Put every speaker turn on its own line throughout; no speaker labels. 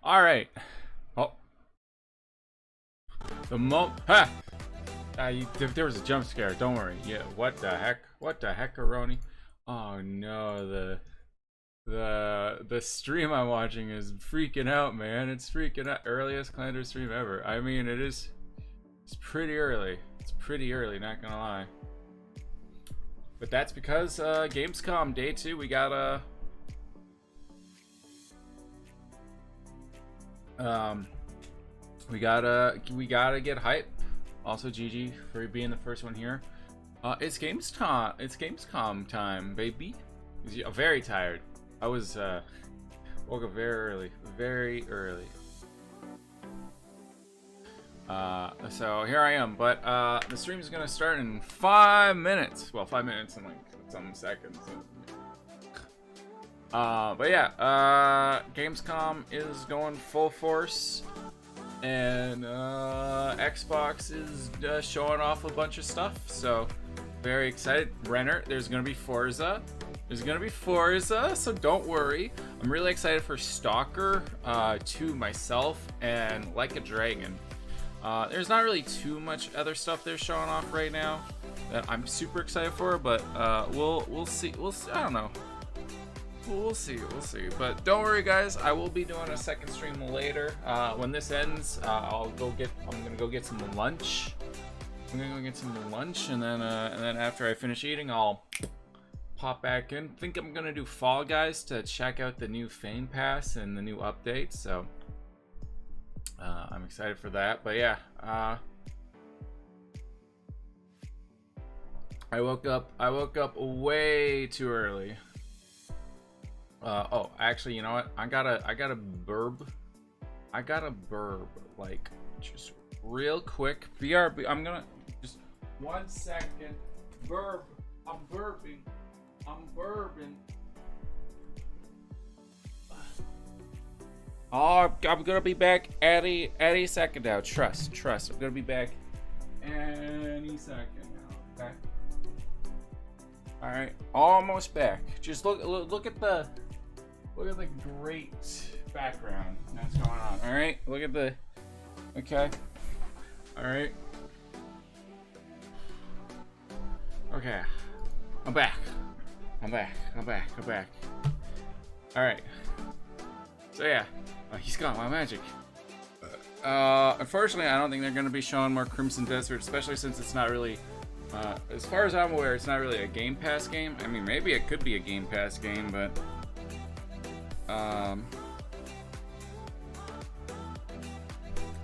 All right. Oh, the Ha! There was a jump scare. Don't worry. Yeah. What the heck? What the heck-a-roni? Oh no. The stream I'm watching is freaking out, man. It's freaking out. Earliest calendar stream ever. I mean, it's pretty early. It's pretty early. Not gonna lie. But that's because Gamescom Day 2. We got we gotta get hype. Also, GG for being the first one here. It's Gamescom. It's Gamescom time, baby. Very tired. I was woke up very early. So here I am. But the stream is gonna start in 5 minutes. Well, 5 minutes and like some seconds. But yeah, Gamescom is going full force, and Xbox is showing off a bunch of stuff, so very excited. Renner, there's gonna be Forza. So don't worry. I'm really excited for Stalker 2 myself, and Like a Dragon. There's not really too much other stuff they're showing off right now that I'm super excited for, but we'll see. I don't know. We'll see. But don't worry, guys. I will be doing a second stream later. When this ends, I'm gonna go get some lunch. And then after I finish eating, I'll pop back in. Think I'm gonna do Fall Guys to check out the new Fame Pass and the new updates. So I'm excited for that. But yeah, I woke up way too early. Oh, actually, you know what? I got a burb. Like, just real quick. BRB. I'm gonna just 1 second. Burb. I'm burping. Oh, I'm gonna be back any second now. Trust. I'm gonna be back any second now. Okay. All right, almost back. Just look at the great background that's going on. All right, look at the. Okay. All right. Okay. I'm back. All right. So yeah, he's got my magic. Unfortunately, I don't think they're going to be showing more Crimson Desert, especially since it's not really. As far as I'm aware, it's not really a Game Pass game. I mean, maybe it could be a Game Pass game, but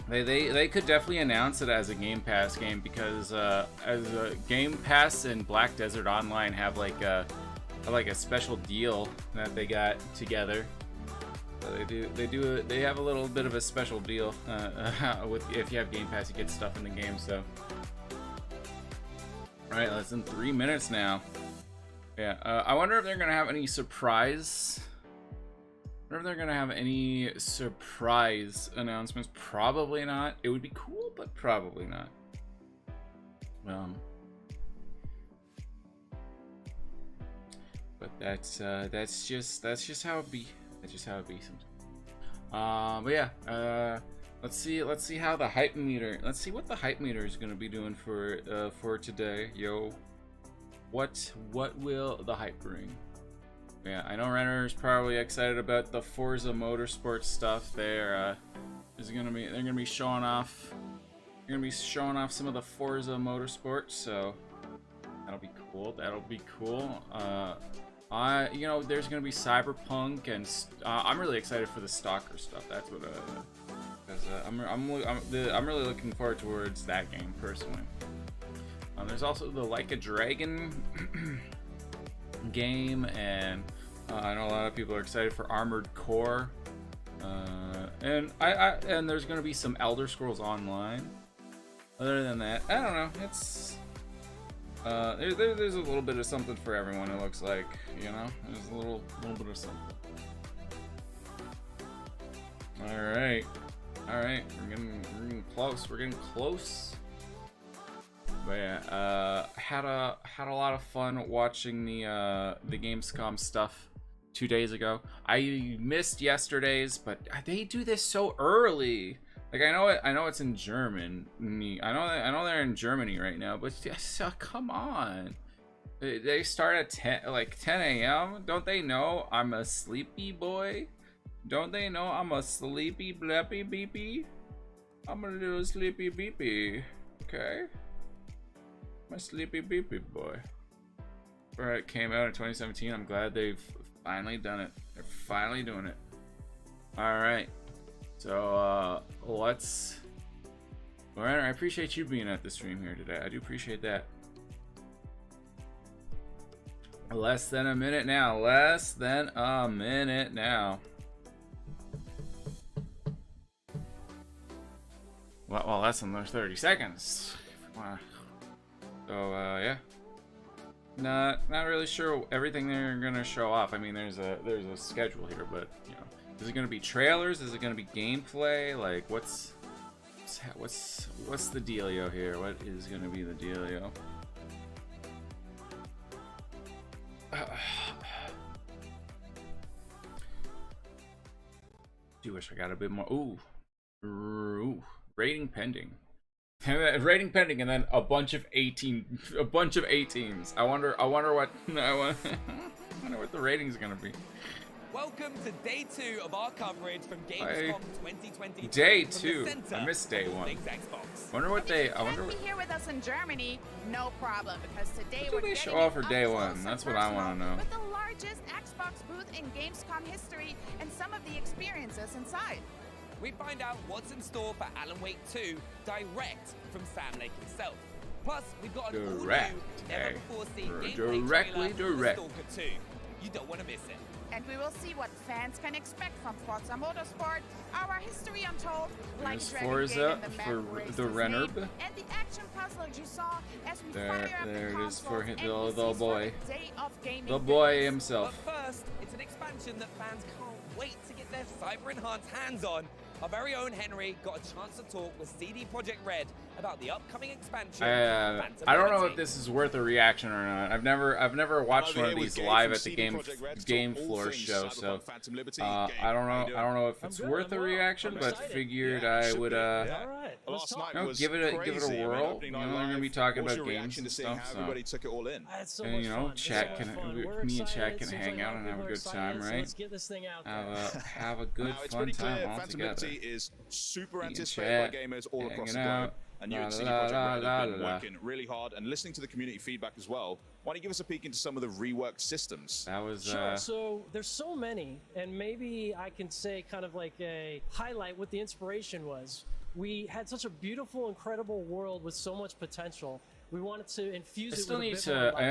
they could definitely announce it as a Game Pass game, because as a Game Pass and Black Desert Online have like a special deal that they got together. So they have a little bit of a special deal with, if you have Game Pass, you get stuff in the game. So. Alright, less than 3 minutes now. Yeah, I wonder if they're gonna have any surprise. Announcements. Probably not. It would be cool, but probably not. But that's just how it be. But yeah, let's see how the hype meter. Let's see what the hype meter is gonna be doing for today, yo. What will the hype bring? Yeah, I know Renner's probably excited about the Forza Motorsport stuff. They're gonna be showing off. They're gonna be showing off some of the Forza Motorsport, so that'll be cool. You know, there's gonna be Cyberpunk, and I'm really excited for the Stalker stuff. That's what. I'm really looking forward towards that game personally. There's also the Like a Dragon game, and I know a lot of people are excited for Armored Core, and there's going to be some Elder Scrolls Online. Other than that, I don't know. It's there's a little bit of something for everyone. It looks like, you know, there's a little bit of something. All right. We're getting close. But yeah, had a lot of fun watching the Gamescom stuff 2 days ago. I missed yesterday's, but they do this so early. Like I know it's in German. I know they're in Germany right now, but just, come on. They start at 10 a.m. Don't they know I'm a sleepy boy? Don't they know I'm a sleepy bleppy beepy? I'm a little sleepy beepy. Okay. My sleepy beepy boy. Alright, it came out in 2017. I'm glad they've finally done it. They're finally doing it. Alright. So, let's... Alright, I appreciate you being at the stream here today. I do appreciate that. Less than a minute now. Less than a minute now. Well, that's another 30 seconds. So, yeah. Not really sure everything they're gonna show off. I mean, there's a schedule here, but you know, is it gonna be trailers? Is it gonna be gameplay? Like, what's the dealio here? What is gonna be the dealio? Do wish I got a bit more. Ooh, rating pending. Rating pending, and then a bunch of 18s. I wonder what wonder what the rating's gonna be.
Welcome to day 2 of our coverage from GAMESCom 2022.
Day 2. I missed day 1. Wonder what they. I wonder.
Be here with us in Germany, no problem, because today
what do they show off for day 1? That's what I want to know.
With the largest Xbox booth in Gamescom history and some of the experiences inside.
We find out what's in store for Alan Wake 2 direct from Sam Lake himself. Plus, we've got an all-new, never-before-seen gameplay trailer for Stalker 2. You don't want to miss it.
And we will see what fans can expect from Forza Motorsport, our history untold, like Dragon
Forza
Gate
for the Rennerb.
and the action puzzle you saw as we fire up
there
the
it is for
consoles
the
and
boy.
day of gaming
The boy
goodness.
himself.
But first, it's an expansion that fans can't wait to get their cyber-enhanced hands on. Our very own Henry got a chance to talk with CD Projekt Red about the upcoming expansion.
I don't know if this is worth a reaction or not. I've never watched one of these live at the game floor show, so I don't know if it's worth a reaction, but figured I would give it a whirl. You know, we're gonna be talking about games and stuff, so and you know, me and Chat can hang out and have a good time, right? Have a good fun time all together.
Is super anticipated by gamers all across the globe, and you at CD Projekt Red have been working really hard and listening to the community feedback as well. Why don't you give us a peek into some of the reworked systems?
That was
sure. So there's so many, and maybe I can say kind of like a highlight what the inspiration was. We had such a beautiful, incredible world with so much potential. We wanted to infuse it with a bit more life.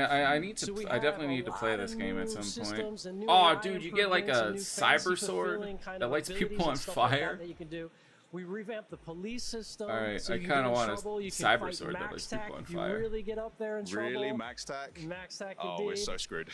I definitely need to play this game at some point. Oh, dude, you get like a cyber sword that lights people on fire.
That you can do. We revamped the police system.
All right,
so
I kind of want a cyber sword that lights people on fire.
You really get up there in trouble.
Really, MaxTac?
MaxTac, indeed.
Oh, we're so screwed.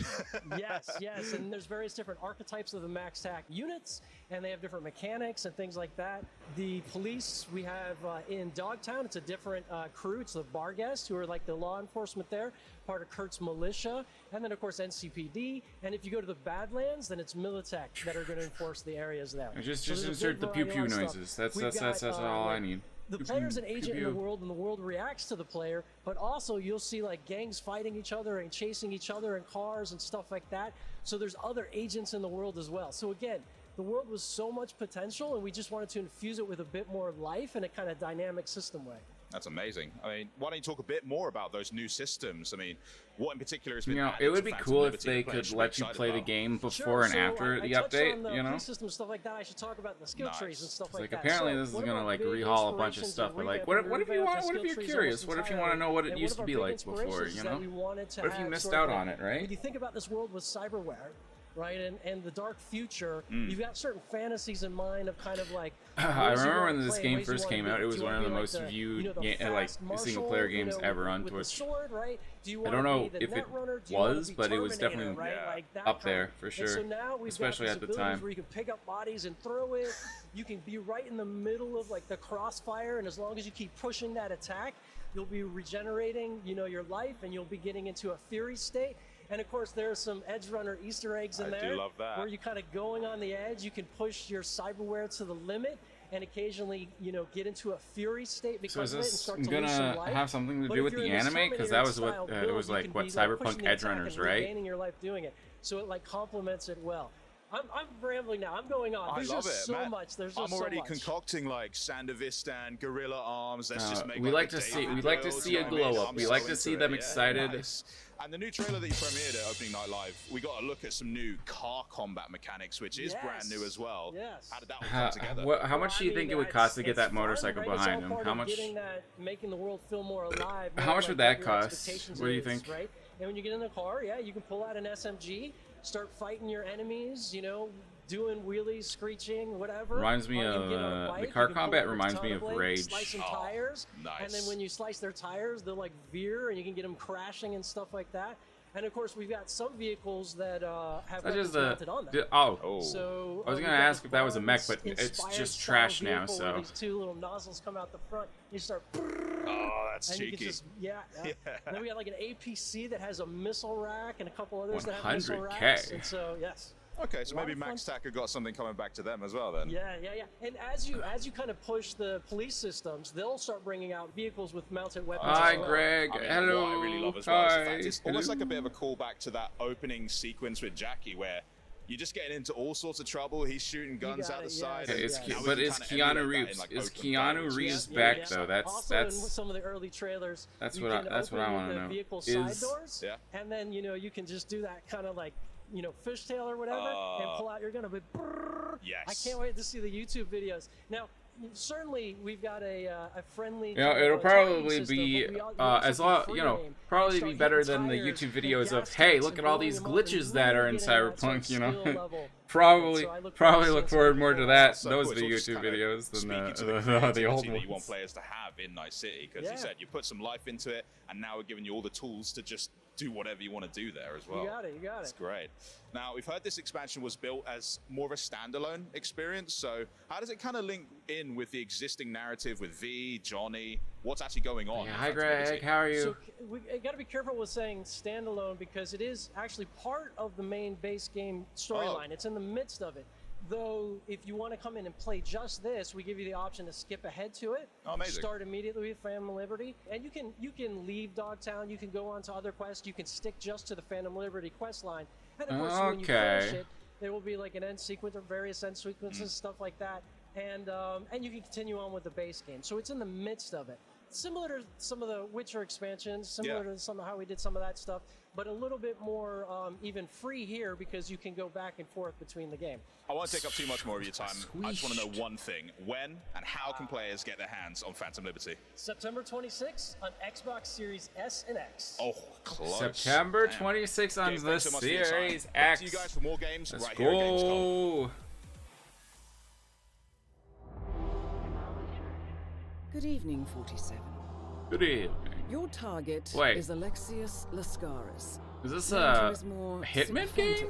yes, and there's various different archetypes of the MaxTac units, and they have different mechanics and things like that. The police we have in Dogtown, it's a different crew. It's the Barghest, who are like the law enforcement there, part of Kurt's militia, and then of course NCPD. And if you go to the Badlands, then it's Militech that are going to enforce the areas there.
Just insert the pew pew noises. That's all I need.
The player's an agent in the world, and the world reacts to the player, but also you'll see like gangs fighting each other and chasing each other in cars and stuff like that. So there's other agents in the world as well. So again, the world was so much potential, and we just wanted to infuse it with a bit more life in a kind of dynamic system way.
That's amazing. I mean, why don't you talk a bit more about those new systems? I mean, what in particular has been
added? It would be cool if they could let you play the game before and after the update, you know?
System stuff like that. I should talk about the skill trees and stuff like that.
Apparently this is gonna like rehaul a bunch of stuff, but like, what if you're curious? What if you want to know what it used to be like before, you know? What if you missed out on it, right?
When you think about this world with cyberware, right, and the dark future, you've got certain fantasies in mind of kind of like.
I remember when this game first came out, it was one of the most viewed single player games ever on Twitch. I don't know if it was, but it was definitely up there for sure,
so now
especially at the time.
Where you can pick up bodies and throw it. You can be right in the middle of like the crossfire, and as long as you keep pushing that attack, you'll be regenerating, your life, and you'll be getting into a fury state. And of course, there's some Edge Runner Easter eggs in there.
I do love that.
Where you kind of going on the edge, you can push your cyberware to the limit and occasionally, you know, get into a fury state because
So
of it and
is
start
this
to lose some
gonna
life.
have something to
But
do
if
with
you're
the
in
anime? Because that was what
Terminator-style
it
build,
was
you
like
can
what
be,
Cyberpunk
pushing the
Edge
attack
Runners,
and
right?
regaining your life doing it. So it like complements it well. I'm rambling now. I'm going on. There's
I love
just
it,
so
Matt.
much. There's just
I'm already
so much.
concocting like Sandovistan, Gorilla Arms. Let's just make
we
like
like
a
to see
David
we like to
build,
see
you
a
know what I mean?
glow up.
I'm
We
so
like to
into
see
it,
them
yeah,
excited.
nice. And the new trailer that you premiered at Opening Night Live, we got a look at some new car combat mechanics, which is brand new as well.
Yes.
How did that all come together?
How much do you think it would cost to get that motorcycle behind him? How much?
Making the world feel more alive.
How much would that cost? What do you think?
Right? And when you get in the car, yeah, you can pull out an SMG, start fighting your enemies. You know, doing wheelies, screeching, whatever.
Reminds me of the car combat. Reminds me of Rage.
Slice some tires,
nice.
and then when you slice their tires, they'll like veer, and you can get them crashing and stuff like that. And of course, we've got some vehicles that have weapons mounted on them. So
I was gonna ask if that was a mech, but it's just trash now. So
these two little nozzles come out the front. You start.
Oh, that's
and
cheeky.
You can just, yeah. And then we got like an APC that has a missile rack and a couple others that have missile
100K.
racks. And so yes.
Okay, so maybe Max Tacker got something coming back to them as well then.
Yeah. And as you kind of push the police systems, they'll start bringing out vehicles with mounted weapons.
Hi,
as well.
Greg.
I mean,
Hello.
What I really love as well is the fact
Hi.
it's almost like a bit of a callback to that opening sequence with Jackie where you're just getting into all sorts of trouble. He's shooting guns out the side.
Okay,
and now we
but
can
is
kinda
Keanu
emulate that in,
Reeves
like,
is
open
Keanu
battles.
Reeves
Yeah,
back
yeah.
though?
Also, in some of the early trailers,
that's
you
what
can
I want to
the
know.
vehicle side
Is
doors, and then you can just do that kind of like fishtail or whatever, and pull out your gun. But
yes,
I can't wait to see the YouTube videos. Now, certainly we've got a friendly.
it'll probably be probably be better than the YouTube videos of, hey, look at all these glitches that are in Cyberpunk. Probably look forward more to that those
it's all just
YouTube
kinda
videos than
speaking to
the old
creativity
ones.
that you want players to have in Night City, because you said you put some life into it, and now we're giving you all the tools to just do whatever you want to do there as well.
You got it.
It's great. Now, we've heard this expansion was built as more of a standalone experience, so how does it kind of link in with the existing narrative with V, Johnny? What's actually going on?
Yeah, hi, Greg. How are you?
So we got to be careful with saying standalone because it is actually part of the main base game storyline. It's in the midst of it. Though, if you want to come in and play just this, we give you the option to skip ahead to it.
Amazing.
Start immediately with Phantom Liberty, and you can leave Dogtown. You can go on to other quests. You can stick just to the Phantom Liberty quest line. And of course, when you finish it, there will be like an end sequence or various end sequences, stuff like that, and you can continue on with the base game. So it's in the midst of it. Similar to some of the Witcher expansions, similar to some of how we did some of that stuff, but a little bit more even free here because you can go back and forth between the game.
I won't take up too much more of your time. I just want to know one thing. When and how can players get their hands on Phantom Liberty?
September 26th on Xbox Series S and X.
Oh, close.
September 26th on the Series X.
See you guys for more games
Let's
right here at Gamescom.
Good evening, 47.
Good evening.
Your target is Alexius Lascaris.
Is this a Hitman game?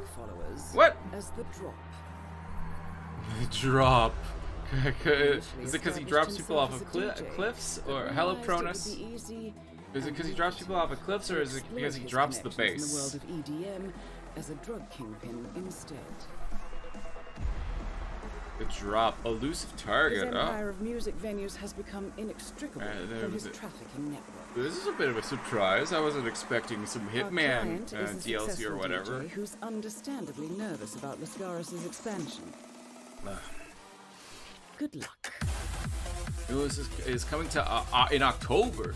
What?
As the Drop.
The Drop. Is it because he drops people off of cliffs? Or hello, Cronus? Is it because he drops people off of cliffs, or is it because he drops the base?
In the world of EDM as a drug kingpin instead.
The Drop, elusive target.
His empire of music venues has become inextricable from his trafficking network.
This is a bit of a surprise. I wasn't expecting some Hitman DLC or whatever.
DJ who's understandably nervous about Lascaris' expansion. Good luck.
This is coming to in October.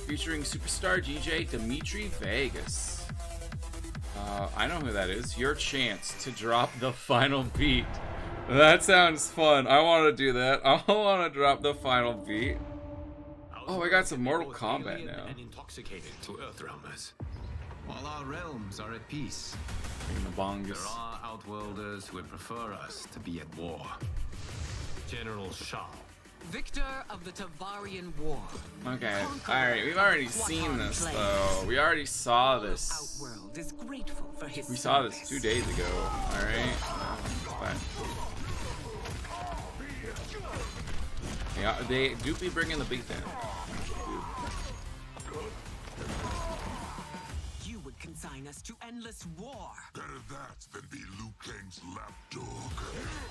Featuring superstar DJ Dimitri Vegas. I know who that is. Your chance to drop the final beat. That sounds fun. I want to do that. I want to drop the final beat. Oh, I got some Mortal Kombat now.
And intoxicated to Earthrealmers. All our realms are at peace.
The bongus.
There are outworlders who would prefer us to be at war. General Shao.
Victor of the Tavarian War.
Okay, alright, we've already seen this though. We already saw this.
Outworld is grateful for his
we saw this 2 days ago, alright? Yeah, they do be bringing the beat down.
us to endless war.
Better that than be Liu Kang's lapdog.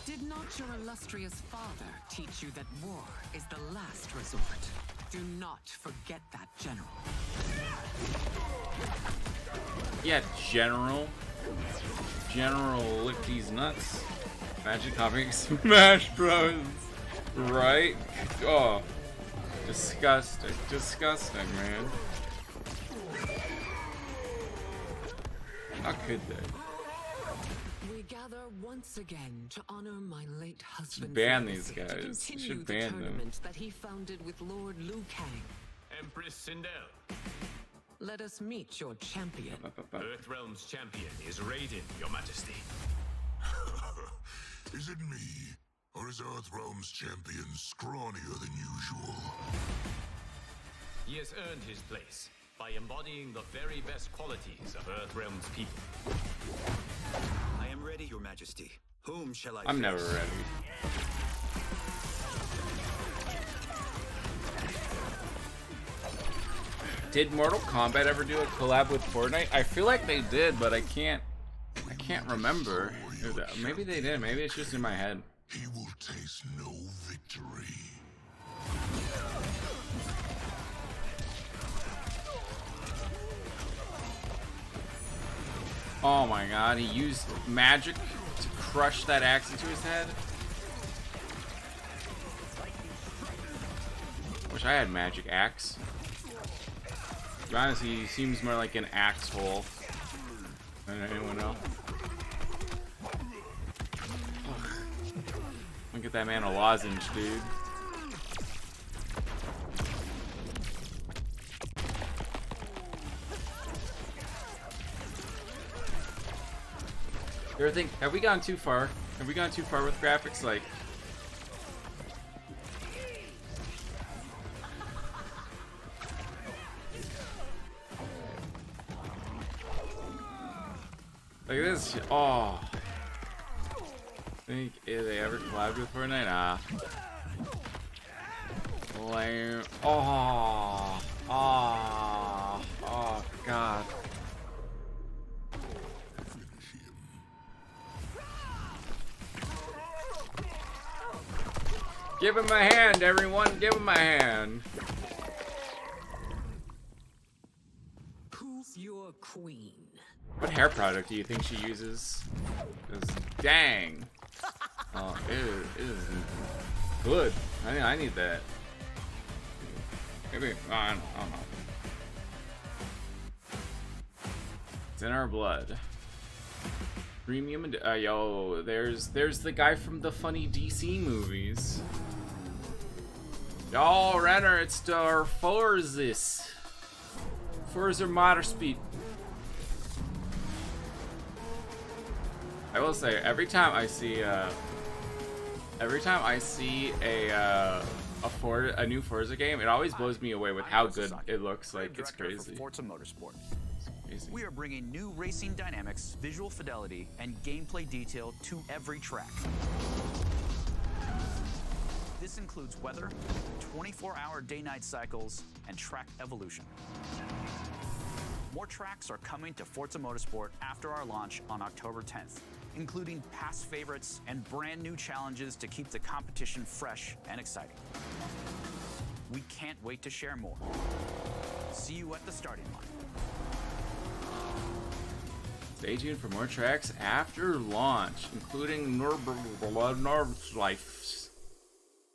Did not your illustrious father teach you that war is the last resort? Do not forget that, General.
Yeah, General. General, lick these nuts. Imagine copying Smash Bros. Right? Oh. Disgusting. Disgusting, man. How could they?
We gather once again to honor my late husband.
Ban these guys. Should ban them.
Tournament that he founded with Lord Liu Kang.
Empress Sindel.
Let us meet your champion.
Earthrealm's champion is Raiden, Your Majesty.
Is it me? Or is Earthrealm's champion scrawnier than usual?
He has earned his place by embodying the very best qualities of Earthrealm's people.
I am ready, Your Majesty. Whom shall I
I'm
face?
never ready. Did Mortal Kombat ever do a collab with Fortnite? I feel like they did, but I can't remember. Maybe they did. Maybe it's just in my head.
He will taste no victory.
Oh my god, he used magic to crush that axe into his head. Wish I had magic axe. To be honest, he seems more like an axe hole than anyone else. Look at that man a lozenge, dude. You ever think, have we gone too far? Have we gone too far with graphics? Like, look at this. Oh. Think they ever collabed with Fortnite? Nah. Lame. Oh. Oh. Oh, God. Give him a hand, everyone. Give him a hand.
Who's your queen?
What hair product do you think she uses? 'Cause dang. Oh, it is good. I need that. Maybe I don't know. It's in our blood. Premium and yo, there's the guy from the funny DC movies. Yo, Renner, it's the Forza Motorspeed. I will say, every time I see a new Forza game, it always blows me away with how good it looks. Like, it's crazy.
Forza Motorsport.
It's crazy.
We are bringing new racing dynamics, visual fidelity, and gameplay detail to every track. This includes weather, 24-hour day-night cycles, and track evolution. More tracks are coming to Forza Motorsport after our launch on October 10th, including past favorites and brand new challenges to keep the competition fresh and exciting. We can't wait to share more. See you at the starting line.
Stay tuned for more tracks after launch, including Nordschleif's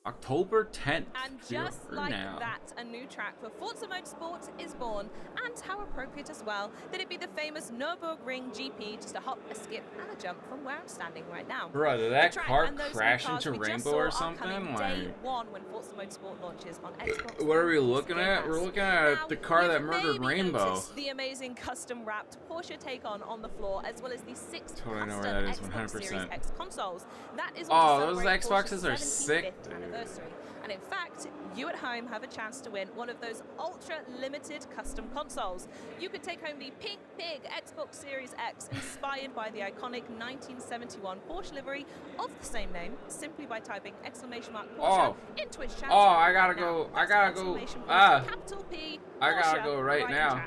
October 10th.
And just like that, a new track for Forza Motorsport is born, and how appropriate as well that it be the famous Nürburgring GP, just a hop, a skip, and a jump from where I'm standing right now.
Bro, did that car crash into Rainbow or something?
Day one when Forza Motorsport launches on Xbox.
What are we looking at? We're looking at the car that murdered Rainbow.
The amazing custom-wrapped Porsche Taycan on the floor, as well as the 6
totally know
custom
where that is,
Xbox
100%.
Series X consoles. That is
those Xboxes are sick, dude.
Anniversary. And in fact, you at home have a chance to win one of those ultra limited custom consoles. You could take home the Pink Pig Xbox Series X, inspired by the iconic 1971 Porsche livery of the same name, simply by typing !Porsche into its chat.
Capital P.
I gotta
go right now.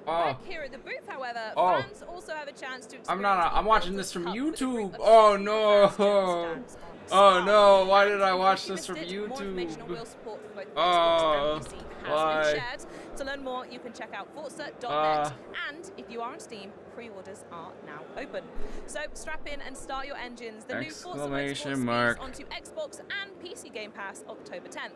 Back here at the booth, however, fans also have a chance to experience
I'm watching this from YouTube. Oh no. Oh no, why did I watch this from YouTube? Oh, why?
To learn more, you can check out Forza.net, and if you are on Steam, pre-orders are now open. So strap in and start your engines. The new Forza Motorsport onto Xbox and PC Game Pass October 10th.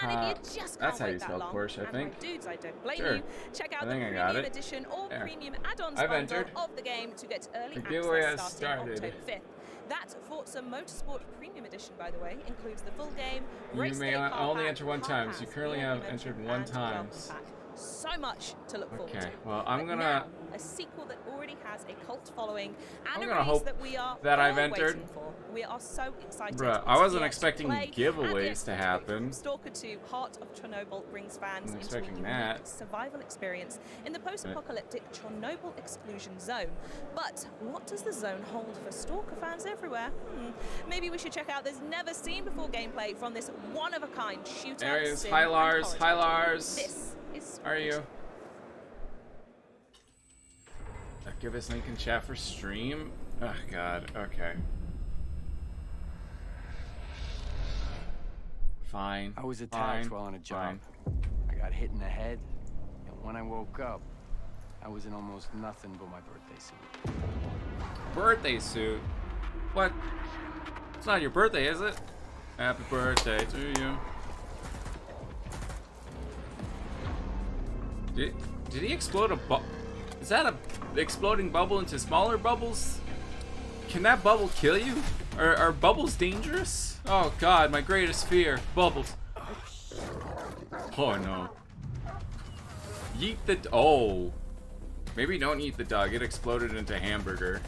And if you just can't wait that long,
Porsche, I think.
My dudes, I don't blame you. Check out the Premium Edition or Premium Add-ons bundle of the game to get early access starting October 5th. That Forza Motorsport Premium Edition, by the way, includes the full game.
You may only enter one time. So you currently have entered one time.
So much to look forward to.
Okay, well, I'm gonna...
Now, a sequel that already has a cult following and
I'm
a
gonna
release
hope
that we are
that
all
I've entered.
waiting for. We are so excited.
Bruh, I wasn't expecting giveaways to happen.
Stalker 2 Heart of Chernobyl brings fans into a unique survival experience in the post-apocalyptic Chernobyl exclusion zone. But what does the zone hold for Stalker fans everywhere? Maybe we should check out this never-seen-before gameplay from this one-of-a-kind shooter.
There he is. Hi, Lars. Hi, Lars.
This is
How are you? Give us link in chat for stream. Oh god. Okay. Fine.
I was attacked while on a job. I got hit in the head, and when I woke up, I was in almost nothing but my birthday suit.
Birthday suit? What? It's not your birthday, is it? Happy birthday to you. Did he explode a bubble? Is that a exploding bubble into smaller bubbles? Can that bubble kill you? Are bubbles dangerous? Oh god, my greatest fear. Bubbles. Oh no. Yeet the... Oh. Maybe don't eat the dog. It exploded into hamburger.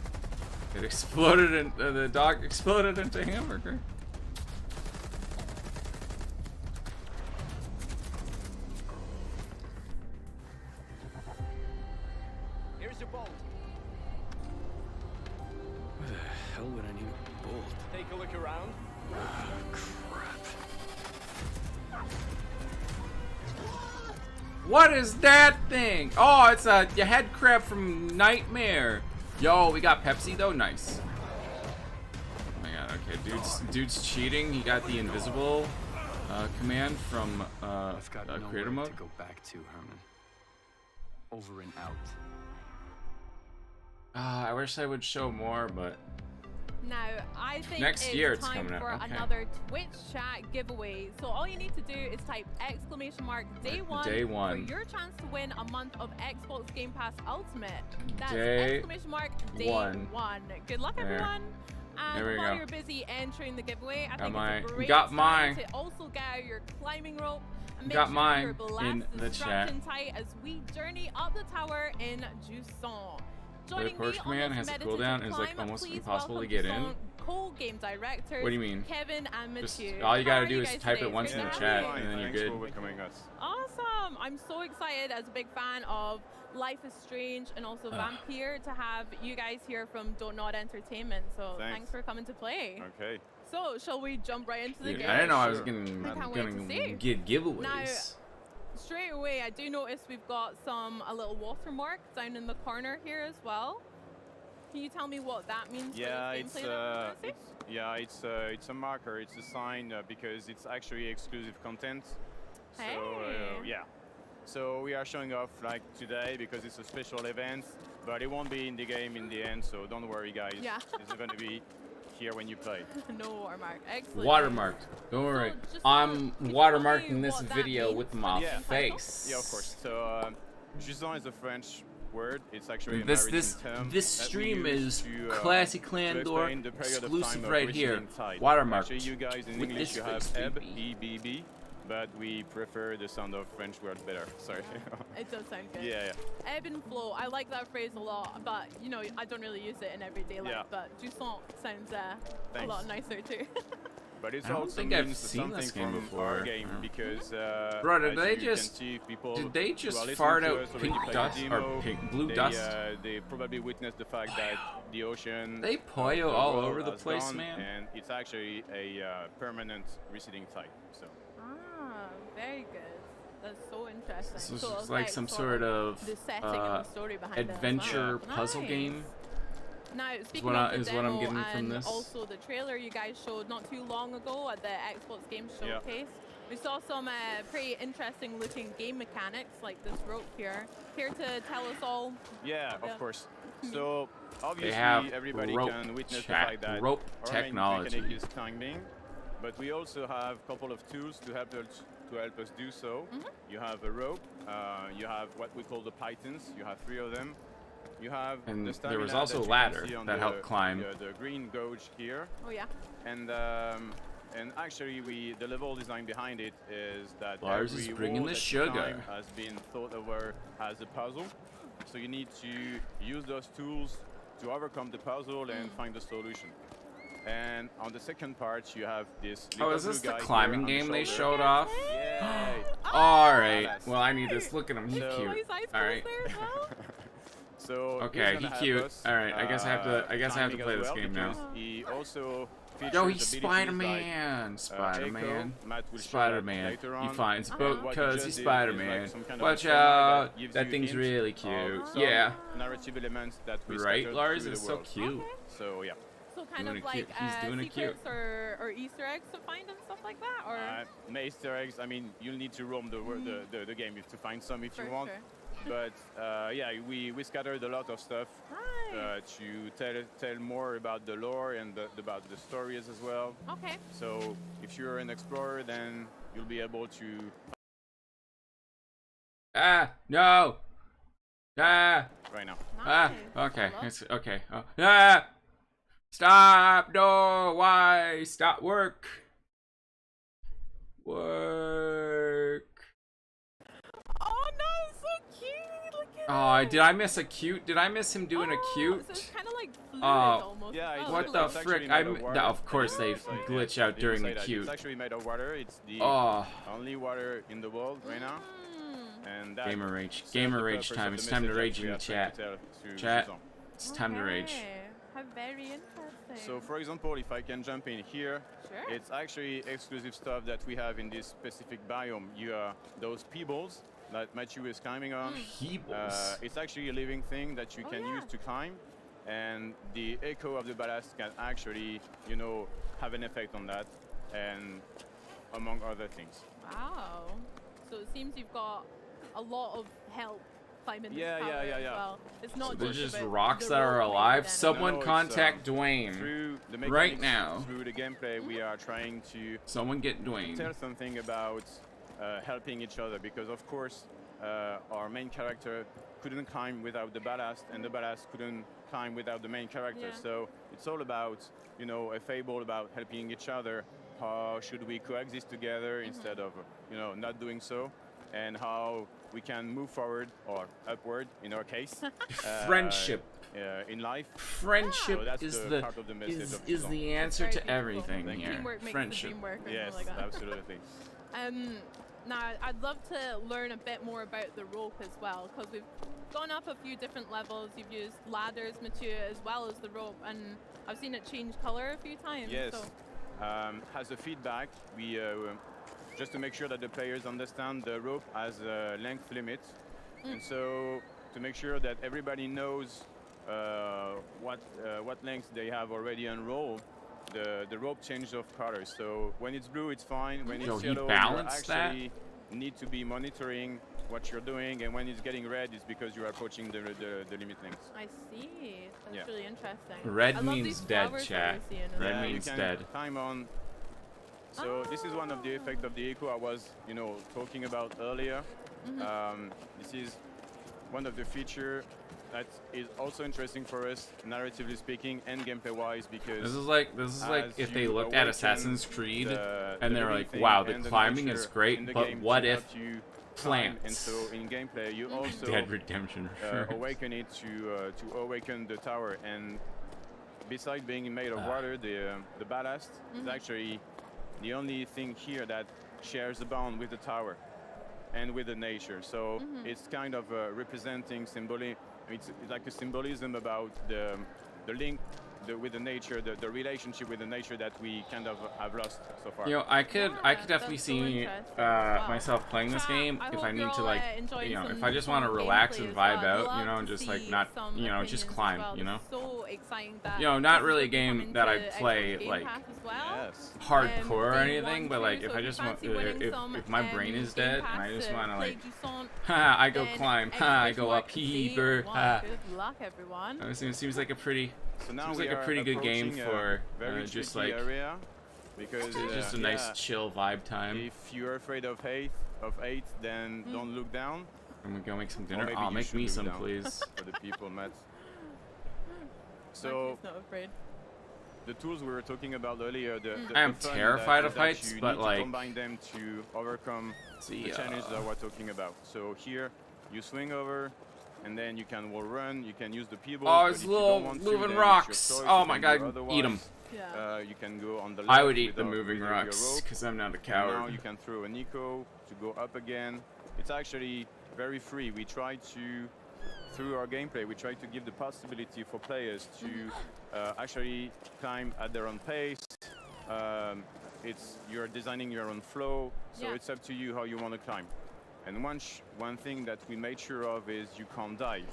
It exploded in... the dog exploded into hamburger.
Here's your bolt. What the hell would I need a bolt? Take a look around.
Crap. What is that thing? Oh, it's a head crab from Nightmare. Yo, we got Pepsi though. Nice. Oh my god. Okay, dude's cheating. He got the invisible command from creator mode.
To go back to Herman. Over and out.
I wish I would show more, but
now I think
next year it's
time
coming
for
out. Okay.
another Twitch chat giveaway. So all you need to do is type !day one for your chance to win a month of Xbox Game Pass Ultimate. That's !day one. Good luck, everyone. And while you're busy entering the giveaway, I think it's a great time to also get out your climbing rope. And make sure you're blessed and strapped in tight as we journey up the tower in Jusant.
The Porsche command has a cooldown and is like almost impossible to get in.
Co-game directors,
what do you mean?
Kevin and Mathieu.
All you gotta do is type it once in the chat and then you're good.
Awesome! I'm so excited as a big fan of Life is Strange and also Vampire to have you guys here from Don't Nod Entertainment. So thanks for coming to play.
Okay.
So shall we jump right into the game?
I didn't know I was gonna get giveaways.
Now, straight away, I do notice we've got a little watermark down in the corner here as well. Can you tell me what that means?
Yeah, it's a marker. It's a sign because it's actually exclusive content. So yeah. So we are showing off like today because it's a special event, but it won't be in the game in the end. So don't worry, guys.
Yeah.
It's going to be here when you play.
No watermark. Excellent.
Watermarked. Don't worry. I'm watermarking this video with my face.
Yeah, of course. So Jusant is a French word. It's actually an American term.
This stream is Classy Clandor exclusive right here. Watermarked.
Actually, you guys in English you have EBB, but we prefer the sound of French words better. Sorry.
It does sound good.
Yeah.
Ebb and flow. I like that phrase a lot, but you know, I don't really use it in everyday life. But Jusant sounds a lot nicer too.
But it's
I don't
also
think I've seen this game before.
Our game because
bro, did they just fart out pink dust or blue dust?
They probably witnessed the fact that the ocean
they Poyo all over the place,
gone,
man.
And it's actually a permanent receding tide. So
very good. That's so interesting. interesting.
This was
So
like some sort of
the setting and the story behind
adventure
it as well.
puzzle
Nice.
game.
Now, speaking
what
of
I-
the
is
demo
what I'm getting from
and
this.
also the trailer you guys showed not too long ago at the Xbox Game Showcase, we saw some pretty interesting looking game mechanics like this rope here. Here to tell us all.
Yeah,
about
of course. So obviously
have
everybody
rope
can witness the
chat-
fact that
rope
our main
technology.
mechanic is climbing, but we also have a couple of tools to help us do so. You have a rope, you have what we call the pythons, you have 3 of them. You have
And
the
there was
stamina
also
that
a
you can
ladder
see on
that helped climb.
the green gauge here.
Oh yeah.
And actually, the level design behind it is that
Lars is
every
bringing
wall
the
that you
sugar.
climb has been thought over as a puzzle. So you need to use those tools to overcome the puzzle and find the solution. And on the second part, you have this.
Oh,
little
is this
blue
the
guy
climbing
here on
game they
the
showed
shoulder.
off?
Yay!
Alright.
Badass.
Well, I need this. Look at him. He's
So-
cute. Alright.
So
Okay,
he's gonna
he cute.
help us,
Alright, I guess I have to
climbing
play
as
this
well
game now.
because He also
Yo,
features
he's
abilities
Spider-Man.
like,
Spider-Man.
Echo. Matt will show that
Spider-Man.
later
He
on.
finds
And
boat
what he
because
just
he's
did is
Spider-Man.
like some kind of
Watch
sonar
out.
gives
That
you
thing's
hints
really
of
cute.
some
Yeah.
narrative elements that we
Right,
scattered
Lars
through
is
the
so
world.
cute.
So yeah.
So kind
Doing
of
it
like
cute. He's doing it cute.
secrets or Easter eggs to find and stuff like that, or
Easter eggs. I mean, you'll need to roam the game to find some if you
For
want.
sure.
But yeah, we scattered a lot of stuff to tell more about the lore and about the stories as well.
Okay.
So if you're an explorer, then you'll be able to.
Ah, no. Ah.
Right now.
Ah, okay. It's okay. Oh. Ah. Stop. No. Why? Stop work. Work.
Oh no, it's so cute. Look at
Oh, did I miss a cute? Did I miss him doing a cute?
So it's kind of like fluid
Oh,
almost.
Yeah, it's,
what the
it's
frick?
actually made of water.
Of course they
It's like,
glitch
yeah,
out
didn't
during
say
the
that.
cute.
It's actually made of water. It's the
Oh.
only water in the world right now. And that
Gamer rage.
serves
Gamer
the
rage
purpose
time.
of
It's
the
time to
message
rage
that
in
we
the
are trying to
chat.
tell through
Chat.
GAMESOM.
It's time to rage.
How very interesting.
So for example, if I can jump in here,
Sure.
it's actually exclusive stuff that we have in this specific biome. You those peebles that Matthew is climbing on.
Peebles?
It's actually a living thing that you can use to climb, and the echo of the ballast can actually, you know, have an effect on that, and among other things.
Wow. So it seems you've got a lot of help climbing this
Yeah,
tower
yeah,
as
yeah.
well. It's not
So there's
just
just
about
rocks
the
that are
rope
alive.
then.
Someone
No, it's,
contact Dwayne
Through the
right
mechanics,
now.
through the gameplay, we are trying to
Someone get Dwayne.
tell something about helping each other, because of course our main character couldn't climb without the ballast, and the ballast couldn't climb without the main character.
Yeah.
So it's all about, you know, a fable about helping each other. How should we coexist together instead of, you know, not doing so, and how we can move forward or upward in our case.
Friendship.
In life.
Friendship
So that's
is
the
the
part of the message
is,
of
is
song.
the answer
very
to
beautiful.
everything
Thank you.
here.
Teamwork makes
Friendship.
the dream work or
Yes,
something like that.
absolutely.
Now, I'd love to learn a bit more about the rope as well, because we've gone up a few different levels. You've used ladders, Mathieu, as well as the rope, and I've seen it change color a few times.
Yes.
So.
As a feedback, we just to make sure that the players understand the rope has a length limit, and so to make sure that everybody knows what length they have already unrolled, the rope changes of color. So when it's blue, it's fine. When
Yo,
it's
he
yellow, you
balanced that?
actually need to be monitoring what you're doing, and when it's getting red, it's because you are approaching the limit length.
I see. That's
Yeah.
really interesting.
Red
I love
means
these
dead,
flowers that
chat.
we're seeing as
Red
well.
means
you can
dead.
Time on. So this is one of the effects of the echo I was, you know, talking about earlier. This is one of the features that is also interesting for us, narratively speaking and gameplay-wise, because
This is like if they looked at Assassin's Creed and they're like, wow, the climbing is great, but what if plants?
And so in gameplay, you also
Dead Redemption.
awaken it to awaken the tower. And besides being made of water, the ballast is actually the only thing here that shares a bond with the tower and with the nature. So it's kind of representing symbolic. It's like a symbolism about the link with the nature, the relationship with the nature that we kind of have lost so far.
You know, I could definitely see myself playing this game if I need to, like, you know, if I just want to relax and vibe out, you know, and just like not, you know, just climb, you know. You know, not really a game that I play like hardcore or anything, but like if I just want, if my brain is dead and I just want to like, ha, I go climb, ha, I go up, hee, burr, ha.
Good luck, everyone.
It seems like a pretty,
so now
seems like a pretty good game for just like
area because
just a nice chill vibe time.
If you're afraid of height, then don't look down.
I'm gonna go make some dinner. Oh, make me some, please.
For the people, Matt. So,
not afraid.
The tools we were talking about earlier,
I am terrified of heights, but
need
like
to combine them to overcome the challenge that we're talking about. So here, you swing over, and then you can wall run. You can use the people.
Oh, it's little moving rocks. Oh my god, eat them.
You can go on the left.
I would eat the moving rocks because I'm not a coward.
Now you can throw a Nico to go up again. It's actually very free. We try to, through our gameplay, we try to give the possibility for players to actually climb at their own pace. You're designing your own flow, so it's up to you how you want to climb. And one thing that we made sure of is you can't die.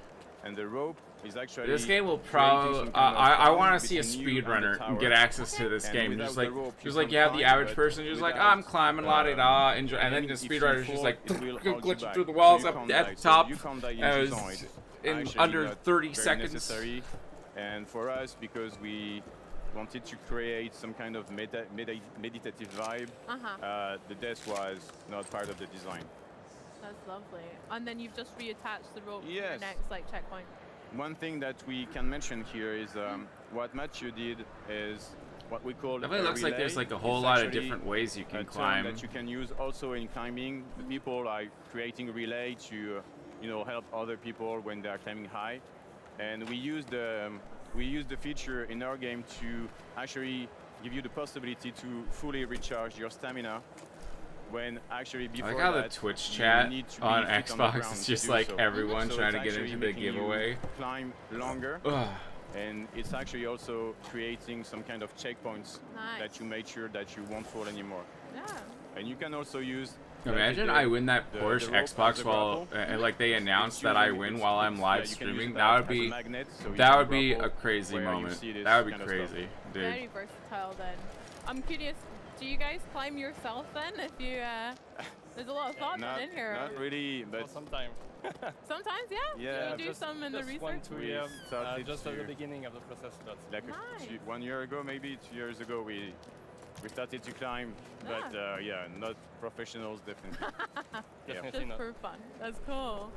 And the rope is actually...
This game will probably... I want to see a speedrunner get access to this game. Just like you have the average person just like, oh, I'm climbing, la-di-da, and then the speedrunner's just like, glitching through the walls up at the top. In under 30 seconds.
And for us, because we wanted to create some kind of meditative vibe, the death was not part of the design.
That's lovely. And then you've just reattached the rope to the next like checkpoint.
One thing that we can mention here is what Matthew did is what we call
it looks like there's like a whole lot of different ways you can climb.
That you can use also in climbing. The people are creating relay to help other people when they are climbing high. And we use the feature in our game to actually give you the possibility to fully recharge your stamina. When actually before
I like how the Twitch chat on Xbox is just like everyone trying to get into the giveaway.
Climb longer, and it's actually also creating some kind of checkpoints that you make sure that you won't fall anymore.
Yeah.
And you can also use.
Imagine I win that Porsche Xbox while like they announced that I win while I'm live streaming. That would be a crazy moment. That would be crazy, dude.
Very versatile then. I'm curious. Do you guys climb yourself then? If you, there's a lot of thought in here.
Not really, but
well, sometimes.
Sometimes, yeah. Do you do some in the research?
1 2 years, just at the beginning of the process.
Like 1 year ago, maybe 2 years ago, we started to climb, but not professionals, definitely.
Definitely
just
not.
for fun. That's cool.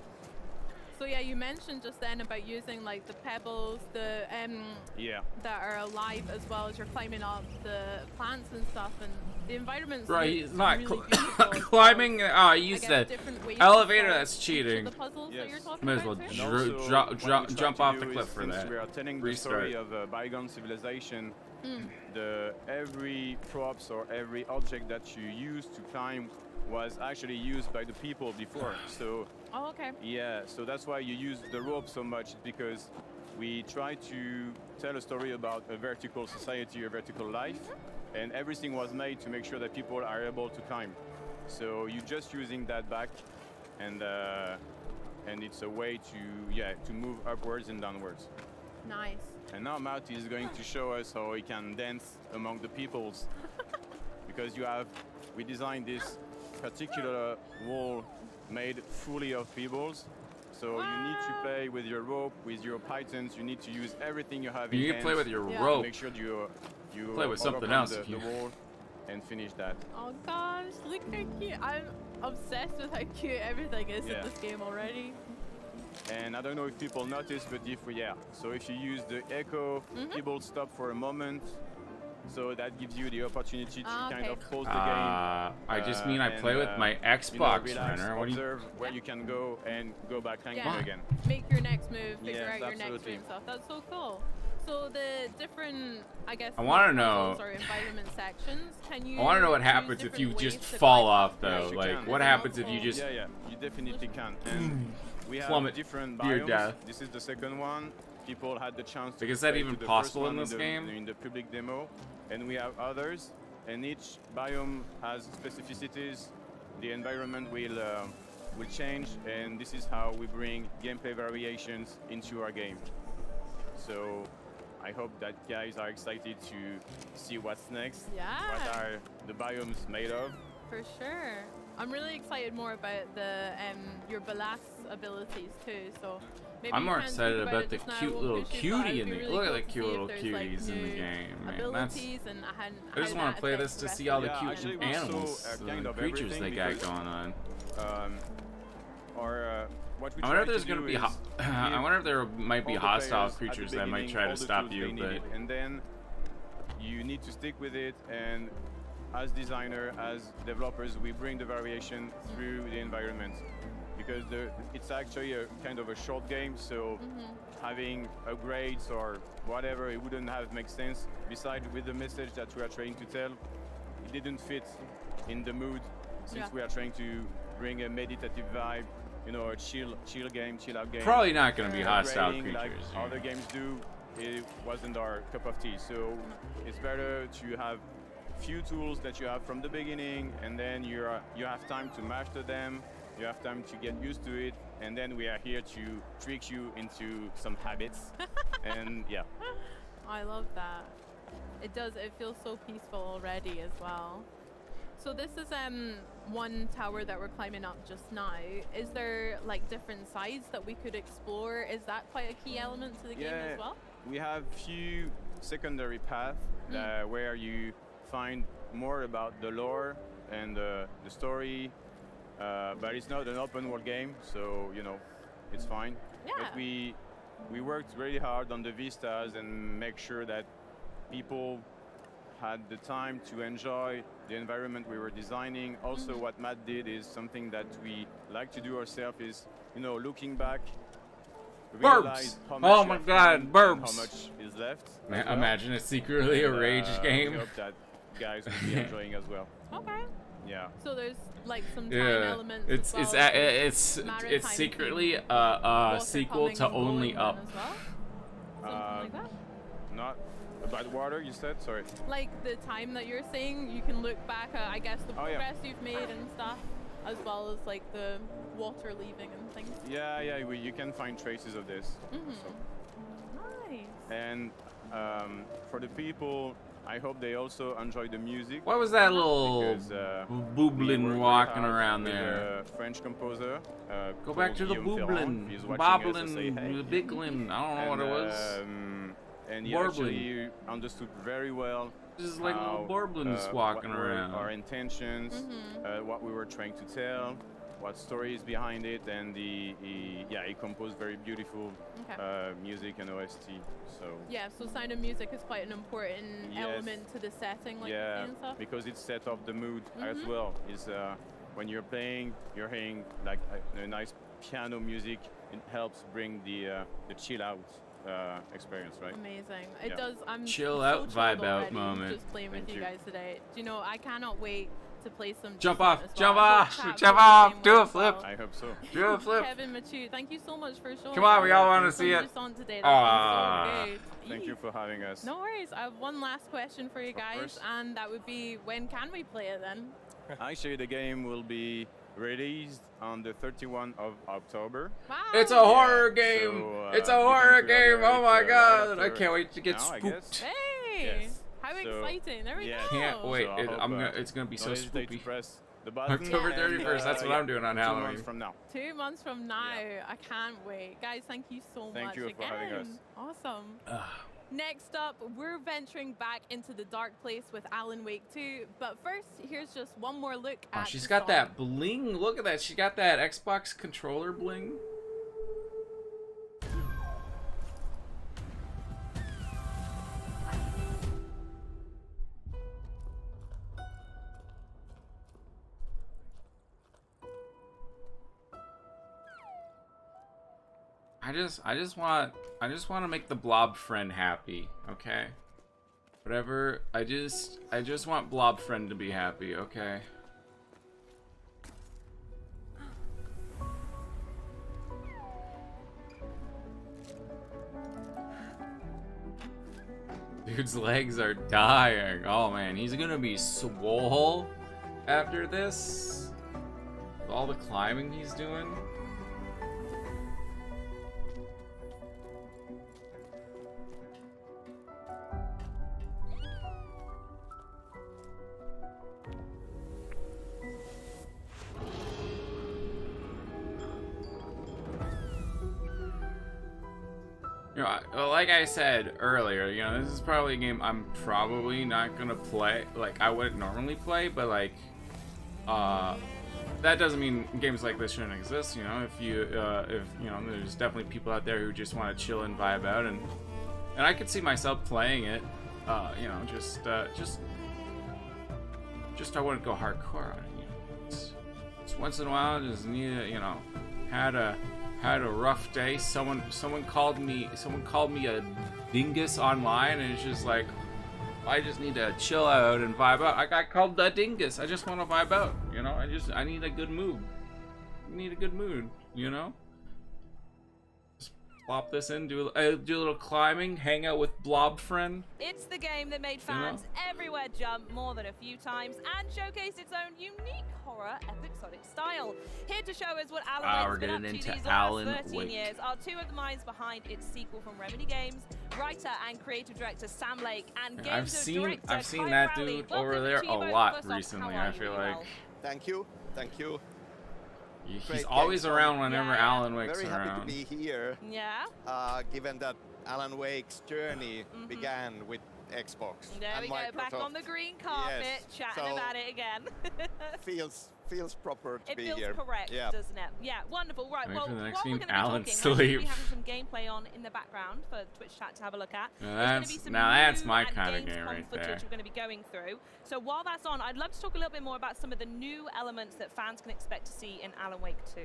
So yeah, you mentioned just then about using like the pebbles, the that are alive as well as you're climbing up the plants and stuff, and the environment's
right. Not
really
climbing. Use the elevator. That's cheating.
The puzzles that you're talking
Might as well jump off the cliff for that.
We are telling the story of a bygone civilization. Every props or every object that you use to climb was actually used by the people before. So so that's why you use the rope so much, because we try to tell a story about a vertical society, a vertical life, and everything was made to make sure that people are able to climb. So you're just using that back, and it's a way to move upwards and downwards.
Nice.
And now Matt is going to show us how he can dance among the peoples, because we designed this particular wall made fully of pebbles. So you need to play with your rope, with your pythons. You need to use everything you have in
You
hands.
can play with your rope.
Make sure you
play with something else.
The wall and finish that.
Oh gosh, look how cute. I'm obsessed with how cute everything is in this game already.
And I don't know if people notice, but so if you use the echo, people stop for a moment. So that gives you the opportunity to kind of pause the game.
I just mean I play with my Xbox runner.
Observe where you can go and go back climbing again.
Make your next move, figure out your next move stuff. That's so cool. So the different, I guess,
I want to know.
Or environment sections. Can you?
I want to know what happens if you just fall off, though. Like, what happens if you just?
You definitely can. And we have
plummet
different
to your
biomes.
death.
This is the second one. people had the chance to
Is that
play
even
to the
possible
first
in
one
this game?
in the public demo, and we have others, and each biome has specificities. The environment will change, and this is how we bring gameplay variations into our game. So I hope that guys are excited to see what's next.
Yeah.
What are the biomes made of?
For sure. I'm really excited more about the your Balas abilities too. So maybe
I'm
you
more
can't
excited
speak
about
it
the
just now,
cute
won't
little
push it, but
cutie
I'd
in
be
the
really
look at
cool
the
to
cute
see if
little
there's, like,
cuties in the
new
game, man. That's
abilities and
I just want to play this to see all the
Yeah,
cute
actually, we
animals,
saw, kind of
creatures
everything
they got
because,
going on.
What we
I wonder
try
if there's
to
gonna
do
be.
is
I wonder if there might be
all the
hostile
players at the
creatures that might
beginning
try
all
to
the
stop
tools
you,
they
but
need, and then you need to stick with it. And as designer, as developers, we bring the variation through the environment because it's actually a kind of a short game. So having upgrades or whatever, it wouldn't have make sense. Besides, with the message that we are trying to tell, it didn't fit in the mood since we are trying to bring a meditative vibe. You know, a chill game, chill out game.
Probably not going to be hostile
Upgrading like
creatures.
other games do, it wasn't our cup of tea. So it's better to have few tools that you have from the beginning, and then you have time to master them. You have time to get used to it, and then we are here to trick you into some habits. And yeah.
I love that. It does. It feels so peaceful already as well. So this is one tower that we're climbing up just now. Is there like different sides that we could explore? Is that quite a key element to the game as well?
We have few secondary paths where you find more about the lore and the story, but it's not an open world game, so you know it's fine.
Yeah.
But we worked really hard on the vistas and make sure that people had the time to enjoy the environment we were designing. Also, what Matt did is something that we like to do ourselves is, you know, looking back, realize how much
Oh
you
my
have
God,
done
burps!
and how much is left.
Man,
as well.
imagine it's secretly a rage game.
We hope that guys will be enjoying as well.
Okay.
Yeah.
So there's like some time elements.
It's
as well,
it's secretly a sequel to Only Up.
As well? Something like that?
Not about water, you said? Sorry.
Like the time that you're saying, you can look back at, I guess, the progress you've made and stuff, as well as like the water leaving and things.
Yeah, you can find traces of this. So.
Nice.
And for the people, I hope they also enjoy the music.
What was that little
because,
booblin walking around there?
A French composer.
Go back to the booblin, bobblin, bigglin. I don't know what it was.
And he actually understood very well.
This is like little warblins walking around.
Our intentions, what we were trying to tell, what story is behind it, and he composed very beautiful music and OST. So
yeah, so sound and music is quite an important element to the setting, like and stuff.
Because it set up the mood as well. Is when you're playing, you're hearing like a nice piano music. It helps bring the chill out experience, right?
Amazing. It does. I'm
chill
so
out, vibe out
already
moment.
Just playing with you guys today. Do you know? I cannot wait to play some.
Jump
Descent
off!
as
Jump
well.
off! Jump off! Do a flip!
I hope so.
Do a flip!
Kevin Machu, thank you so much for showing.
Come on, we all want to see it.
Today. That's been so good.
Thank you for having us.
No worries. I have one last question for you guys, and that would be, when can we play it then?
Actually, the game will be released on the 31th of October.
Wow.
It's a horror game.
So,
it's a horror game. Oh my God! I can't wait to get
now,
spooked.
Hey, how exciting! There we go.
Can't wait.
So
it's gonna be so spooky.
Press the button.
October 31st. That's what I'm doing on
2
Halloween.
months from now.
2 months from now. I can't wait. Guys, thank you so much
Thank you
again.
for having us.
Awesome. Next up, we're venturing back into the dark place with Alan Wake 2. But first, here's just one more look at
She's
the
got
song.
that bling. Look at that. She got that Xbox controller bling. I just want to make the blob friend happy, okay? Whatever. I just want blob friend to be happy, okay? Dude's legs are dying. Oh man, he's gonna be swole after this. With all the climbing he's doing. You know, like I said earlier, you know, this is probably a game I'm probably not gonna play. Like, I wouldn't normally play, but like, that doesn't mean games like this shouldn't exist. You know, if you know, there's definitely people out there who just want to chill and vibe out, and I could see myself playing it. You know, just I wouldn't go hardcore on it. You know, just once in a while, just need to, you know, had a rough day. Someone called me a dingus online, and it's just like, I just need to chill out and vibe out. I got called a dingus. I just want to vibe out, you know. I need a good mood. You know. Just plop this in, do a little climbing, hang out with Blob Friend.
It's the game that made fans everywhere jump more than a few times and showcased its own unique horror episodic style. Here to show us what Alan Wake's been up to these last 13 years are two of the minds behind its sequel from Remedy Games, writer and creative director Sam Lake and GAMESOM director
I've seen that dude over there a lot recently. I feel like.
Thank you.
He's always around whenever Alan Wake's
very
around.
Happy to be here.
Yeah.
Given that Alan Wake's journey began with Xbox.
There
and
we go,
Microsoft.
back on the green carpet, chatting about it again.
feels proper to be here.
It feels correct, doesn't it? Yeah, wonderful. Right, well,
for the
while
next
we're
game,
going to be
Alan's
talking, we're going to be
asleep.
having some gameplay on in the background for Twitch chat to have a look at.
Now that's my kind of game right there.
We're going to be going through. So while that's on, I'd love to talk a little bit more about some of the new elements that fans can expect to see in Alan Wake 2.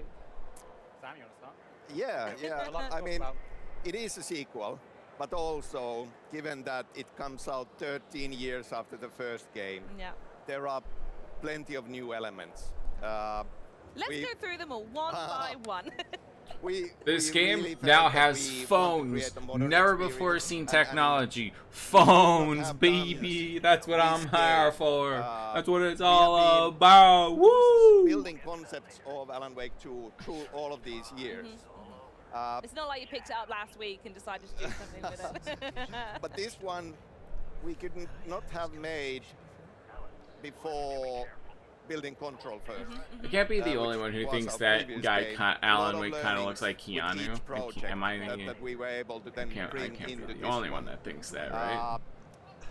Sam, you want to start?
Yeah. I mean, it is a sequel, but also, given that it comes out 13 years after the first game, there are plenty of new elements.
Let's go through them all one by one.
This game now has phones. Never before seen technology. Phones, baby. That's what I'm here for. That's what it's all about. Woo!
Building concepts of Alan Wake 2 through all of these years.
It's not like you picked it up last week and decided to do something with it.
But this one, we could not have made before building Control first.
I can't be the only one who thinks that guy, Alan Wake, kind of looks like Keanu. Am I thinking?
That we were able to then bring
I can't
into
be the
this
only one that thinks that, right?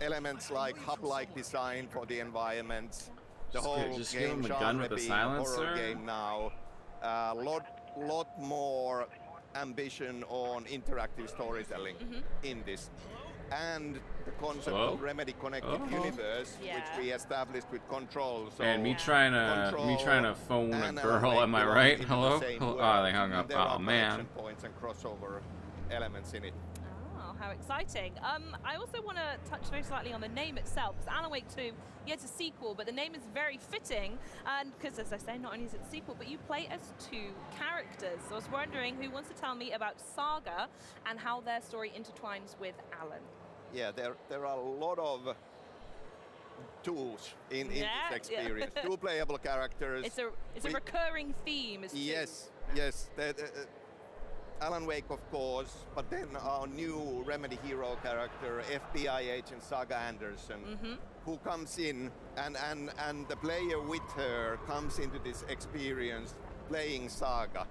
Elements like hub-like design for the environments. The whole
just
game
give him a gun
genre
with a
being
silencer.
horror game now. Lot more ambition on interactive storytelling in this. And the concept of Remedy Connected Universe, which we established with Control. So
and me trying to phone a girl, am I right? Hello? Oh, they hung up. Oh man.
Points and crossover elements in it.
Oh, how exciting. I also want to touch very slightly on the name itself. Because Alan Wake 2, yeah, it's a sequel, but the name is very fitting. And because, as I say, not only is it a sequel, but you play as two characters. So I was wondering who wants to tell me about Saga and how their story intertwines with Alan.
Yeah, there are a lot of tools in this experience. Two playable characters.
It's a recurring theme.
Yes. Alan Wake, of course, but then our new Remedy hero character, FBI agent Saga Anderson, who comes in and the player with her comes into this experience playing Saga.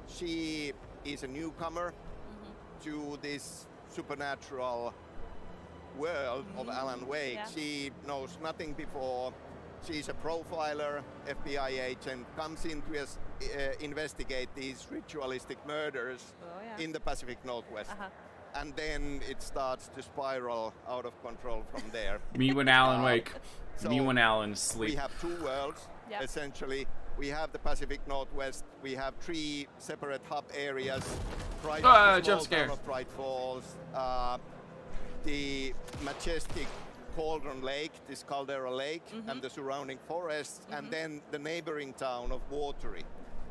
She is a newcomer to this supernatural world of Alan Wake.
Yeah.
She knows nothing before. She's a profiler, FBI agent, comes in to investigate these ritualistic murders in the Pacific Northwest. And then it starts to spiral out of control from there.
Me when Alan Wake. Me when Alan sleep.
We have two worlds, essentially. We have the Pacific Northwest. We have 3 separate hub areas.
Jump scare.
Of Bright Falls. The majestic Cauldron Lake, this Caldera Lake, and the surrounding forests, and then the neighboring town of Watery.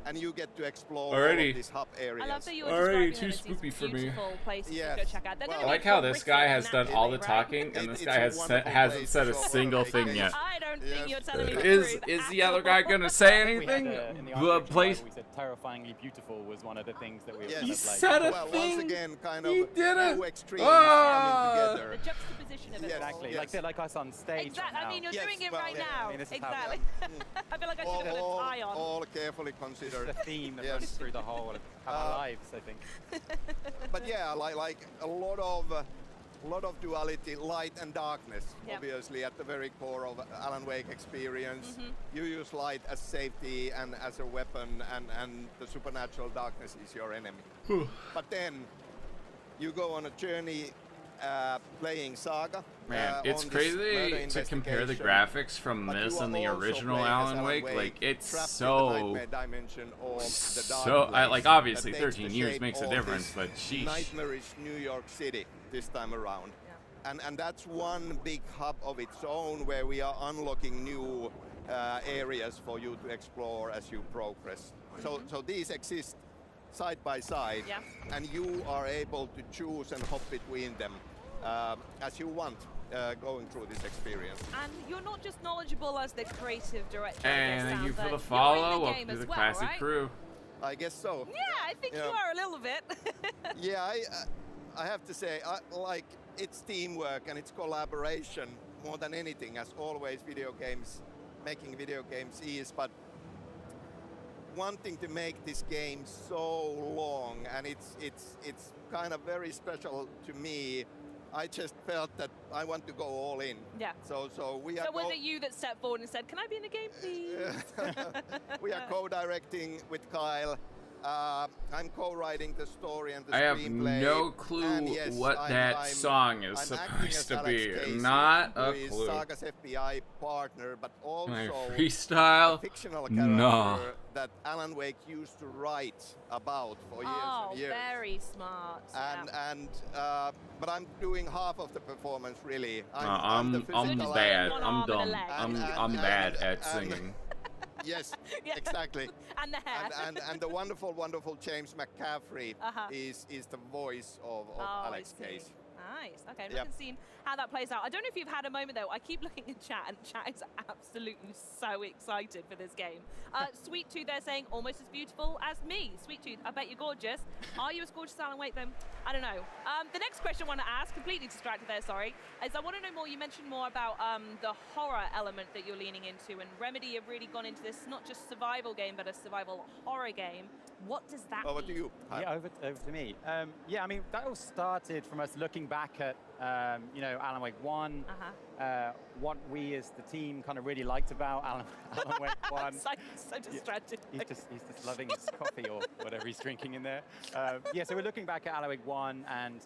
and you get to explore
Already.
all of these hub areas.
I love that you're
Already
describing
too
them as
spooky
these
for me.
beautiful places to go check out. They're
Well,
I
gonna
like
be
how this guy has done all the
naturally,
talking, and this
It's
guy
a
has
wonderful
hasn't
place
said
to
a
show
single
off
thing
games.
yet.
I don't think you're telling me the
Is
truth.
is the other guy gonna say anything? The place.
We said terrifyingly beautiful was one of the things that we were
Yes.
kind
He
of like.
said a
Well,
thing.
once again, kind
He
of
did it.
two extremes
Ah.
coming together.
The juxtaposition of it all.
Exactly,
Yes.
like us on stage.
Exactly.
Right
I mean, you're
now.
doing it
well,
right
yeah.
now.
I mean, this is how-
Exactly. I feel like I should have put a tie on.
All carefully considered.
It's the theme that
Yes.
runs through the whole of our lives, I think.
But yeah, like a lot of duality, light and darkness,
Yep.
obviously at the very core of Alan Wake experience.
Mm-hmm.
You use light as safety and as a weapon, and the supernatural darkness is your enemy. But then you go on a journey playing Saga.
Man, it's
on this murder
crazy to compare the
investigation.
graphics from
But you
this
are
and the
also
original
playing as
Alan Wake. Like it's
trapped in the
so
nightmare dimension of the dark
so.
place
Like obviously,
that takes
13
the
years
shape
makes a
of
difference,
this
but sheesh.
nightmarish New York City this time around. And that's one big hub of its own where we are unlocking new areas for you to explore as you progress. So these exist side by side, and you are able to choose and hop between them as you want going through this experience.
And you're not just knowledgeable as the creative director.
And thank you for the
you're in
follow.
the
Welcome
game
to
as
the
well,
classic
right?
crew.
I guess so.
Yeah, I think
Yeah.
you are a little bit.
Yeah, I have to say, like, it's teamwork and it's collaboration more than anything, as always making video games is, but wanting to make this game so long, and it's kind of very special to me. I just felt that I want to go all in.
Yeah.
So we are.
So was it you that stepped forward and said, "Can I be in the game, please?"
We are co-directing with Kyle. I'm co-writing the story and the
I have
screenplay.
no clue
and yes,
what that song is
I'm acting as
supposed to
Alex
be.
Casey,
Not
who
a
is
clue.
Saga's FBI partner, but also
Can I freestyle?
a fictional character
No.
that Alan Wake used to write about for years
Oh,
and years.
very smart.
But I'm doing half of the performance really. the
I'm
physical
bad.
actor.
I'm dumb. I'm bad at
and-
singing.
Yes, exactly.
And the hair.
And the wonderful James McCaffrey is the voice of Alex Case.
Nice. Okay, I'm
Yep.
looking seeing how that plays out. I don't know if you've had a moment though. I keep looking in chat, and chat is absolutely so excited for this game. Sweet Tooth, they're saying almost as beautiful as me. Sweet Tooth, I bet you're gorgeous. Are you as gorgeous as Alan Wake then? I don't know. The next question I want to ask, completely distracted there, sorry, is I want to know more. You mentioned more about the horror element that you're leaning into, and Remedy have really gone into this not just survival game, but a survival horror game. What does that
Over
mean?
to you.
Yeah, over to me. Yeah, I mean, that all started from us looking back at, Alan Wake 1, what we as the team kind of really liked about Alan Wake 1.
so distracted.
He's just loving his coffee or whatever he's drinking in there. Yeah, so we're looking back at Alan Wake 1 and,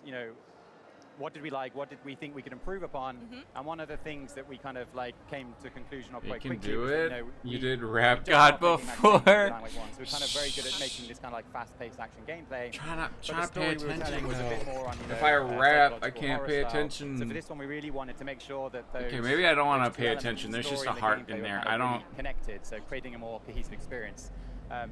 what did we like? What did we think we could improve upon? And one of the things that we kind of like came to a conclusion of
You
quite
can
quickly
do
was
it.
that,
You
we
did Rap
just
God
started making
before.
magazines with Alan Wake 1, so we're kind of very good at making this kind of like fast-paced action gameplay.
Try
But
to
the
pay
story we were telling
attention
was a bit more on,
If I rap, I
psychological
can't
horror
pay
style.
attention.
So for this one, we really wanted to make sure that those.
Okay, maybe I don't want to
those
pay
two elements
attention.
of the
There's just
story
a
and the
heart
gameplay
in
were
there.
kind
I
of really
don't.
connected, so creating a more cohesive experience.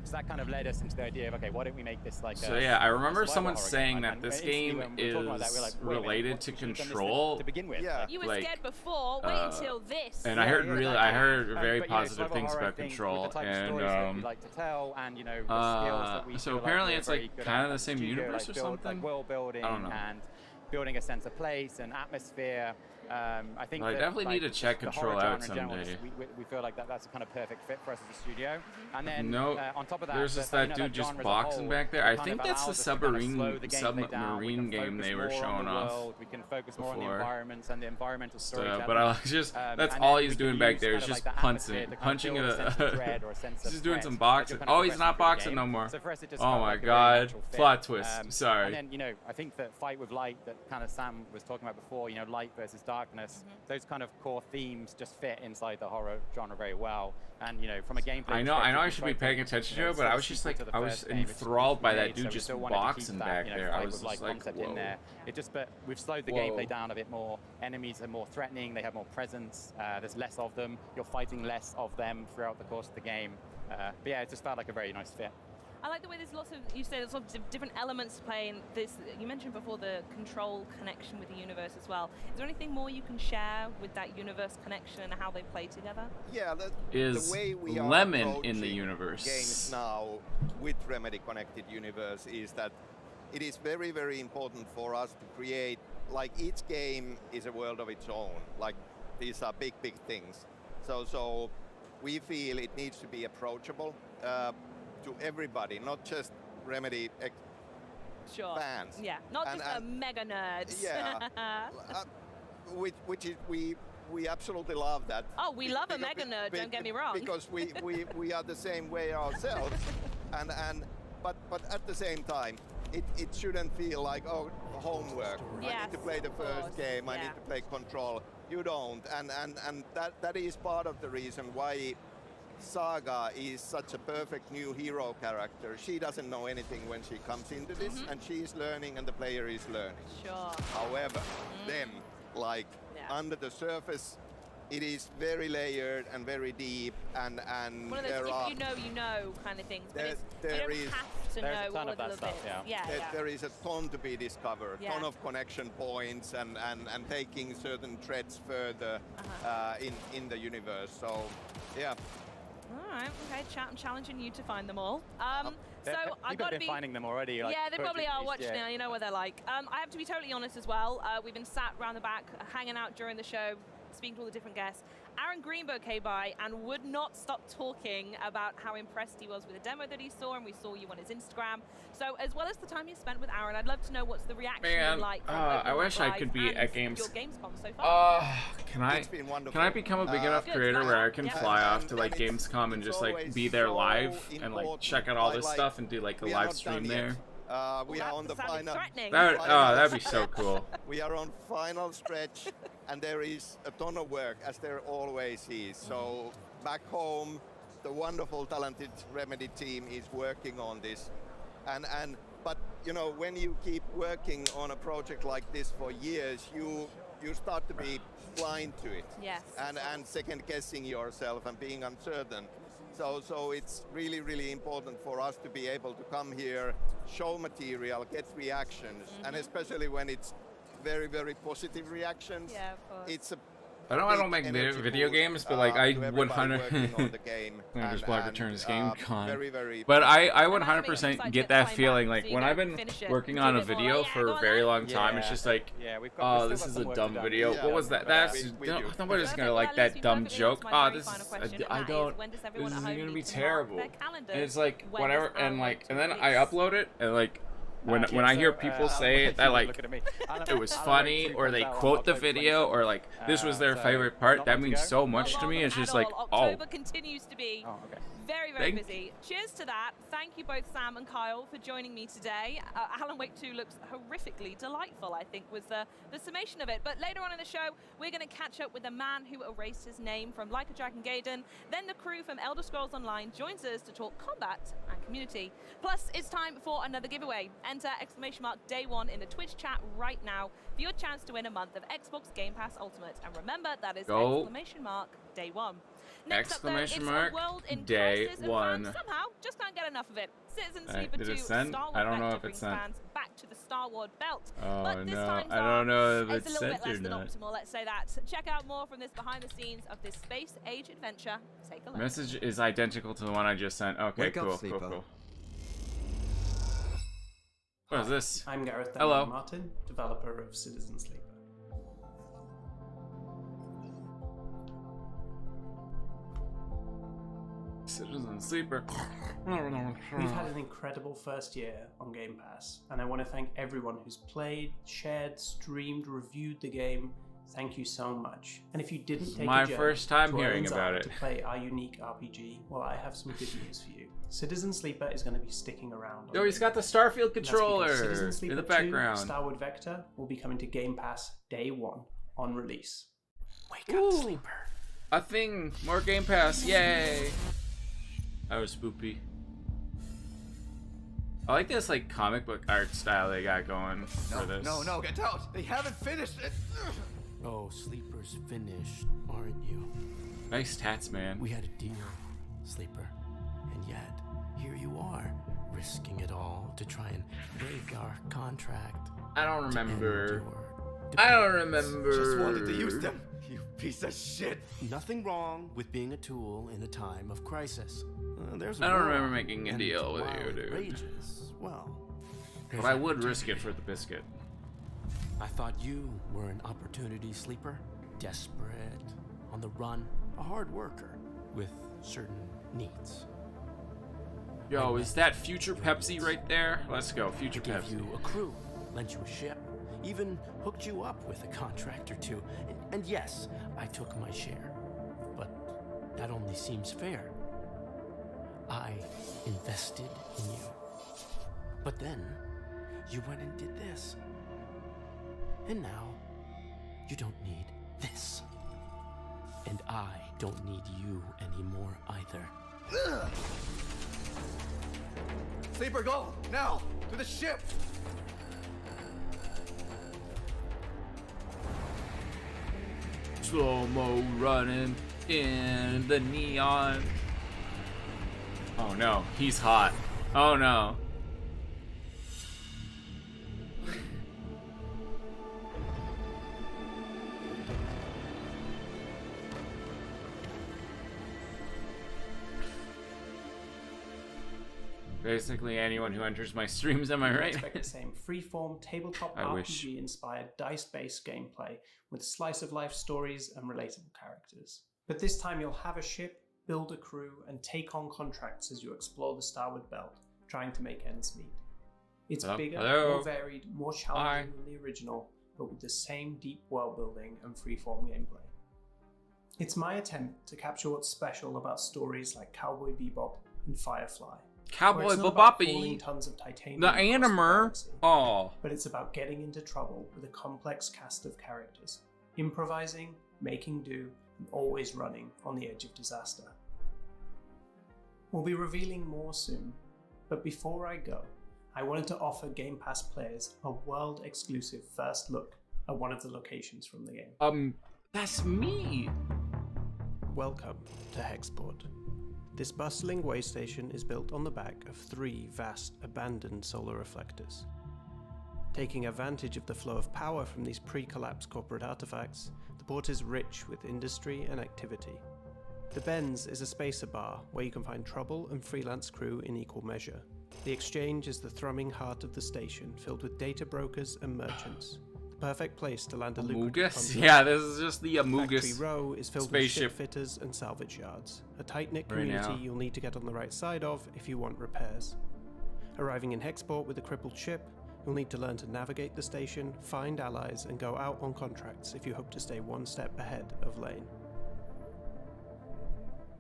So that kind of led us into the idea of, okay, why don't we make this like
So
a,
yeah, I
a
remember
survival
someone
horror
saying
game?
that
And
this
instantly
game
when we were talking about that, we were
is
like, wait a minute,
related to
we should've done this
Control.
to begin with.
Yeah.
You were
like,
scared before. Wait until this.
And I heard I heard very
but,
positive
survival
things
horror
about
things
Control,
with the type of stories that we
and
like to tell, and the skills that we
so
feel
apparently
like
it's
we're
like
very good
kind
at
of the
as a
same
studio,
universe
like
or something.
Like world building
I don't know.
and building a sense of place and atmosphere. I think
Well, I
that,
definitely need to check
the
Control
horror
out
genre in general,
someday.
we feel like that's a kind of perfect fit for us as a studio. And then
No,
on top of that,
there's just that dude just boxing back there. I think that's the submarine game they were showing off
we can focus more on the
before.
environments and the environmental storytelling.
But I just that's
and
all
then
he's
we can
doing back
use
there
kind
is
of
just
like that atmosphere to kind of
punching
build a sense of dread or a sense of
he's doing
threat
some
as
boxing.
you're kind of
Oh, he's not
progressing through
boxing
the
no
game.
more.
So for us, it just
Oh
felt
my
like a very
god,
natural fit.
plot twist. Sorry.
And then I think that Fight with Light that kind of Sam was talking about before, light versus darkness, those kind of core themes just fit inside the horror genre very well. And from a gameplay
I know I should be paying attention to it, but I was just like I was enthralled by that dude just boxing back there. I was just like, whoa.
in there. But we've slowed the gameplay down a bit more. Enemies are more threatening. They have more presence. There's less of them. You're fighting less of them throughout the course of the game. But yeah, it just felt like a very nice fit.
I like the way there's lots of, you say there's lots of different elements to play, and this, you mentioned before the control connection with the universe as well. Is there anything more you can share with that universe connection and how they play together?
Yeah,
is
the way we are
Lemon in the universe?
Games now with Remedy Connected Universe is that it is very, very important for us to create, like each game is a world of its own. Like these are big, big things. So we feel it needs to be approachable to everybody, not just Remedy fans.
Yeah, not just the mega nerds.
Yeah, which is we absolutely love that.
Oh, we love a mega nerd. Don't get me wrong.
Because we are the same way ourselves, but at the same time, it shouldn't feel like homework.
Yes,
I need to play the first game. I need to play Control. You don't, and that is part of the reason why Saga is such a perfect new hero character. She doesn't know anything when she comes into this, and she is learning and the player is learning.
Sure.
However, then, like, under the surface, it is very layered and very deep, and
one of those,
there
if
are...
you know kind of things, but you
there
don't
is,
have to know all of the little bits.
There is a ton to be discovered, ton of connection points, and taking certain threads further in the universe, so, yeah.
Alright, okay, I'm challenging you to find them all. So I've
got to be finding them already. Like,
yeah, they probably are watching now. You know what they're like. I have to be totally honest as well. We've been sat around the back, hanging out during the show, speaking to all the different guests. Aaron Greenberg came by and would not stop talking about how impressed he was with the demo that he saw, and we saw you on his Instagram. So as well as the time you spent with Aaron, I'd love to know what's the reaction been like.
I wish I could be at
your Gamescom so far.
Can I become a big enough creator where I can fly off to like Gamescom and just like be there live and like check out all this stuff and do like a live stream there?
We are on the final.
That'd be so cool.
We are on final stretch, and there is a ton of work, as there always is. So back home, the wonderful, talented Remedy team is working on this, but you know, when you keep working on a project like this for years, you start to be blind to it.
Yes.
And second guessing yourself and being uncertain. So it's really, really important for us to be able to come here, show material, get reactions, and especially when it's very, very positive reactions.
Yeah, of course.
It's a
I don't make video games, but like I 100. Just Black Returns GameCon. But I 100% get that feeling. Like when I've been working on a video for a very long time, it's just like, oh, this is a dumb video. What was that? Nobody's gonna like that dumb joke. Oh, this is this is gonna be terrible. And it's like whatever, and then I upload it, and like. When I hear people say that like it was funny, or they quote the video, or like this was their favorite part, that means so much to me. It's just like, oh.
October continues to be very, very busy. Cheers to that. Thank you both, Sam and Kyle, for joining me today. Alan Wake 2 looks horrifically delightful, I think, was the summation of it. But later on in the show, we're going to catch up with the man who erased his name from Like a Dragon Gaiden. Then the crew from Elder Scrolls Online joins us to talk combat and community. Plus, it's time for another giveaway. Enter !Day1 in the Twitch chat right now for your chance to win a month of Xbox Game Pass Ultimate. And remember, that is !Day1. Next up, though, it's a world in crisis, and fans somehow just can't get enough of it. Citizen Sleeper 2, Star Wars
I don't know if
brings
it's sent.
fans back to the Star Wars belt.
Oh
but this
no,
time,
I don't know if
it's
it's
a little
sent
bit less
or
than
not.
optimal, let's say that. Check out more from this behind the scenes of this space age adventure. Take a look.
Message is identical to the one I just sent. Okay,
Wake up,
cool.
Sleeper.
What is this?
I'm Gareth
Hello.
Martin, developer of Citizen Sleeper.
Citizen Sleeper.
We've had an incredible first year on Game Pass, and I want to thank everyone who's played, shared, streamed, reviewed the game. Thank you so much. And if you didn't take
my
a journey
first time
to
hearing
Orleans
about
Island
it
to play our unique RPG, well, I have some good news for you. Citizen Sleeper is going to be sticking around.
Yo, he's got the Starfield controller
Citizen Sleeper
in the
2,
background.
Starward Vector will be coming to Game Pass day 1 on release. Wake up, Sleeper.
A thing. More Game Pass. Yay. That was spoopy. I like this like comic book art style they got going for this.
No, get out! They haven't finished it!
Oh, Sleeper's finished, aren't you?
Nice tats, man.
We had a deal, Sleeper. yet here you are, risking it all to try and break our contract.
I don't remember. I don't remember.
Just wanted to use them, you piece of shit.
Nothing wrong with being a tool in a time of crisis. There's
I don't remember making a deal with you, dude.
Rages, well,
but I would risk it for the biscuit.
I thought you were an opportunity sleeper, desperate, on the run, a hard worker with certain needs.
Yo, is that Future Pepsi right there? Let's go, Future
Gave
Pepsi.
you a crew, lent you a ship, even hooked you up with a contract or two. And yes, I took my share, but that only seems fair. I invested in you. But then, you went and did this. And now, you don't need this. And I don't need you anymore either.
Ugh. Sleeper, go! Now! To the ship!
Slow-mo running in the neon. Oh no, he's hot. Oh no. Basically anyone who enters my streams, am I right?
Expect the same freeform tabletop RPG-inspired dice-based gameplay with slice-of-life stories and relatable characters. But this time you'll have a ship, build a crew, and take on contracts as you explore the Starward Belt, trying to make ends meet. It's bigger, more varied, more challenging than the original, but with the same deep world-building and freeform gameplay. It's my attempt to capture what's special about stories like Cowboy Bebop and Firefly.
Cowboy
Bebop,
the animer. Oh,
but it's about getting into trouble with a complex cast of characters, improvising, making do, and always running on the edge of disaster. We'll be revealing more soon, but before I go, I wanted to offer Game Pass players a world-exclusive first look at one of the locations from the game.
That's me.
Welcome to Hexport. This bustling way station is built on the back of 3 vast, abandoned solar reflectors. Taking advantage of the flow of power from these pre-collapse corporate artifacts, the port is rich with industry and activity. The Benz is a spacer bar where you can find trouble and freelance crew in equal measure. The Exchange is the thrumming heart of the station, filled with data brokers and merchants. Perfect place to land a lucrative contract.
Yeah, this is just the Amogus
Factory Row is filled with ship fitters and salvage yards. A tight-knit community you'll need to get on the right side of if you want repairs. Arriving in Hexport with a crippled ship, you'll need to learn to navigate the station, find allies, and go out on contracts if you hope to stay one step ahead of Lane.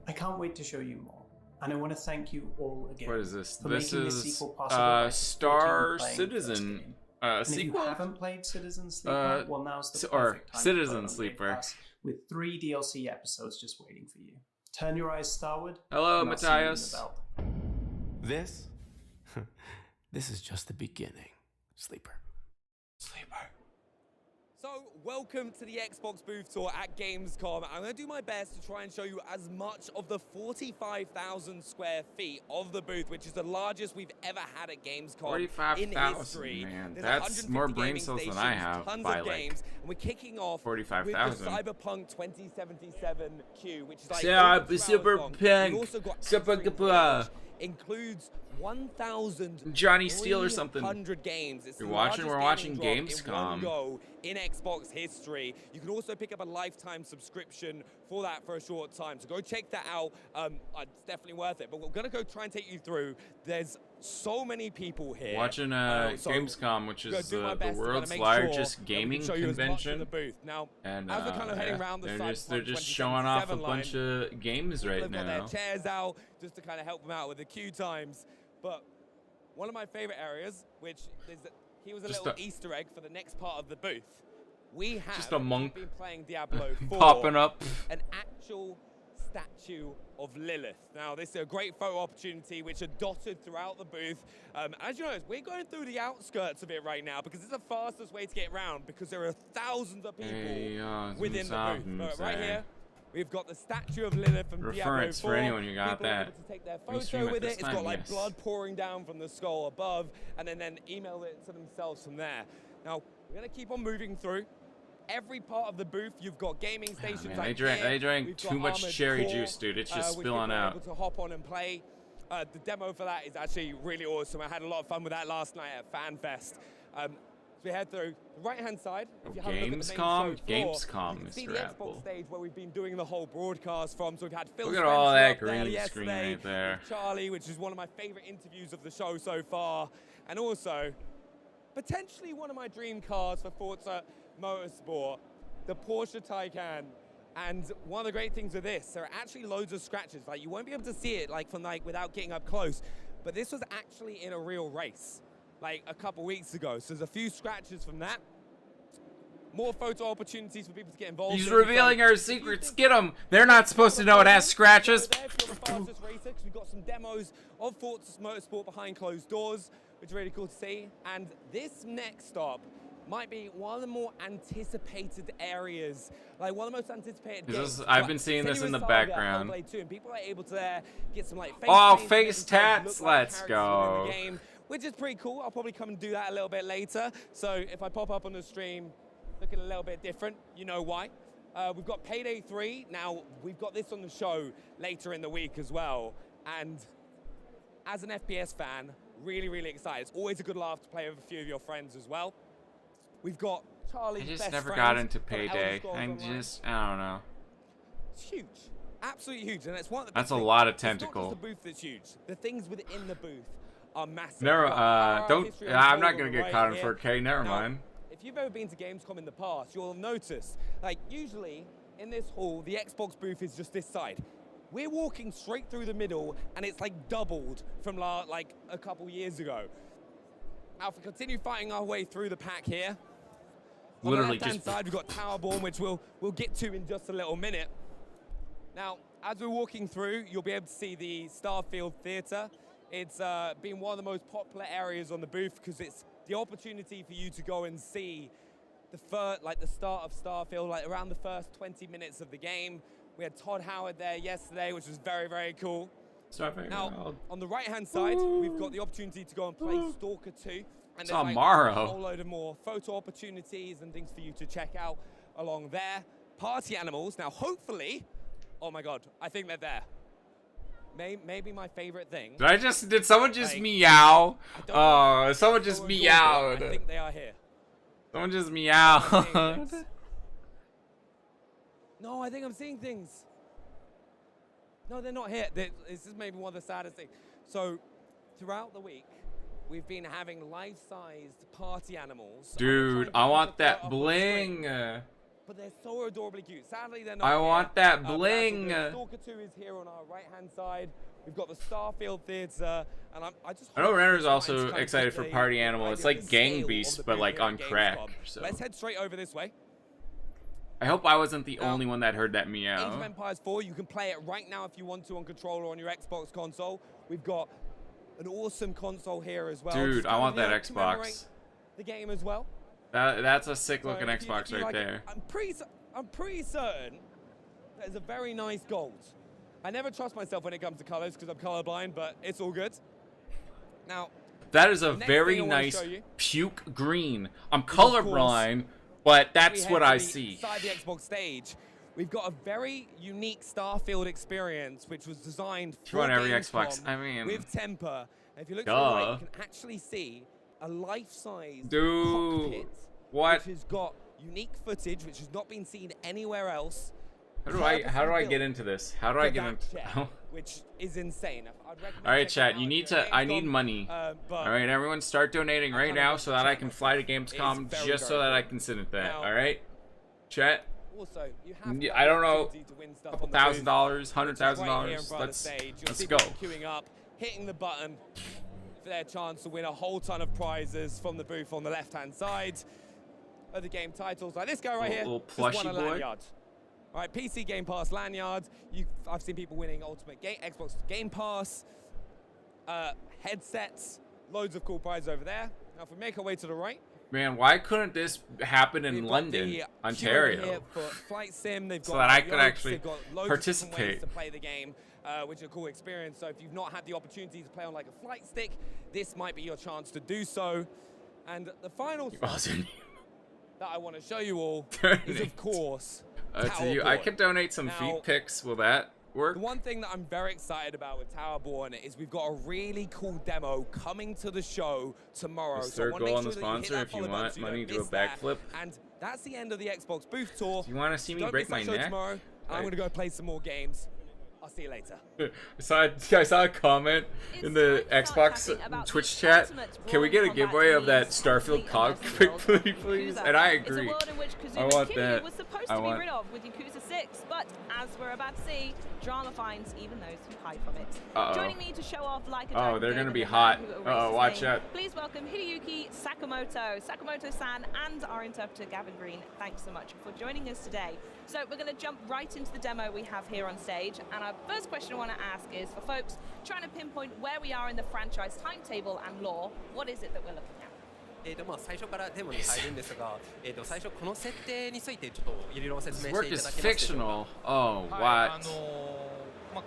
I can't wait to show you more, and I want to thank you all again.
What is this?
For
This
making
is
this sequel possible
Star Citizen.
And
Sequel?
if you haven't played Citizen Sleeper, well, now's the perfect time
Citizen
to play on
Sleeper.
Game Pass, with 3 DLC episodes just waiting for you. Turn your eyes starward.
Hello,
and I'll see you in the
Matthias.
belt.
This? This is just the beginning, Sleeper.
So, welcome to the Xbox booth tour at Gamescom. I'm going to do my best to try and show you as much of the 45,000 square feet of the booth, which is the largest we've ever had at Gamescom in
45,000,
history.
man.
There's
That's more
150
brain
gaming
cells than I
stations,
have
tons
by
of
like
games, and we're kicking off
45,000.
with the Cyberpunk 2077 queue, which is like
Cyberpunk,
includes 1,000
Johnny Steele or something.
100 games. It's
You're
the
watching? We're
largest
watching
gaming drop in one
Gamescom.
go in Xbox history. You can also pick up a lifetime subscription for that for a short time. So go check that out. It's definitely worth it. But we're gonna go try and take you through. There's so many people here.
Watching
So
Gamescom, which
I'm gonna
is
do my
the
best to kinda
world's
make
largest
sure that we
gaming
can show you as much of
convention.
the booth. Now,
And
as we're kind of heading around the
they're
Cyberpunk
just showing off a
2077
bunch
line,
of games right
They've got
now.
their chairs out just to kind of help them out with the queue times. But one of my favorite areas, which is that he was a
Just
little
a-
Easter egg for the next part of the booth. We have
Just a monk
been playing Diablo 4,
popping up.
an actual statue of Lilith. Now, this is a great photo opportunity which are dotted throughout the booth. As you notice, we're going through the outskirts of it right now because it's the fastest way to get around because there are thousands of people within the booth. But right here,
We've got the statue of Lilith from Diablo 4.
Reference for anyone who got
People are
that.
able to take their
We stream
photo with
this
it. It's
time,
got like
yes.
blood pouring down from the skull above, and then email it to themselves from there. Now, we're going to keep on moving through. Every part of the booth, you've got gaming stations.
Man,
like
they drank
We've
too
got
much
Armored
cherry
Core,
juice, dude. It's just
which
spilling
people are
out.
able to hop on and play. The demo for that is actually really awesome. I had a lot of fun with that last night at FanFest. So we head through the right-hand side. If you have a look at the main show floor,
Gamescom,
you can see
Mr.
the
Apple.
Xbox stage where we've been doing the whole broadcast from. So we've had Phil
Look at
Spencer
all that
up there
green screen
yesterday
right there.
with Charlie, which is one of my favorite interviews of the show so far, and also potentially one of my dream cars for Forza Motorsport, the Porsche Taycan. And one of the great things with this, there are actually loads of scratches. Like, you won't be able to see it like from like without getting up close, but this was actually in a real race like a couple weeks ago. So there's a few scratches from that. More photo opportunities for people to get involved.
He's revealing our secrets. Get them. They're not supposed to know it has scratches.
We've got some demos of Forza Motorsport behind closed doors, which is really cool to see. And this next stop might be one of the more anticipated areas, like one of the most anticipated games.
I've been seeing this in the background.
And people are able to get some like
face tats. Let's go.
Game, which is pretty cool. I'll probably come and do that a little bit later. So if I pop up on the stream looking a little bit different, you know why. We've got Payday 3. Now, we've got this on the show later in the week as well. And as an FPS fan, really, really excited. It's always a good laugh to play with a few of your friends as well. We've got Charlie's best
I just never
friend
got into
from
Payday.
I
don't know.
It's huge. Absolutely huge. And it's one of the
That's a
big
lot of
things. It's not
tentacle.
just the booth that's huge. The things within the booth are massive.
Never,
We've got our
don't.
history
I'm
unfolded
not
on
gonna
the
get
right
caught in
here.
4K. Never
Now,
mind.
if you've ever been to Gamescom in the past, you'll have noticed, like, usually in this hall, the Xbox booth is just this side. We're walking straight through the middle, and it's like doubled from like a couple years ago. Now, if we continue fighting our way through the pack here, on
Literally
the left-hand
just-
side, we've got Towerborn, which we'll get to in just a little minute. Now, as we're walking through, you'll be able to see the Starfield Theater. It's been one of the most popular areas on the booth because it's the opportunity for you to go and see the start of Starfield, like around the first 20 minutes of the game. We had Todd Howard there yesterday, which was very, very cool. Now, on the right-hand side, we've got the opportunity to go and play Stalker 2. And there's like
tomorrow.
a whole load of more photo opportunities and things for you to check out along there. Party animals. Now, hopefully, oh my God, I think they're there. Maybe my favorite thing.
Did someone just meow? Oh, someone just meowed.
I think they are here.
Someone just meowed.
No, I think I'm seeing things. No, they're not here. This is maybe one of the saddest things. So, throughout the week, we've been having life-sized party animals.
Dude, I want that bling.
But they're so adorably cute. Sadly, they're not
I
here.
want that
But
bling.
that's all good. Stalker 2 is here on our right-hand side. We've got the Starfield Theater, and
I know Renner's also excited for Party Animal. It's like Gang Beast, but like on crack. So
Let's head straight over this way.
I hope I wasn't the only one that heard that
Age of
meow.
Empires 4, you can play it right now if you want to on controller on your Xbox console. We've got an awesome console here as well.
Dude,
Just
I
to,
want
you know,
that
commemorate
Xbox.
the game as well.
That's a sick looking
So if you
Xbox right
like it,
there.
I'm pretty certain there's a very nice gold. I never trust myself when it comes to colors because I'm colorblind, but it's all good. Now,
That is a
the next
very
thing I wanna
nice
show you
puke green. I'm
is, of course,
colorblind, but that's
we
what
head
I
to the
see.
Side the Xbox stage, we've got a very unique Starfield experience, which was designed for
on every
Gamescom
Xbox. I mean,
with temper. And if you look to
duh.
the right, you can actually see a life-size
Dude,
cockpit,
what?
which has got unique footage, which has not been seen anywhere else.
How do I get into this? How do I get into?
Which is insane. I'd recommend
All right,
checking
chat.
out
You need
if you're
to. I need
Gamescom,
money.
but
All right, everyone, start donating right now so that I can fly to Gamescom
It's very,
just so
very
that I
cool.
can sit at that.
Now,
All right, chat.
Also, you have to
I don't know,
opportunity to win stuff
couple
on the booth,
$1,000, $100,000.
right here in front of the
Let's
stage. You'll
let's
see
go.
people queuing up, hitting the button for their chance to win a whole ton of prizes from the booth on the left-hand side of the game titles. Like this guy right here,
Little
just won
plushy
a
boy.
lanyard. All right, PC Game Pass lanyard. I've seen people winning Ultimate Xbox Game Pass, headsets, loads of cool prizes over there. Now, if we make our way to the right,
Man, why couldn't this happen in London, Ontario, so that I could actually participate?
To play the game, which is a cool experience. So if you've not had the opportunity to play on like a flight stick, this might be your chance to do so. And the final thing that I want to show you all is, of course,
I could donate some feet pics. Will that work?
The one thing that I'm very excited about with Towerborn is we've got a really cool demo coming to the show tomorrow.
So goal on the sponsor if you want money to do a backflip.
And that's the end of the Xbox booth tour.
Do you want to see me break my neck?
Tomorrow. I'm going to go play some more games. I'll see you later.
I saw a comment in the Xbox Twitch chat. Can we get a giveaway of that Starfield cockpit, please? And I agree. I want that.
Was supposed to be rid of with Yakuza 6, but as we're about to see, drama finds even those who hide from it. Joining me to show off like a
they're gonna be hot. Watch out.
Please welcome Hideyuki Sakamoto, Sakamoto-san, and our interpreter Gavin Green. Thanks so much for joining us today. So we're going to jump right into the demo we have here on stage, and our first question I want to ask is for folks trying to pinpoint where we are in the franchise timetable and lore. What is it that we're looking at?
最初からデモに入るんですが、最初この設定についてちょっといろいろ説明していただけますでしょうか。
Oh, what?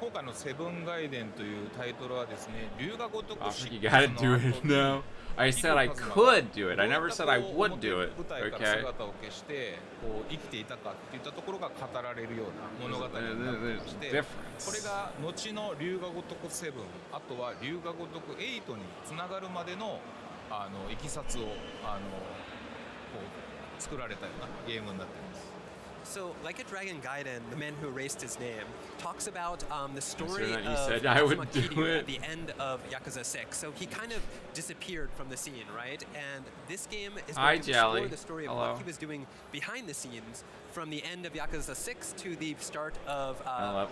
今回のセブンガイデンというタイトルはですね、龍が如く
You gotta do it now. I said I could do it. I never said I would do it. Okay.
姿を消してこう生きていたかっていったところが語られるような物語になってまして、これが後の龍が如くセブン、あとは龍が如く8につながるまでのいきさつをこう作られたようなゲームになっています。
So, Like a Dragon Gaiden, the man who erased his name, talks about the story of
Kiryu
at the end of Yakuza 6. So he kind of disappeared from the scene, right? And this game is going to explore the story of what he was doing behind the scenes from the end of Yakuza 6 to the start of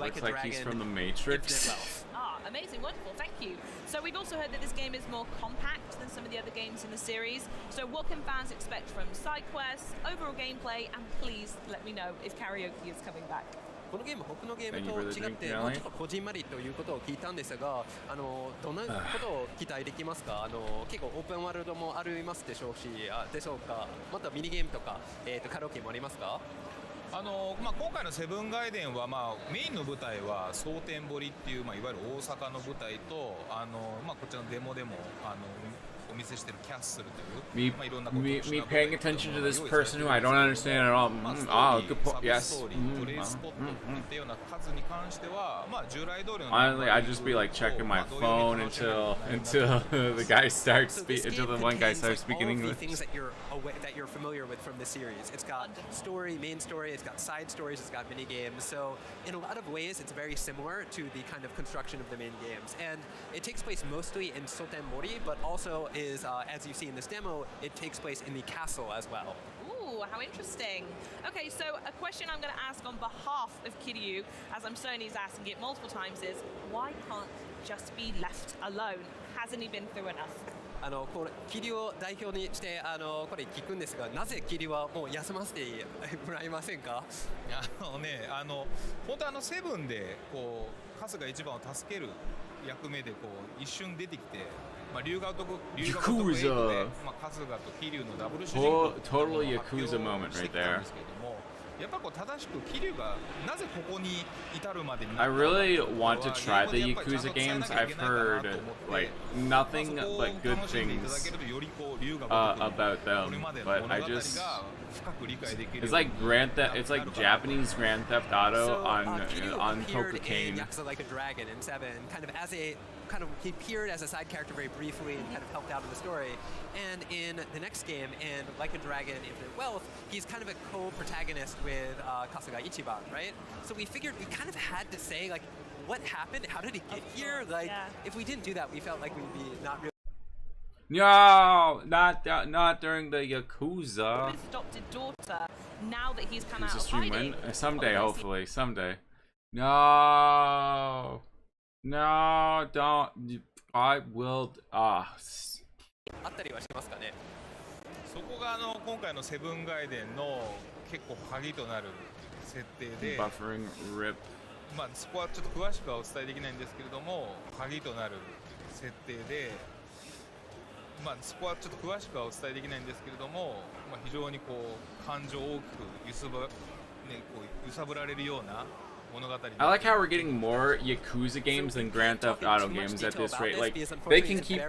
Like a Dragon.
He's from the Matrix.
Amazing, wonderful, thank you. So we've also heard that this game is more compact than some of the other games in the series. So what can fans expect from side quests, overall gameplay, and please let me know if karaoke is coming back.
このゲーム他のゲームと違ってもうちょっとこじんまりということを聞いたんですが、どんなことを期待できますか？結構オープンワールドもありますでしょうし、でしょうか。またミニゲームとかカラオケもありますか？
今回のセブンガイデンは、メインの舞台は蒼天堀っていう、いわゆる大阪の舞台とこちらのデモでもお見せしているキャッスルという、いろんなことを
me paying attention to this person who I don't understand at all. Good point. Yes.
トレイスポットといったような数に関しては、従来通りの
Honestly, I'd just be like checking my phone until the guy starts until the one guy starts speaking English.
Things that you're familiar with from the series. It's got story, main story. It's got side stories. It's got mini games. So in a lot of ways, it's very similar to the kind of construction of the main games. And it takes place mostly in Soten Mori, but also is, as you see in this demo, it takes place in the castle as well.
Ooh, how interesting. Okay, so a question I'm going to ask on behalf of Kiryu, as I'm certain he's asking it multiple times, is why can't he just be left alone? Hasn't he been through enough?
これキリを代表にしてこれ聞くんですが、なぜキリはもう休ませてもらえませんか？
本当セブンでこう春日一番を助ける役目でこう一瞬出てきて、龍が如く8で春日と桐生のダブル主人公
Totally Yakuza moment right there.
やっぱこう正しく桐生がなぜここに至るまでに
I really want to try the Yakuza games. I've heard like nothing but good things about them, but I just it's like it's like Japanese Grand Theft Auto on cocaine.
Yakuza Like a Dragon in 7, he appeared as a side character very briefly and kind of helped out in the story. And in the next game, in Like a Dragon Infinite Wealth, he's kind of a co-protagonist with Kasuga Ichiban, right? So we figured we kind of had to say, like, what happened? How did he get here? Like, if we didn't do that, we felt like we'd be not really.
No, not during the Yakuza.
His adopted daughter, now that he's come out of
stream
hiding.
Someday, hopefully, someday. No, don't. I will.
あったりはしますかね。そこが今回のセブンガイデンの結構鍵となる設定で。
Buffering rip.
そこはちょっと詳しくはお伝えできないんですけれども、鍵となる設定で。まあそこはちょっと詳しくはお伝えできないんですけれども、まあ非常にこう感情を大きくこう揺さぶられるような。
I like how we're getting more Yakuza games than Grand Theft Auto games at this rate. Like, they can keep,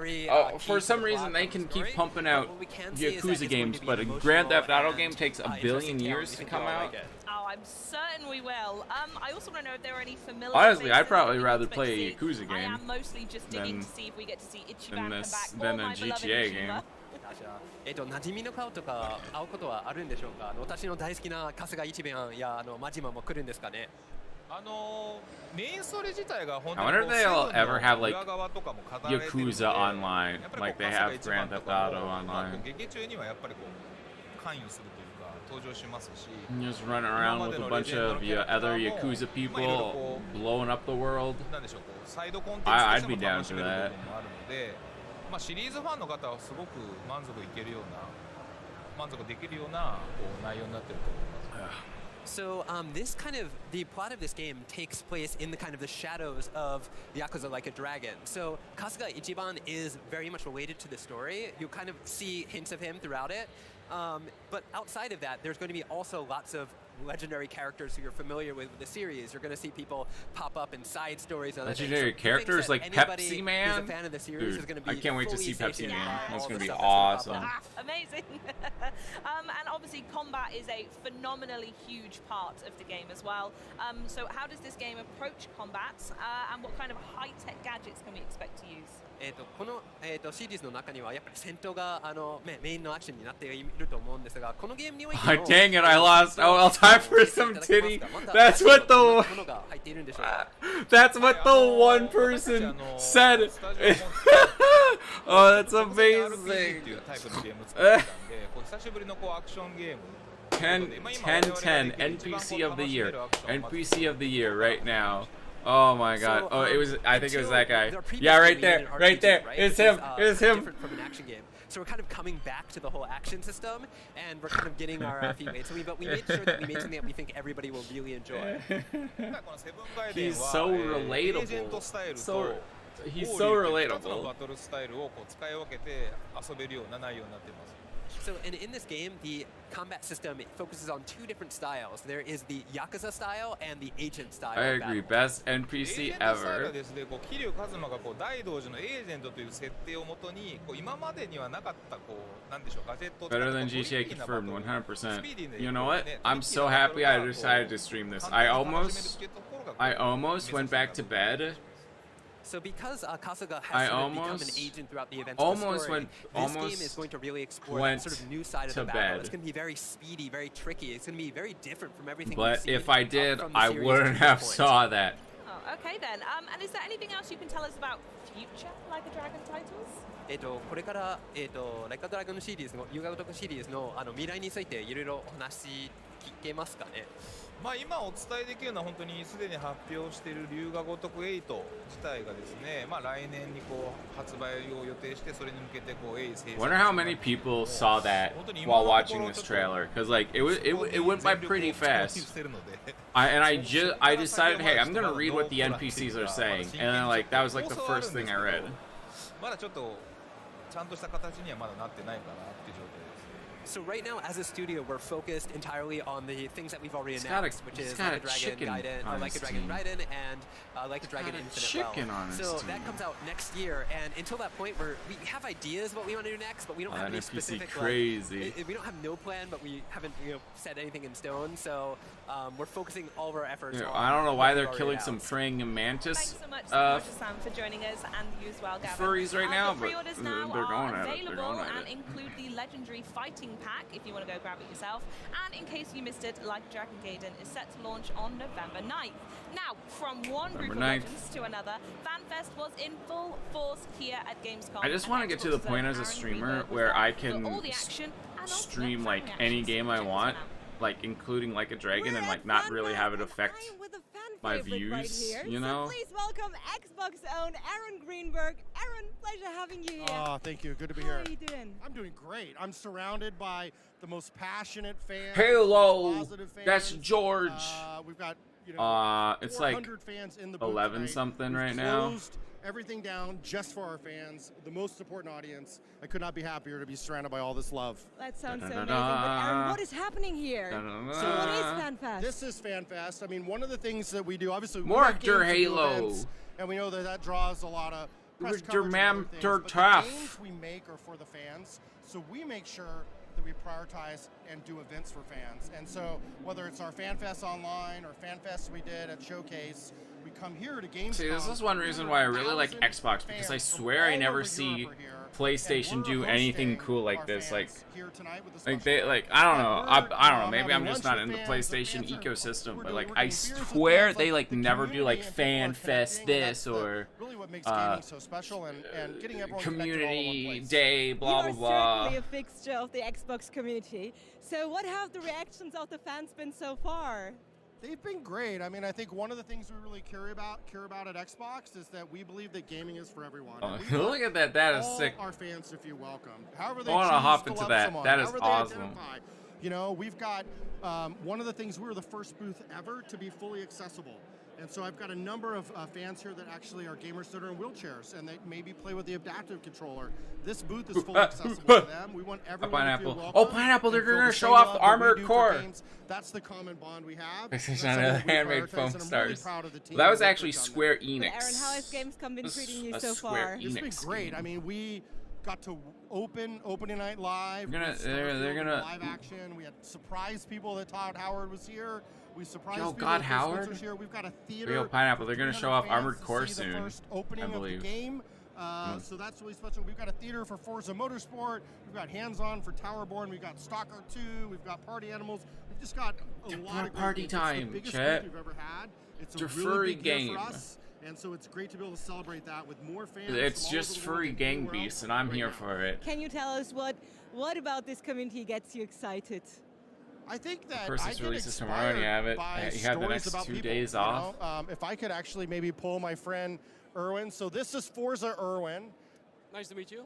for some reason, they can keep pumping out Yakuza games, but a Grand Theft Auto game takes a billion years to come out.
Oh, I'm certain we will. I also want to know if there are any familiar.
Honestly, I'd probably rather play a Yakuza game
I am mostly just digging to see if we get to see Ichiban come back.
Than a GTA game.
馴染みの顔とか会うことはあるんでしょうか。私の大好きな春日一番やマジマも来るんですかね。
メインストーリー自体が本
I
当に
wonder if they'll ever have like Yakuza online, like they have Grand Theft Auto online.
劇中にはやっぱりこう関与するというか登場しますし。
Just running around with a bunch of other Yakuza people blowing up the world.
なんでしょう、こうサイドコンテンツ
I'd be down
楽し
for
める部分
that.
もあるので、まあシリーズファンの方はすごく満足いけるような満足できるようなこう内容になってると思います。
So this kind of, the plot of this game takes place in the kind of the shadows of Yakuza Like a Dragon. So Kasuga Ichiban is very much related to the story. You kind of see hints of him throughout it. But outside of that, there's going to be also lots of legendary characters who you're familiar with the series. You're going to see people pop up in side stories. And
Legendary characters like Pepsi Man? Dude, I can't wait to see Pepsi Man. That's going to be awesome.
Amazing. And obviously combat is a phenomenally huge part of the game as well. So how does this game approach combat, and what kind of high-tech gadgets can we expect to use?
このシリーズの中にはやっぱり戦闘がメインのアクションになっていると思うんですが、このゲームにおいて
dang it, I lost. Oh, I'll time for some titty. That's what the That's what the one person said. Oh, that's amazing. 10 NPC of the year. NPC of the year right now. Oh my god. Oh, it was, I think it was that guy. Yeah, right there. Right there. It's him. It's him.
From an action game. So we're kind of coming back to the whole action system, and we're kind of getting our feet wet. So but we made sure that we made something that we think everybody will really enjoy.
He's so relatable. He's so relatable.
So, and in this game, the combat system focuses on two different styles. There is the Yakuza style and the agent style.
I agree. Best NPC ever. Better than GTA confirmed, 100%. You know what? I'm so happy I decided to stream this. I almost went back to bed.
So because Kasuga has sort of become an agent throughout the events of the story, this game is going to really explore that sort of new side of the battle. It's going to be very speedy, very tricky. It's going to be very different from everything we've seen.
But if I did, I wouldn't have saw that.
Oh, okay then. And is there anything else you can tell us about future Like a Dragon titles?
これからLike a Dragon シリーズの遊画独シリーズの未来についていろいろお話聞けますかね。
まあ今お伝えできるのは本当にすでに発表している龍が如く8自体がですね、まあ来年にこう発売を予定してそれに向けてこう制作。
Wonder how many people saw that while watching this trailer, because like it went by pretty fast. I decided, hey, I'm gonna read what the NPCs are saying, and then like that was like the first thing I read.
まだちょっとちゃんとした形にはまだなってないかなっていう状態です。
So right now, as a studio, we're focused entirely on the things that we've already announced, which is Like a Dragon Gaiden, Like a Dragon Raiden, and Like a Dragon Infinite Well. So that comes out next year, and until that point, we have ideas what we want to do next, but we don't have any specific.
Crazy.
We don't have no plan, but we haven't set anything in stone. So we're focusing all of our efforts.
Yeah, I don't know why they're killing some praying mantis.
Thanks so much, Sam, for joining us, and you as well, Gavin.
Furries right now, but
pre-orders now
they're going
are
at it. They're
available
going at
and
it.
include the legendary fighting pack if you want to go grab it yourself. And in case you missed it, Like Dragon Gaiden is set to launch on November 9th. Now, from one group of legends to another, FanFest was in full force here at Gamescom.
I just want to get to the point as a streamer where I can stream like any game I want, like including Like a Dragon, and like not really have it affect my views, you know?
So please welcome Xbox own Aaron Greenberg. Aaron, pleasure having you here.
Oh, thank you. Good to be here.
How are you doing?
I'm doing great. I'm surrounded by the most passionate fans.
Hello, that's George.
We've got
it's like
400 fans in the booth
11
tonight.
something
We've
right now.
closed everything down just for our fans, the most important audience. I could not be happier to be surrounded by all this love.
That sounds so amazing. But Aaron, what is happening here? So what is FanFest?
This is FanFest. I mean, one of the things that we do, obviously,
More
we
after Halo.
events, and we know that draws a lot of press
Your
coverage
man,
and other
they're
things, but
tough.
the games we make are for the fans, so we make sure that we prioritize and do events for fans. And so whether it's our FanFest online or FanFest we did at Showcase, we come here to GameSom.
See, this is one reason why I really like Xbox, because I swear I never see PlayStation do anything cool like this. Like they, like, I don't know. I don't know. Maybe I'm just not in the PlayStation ecosystem, but like I swear they like never do like FanFest this or
really what makes gaming so special and getting everyone
community day, blah blah
You are
blah.
certainly a fixture of the Xbox community. So what have the reactions of the fans been so far?
They've been great. I mean, I think one of the things we really care about at Xbox is that we believe that gaming is for everyone.
Oh, look at that. That is
all
sick.
Our fans to feel welcome. However they
I want to
choose
hop
to
into
love
that.
someone,
That is
however they
awesome.
identify. You know, we've got one of the things, we were the first booth ever to be fully accessible. And so I've got a number of fans here that actually are gamers that are in wheelchairs and they maybe play with the adaptive controller. This booth is fully accessible to them. We want everyone to feel welcome.
Oh, Pineapple, they're
and feel
going to
the
show
same
off
love
the
that we
Armored
do for
Core.
games. That's the common bond we have.
This is
That's
not
something we
handmade
prioritize,
foam
and I'm really
stars.
proud of the team
That was
that
actually
we've done
Square
that.
Enix.
But Aaron, how has Gamescom been treating you so
Square
far?
It's been
Enix
great.
game.
I mean, we got to opening night live.
They're gonna
live action. We had surprise people that Todd Howard was here. We surprised
Yo,
people
God,
that Chris
Howard?
Wentz was here. We've got a theater.
Yo, Pineapple, they're gonna
for
show off
300
Armored
fans
Core
to see
soon,
the first opening
I
of the
believe.
game. So that's really special. We've got a theater for Forza Motorsport. We've got hands-on for Towerborn. We've got Stalker 2. We've got Party Animals. We've just got a lot of
Party
great games.
time,
It's the biggest
chat.
booth we've ever had. It's
It's
a
a
really
furry
big year
game.
for us. And so it's great to be able to celebrate that with more fans.
It's
from all
just
over the world
furry
and
gang
anywhere else
beasts, and I'm
right
here
now.
for it.
Can you tell us what about this community gets you excited?
I think that
First,
I
it's
get
releases tomorrow, and you have it.
by
You have the
stories
next
about
2
people,
days
you
off.
know? If I could actually maybe pull my friend Erwin. So this is Forza Erwin.
Nice to meet you.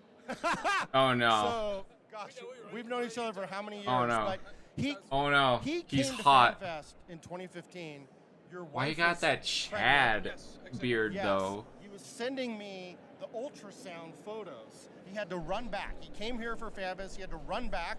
Oh no.
So, gosh, we've known each other for how many years?
Oh, no.
But he,
Oh, no.
He
He's
came to
hot.
FanFest in 2015. Your
Why you
wife
got
was
that Chad
pregnant.
beard
Yes.
though?
He was sending me the ultrasound photos. He had to run back. He came here for FanFest. He had to run back.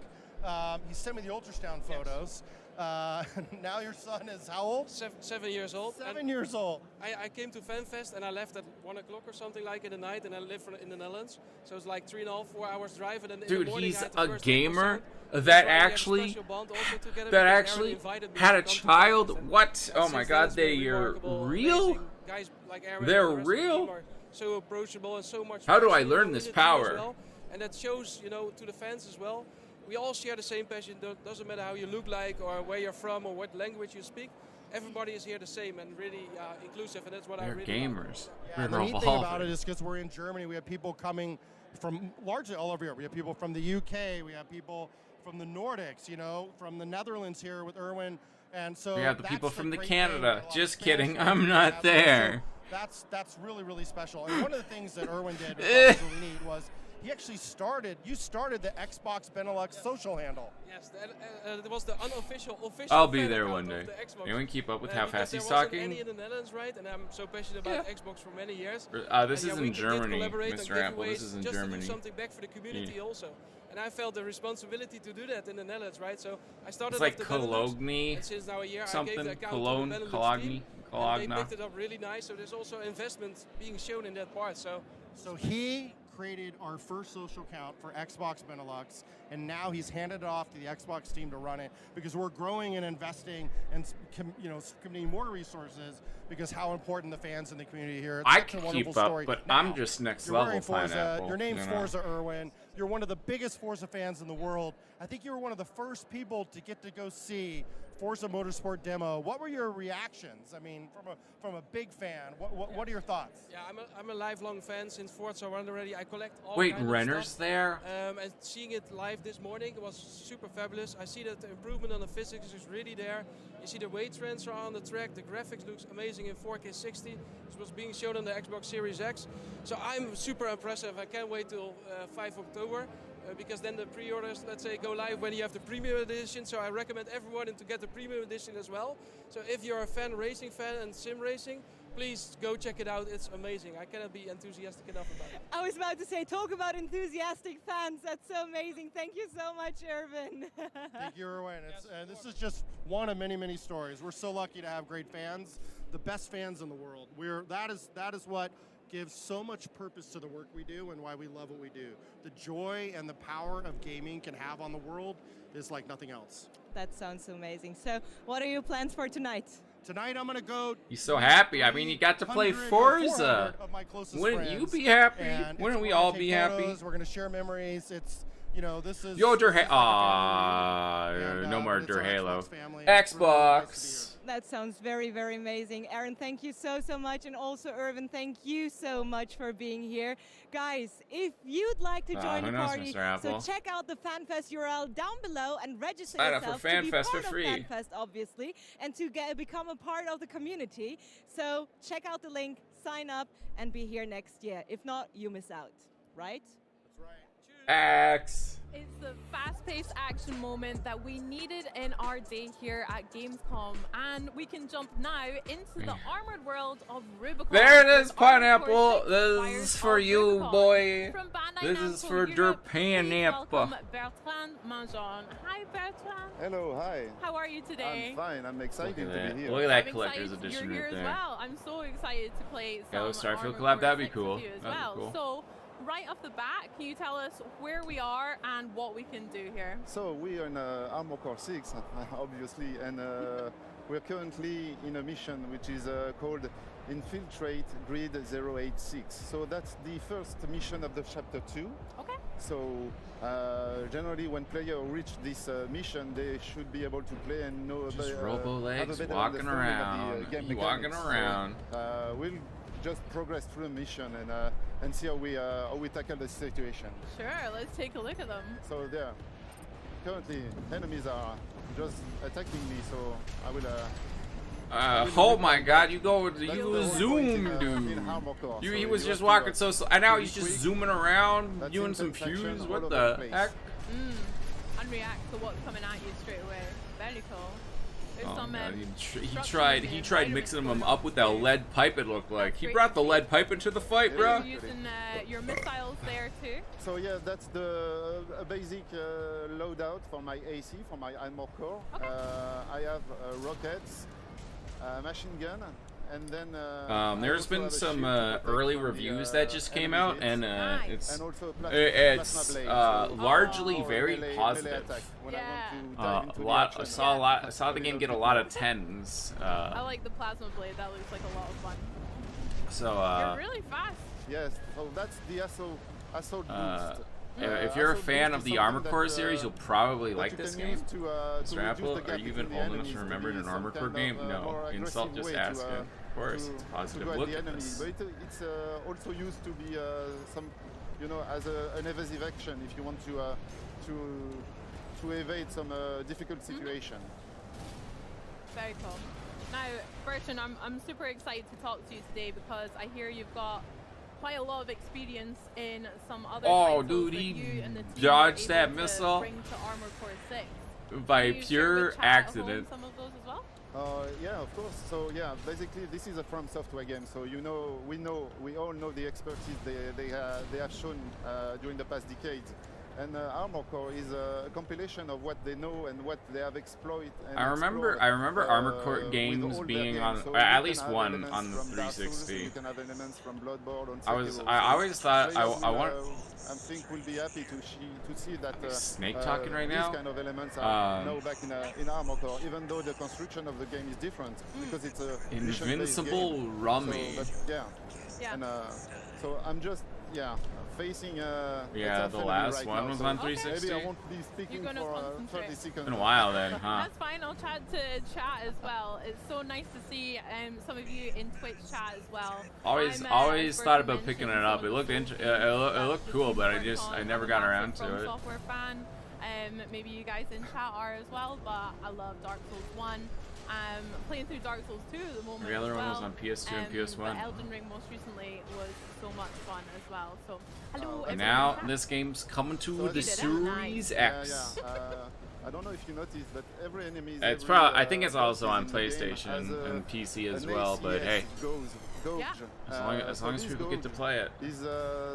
He sent me the ultrasound photos. Now your son is how old?
7 years old.
7 years old.
I came to FanFest and I left at 1 o'clock or something like in the night, and I live in the Netherlands, so it's like 3.5, 4 hours drive. And then in
Dude,
the morning,
he's
I had the
a
first
gamer
ultrasound.
that
So we had a
actually
special bond also together
that
because Aaron
actually
invited me
had
to
a
come to
child.
FanFest, and
What? Oh my
since then
God,
it's been
they're
remarkable,
real.
amazing. Guys like Aaron
They're
and the rest of the
real?
team are so approachable and so much.
How do I
passion
learn
in
this
the team as
power?
well. And that shows, to the fans as well. We all share the same passion. Doesn't matter how you look like or where you're from or what language you speak. Everybody is here the same and really inclusive, and that's what I
They're
really
gamers.
Yeah, and the neat thing about it is because we're in Germany, we have people coming from largely all over Europe. We have people from the UK, we have people from the Nordics, from the Netherlands here with Erwin. And so
We have the
that's
people from the
great
Canada.
thing.
Just
A lot of
kidding,
Spanish
I'm
people
not
have
there.
So that's really, really special. And one of the things that Erwin did, which was really neat, was he actually started the Xbox Benelux social handle.
Yes, it was the unofficial
I'll be
fan
there
account
one
of
day.
the Xbox.
Anyone keep up with how
because
fast
there
he's
wasn't
talking?
any in the Netherlands, right? And I'm so passionate about Xbox for many years.
This
And
is in
we did
Germany,
collaborate and
Mr.
give
Apple.
away
This is in
just
Germany.
to do something back for the community
Yeah.
also. And I felt the responsibility to do that in the Netherlands, right? So I started
It's like
off the Benelux,
Cologne,
and since now a year I
something,
gave the account
Cologne,
to the Benelux
Cologne,
team, and
Cologne.
they picked it up really nice. So there's also investment being shown in that part. So
he created our first social account for Xbox Benelux, and now he's handed it off to the Xbox team to run it because we're growing and investing and committing more resources because how important the fans in the community here. It's
I
such a
can
wonderful
keep up,
story.
but
Now,
I'm just next
you're
level
wearing Forza,
Pineapple.
your name's
you know.
Forza Erwin. You're one of the biggest Forza fans in the world. I think you were one of the first people to get to go see Forza Motorsport demo. What were your reactions? I mean, from a big fan, what are your thoughts?
Yeah, I'm a lifelong fan since Forza 1 already. I collect all
Wait,
kinds of
Renner's
stuff.
there?
And seeing it live this morning was super fabulous. I see that the improvement on the physics is really there. You see the weight transfer on the track. The graphics looks amazing in 4K 60. This was being shown on the Xbox Series X. So I'm super impressive. I can't wait till 5 October. Because then the pre-orders, let's say, go live when you have the premium edition. So I recommend everyone to get the premium edition as well. So if you're a racing fan and sim racing, please go check it out. It's amazing. I cannot be enthusiastic enough about it.
I was about to say, talk about enthusiastic fans. That's so amazing. Thank you so much, Irvin.
Thank you, Erwin. And this is just one of many, many stories. We're so lucky to have great fans, the best fans in the world. That is what gives so much purpose to the work we do and why we love what we do. The joy and the power of gaming can have on the world is like nothing else.
That sounds amazing. So what are your plans for tonight?
Tonight I'm going to go...
He's so happy. I mean, he got to play Forza. Wouldn't you be happy? Wouldn't we all be happy?
We're going to share memories. It's, you know, this is...
Yo, no more Halo. Xbox.
That sounds very, very amazing. Aaron, thank you so much. And also, Irvin, thank you so much for being here. Guys, if you'd like to join the party, so check out the FanFest URL down below and register yourself to be part of FanFest, obviously, and to become a part of the community. So check out the link, sign up, and be here next year. If not, you miss out, right?
X.
It's the fast-paced action moment that we needed in our day here at Gamescom, and we can jump now into the armored world of Rubicon.
There it is, Pineapple. This is for you, boy. This is for your pineapple.
Bertrand Manjon. Hi, Bertrand.
Hello, hi.
How are you today?
I'm fine. I'm excited to be here.
Look at that collector's edition
You're here
right there.
as well. I'm so excited to play some
Starfield
Armored
collab. That'd be
Core 6
cool.
with you as
That'd be
well.
cool.
So, right off the bat, can you tell us where we are and what we can do here?
So we are in Armored Core 6, obviously, and we're currently in a mission which is called Infiltrate Grid 086. So that's the first mission of the Chapter 2.
Okay.
So generally when players reach this mission, they should be able to play and know
Just
have a
Robo-Legs
better
walking
understanding
around.
of the game
You walking
mechanics.
around.
So, we'll just progress through the mission and see how we tackle the situation.
Sure, let's take a look at them.
So there, currently enemies are just attacking me, so I will.
Oh my God! You zoom, dude. He was just walking so slow, and now he's just zooming around, doing some fuse. What the heck?
And react to what's coming at you straight away. Very cool. There's some,
God, he tried mixing them up with that lead pipe. It looked like he brought the lead pipe into the fight, bro.
You're using your missiles there too.
So yeah, that's the basic loadout for my AC, for my Armored Core.
Okay.
I have rockets, machine gun, and then
there's been some early reviews that just came out, and it's largely very positive. I saw the game get a lot of 10s.
I like the plasma blade. That looks like a lot of fun.
So
you're really fast.
Yes. So that's the assault boost.
If you're a fan of the Armored Core series, you'll probably like this game. Mr. Apple, are you even old enough to remember an Armored Core game? No. Insult, just ask it. Of course, it's positive. Look at this.
But it's also used to be some, as an evasive action if you want to evade some difficult situation.
Very cool. Now, Bertrand, I'm super excited to talk to you today because I hear you've got quite a lot of experience in some other titles
dude,
that
he
you and the team
dodged
were
that
able to
missile
bring to Armored Core 6.
by pure accident.
Some of those as well?
Yeah, of course. So yeah, basically this is a From Software game. So we all know the expertise they have shown during the past decades. And Armored Core is a compilation of what they know and what they have exploited.
I remember Armored Core games being on at least one on the 360.
You can have elements from Bloodborne.
I always thought
I think we'll be happy to see that
Snake talking right now.
These kind of elements are now back in Armored Core, even though the construction of the game is different because it's a
Invincible Rummy.
So, yeah. And so I'm just facing
the last
right
one
now,
was
so
on 360.
Maybe I won't be speaking for 30 seconds.
Been a while then, huh?
That's fine. I'll chat to chat as well. It's so nice to see some of you in Twitch chat as well.
Always thought about picking it up. It looked it looked cool, but I never got around to it.
Software fan. Maybe you guys in chat are as well, but I love Dark Souls 1. Playing through Dark Souls 2 at the moment.
The other
as
one
well.
was on PS2 and PS1.
But Elden Ring most recently was so much fun as well. So hello.
And now this game's coming to the Series X.
I don't know if you noticed that every enemy.
It's probably. I think it's also on PlayStation and PC as well. But hey, as long as people get to play it,
is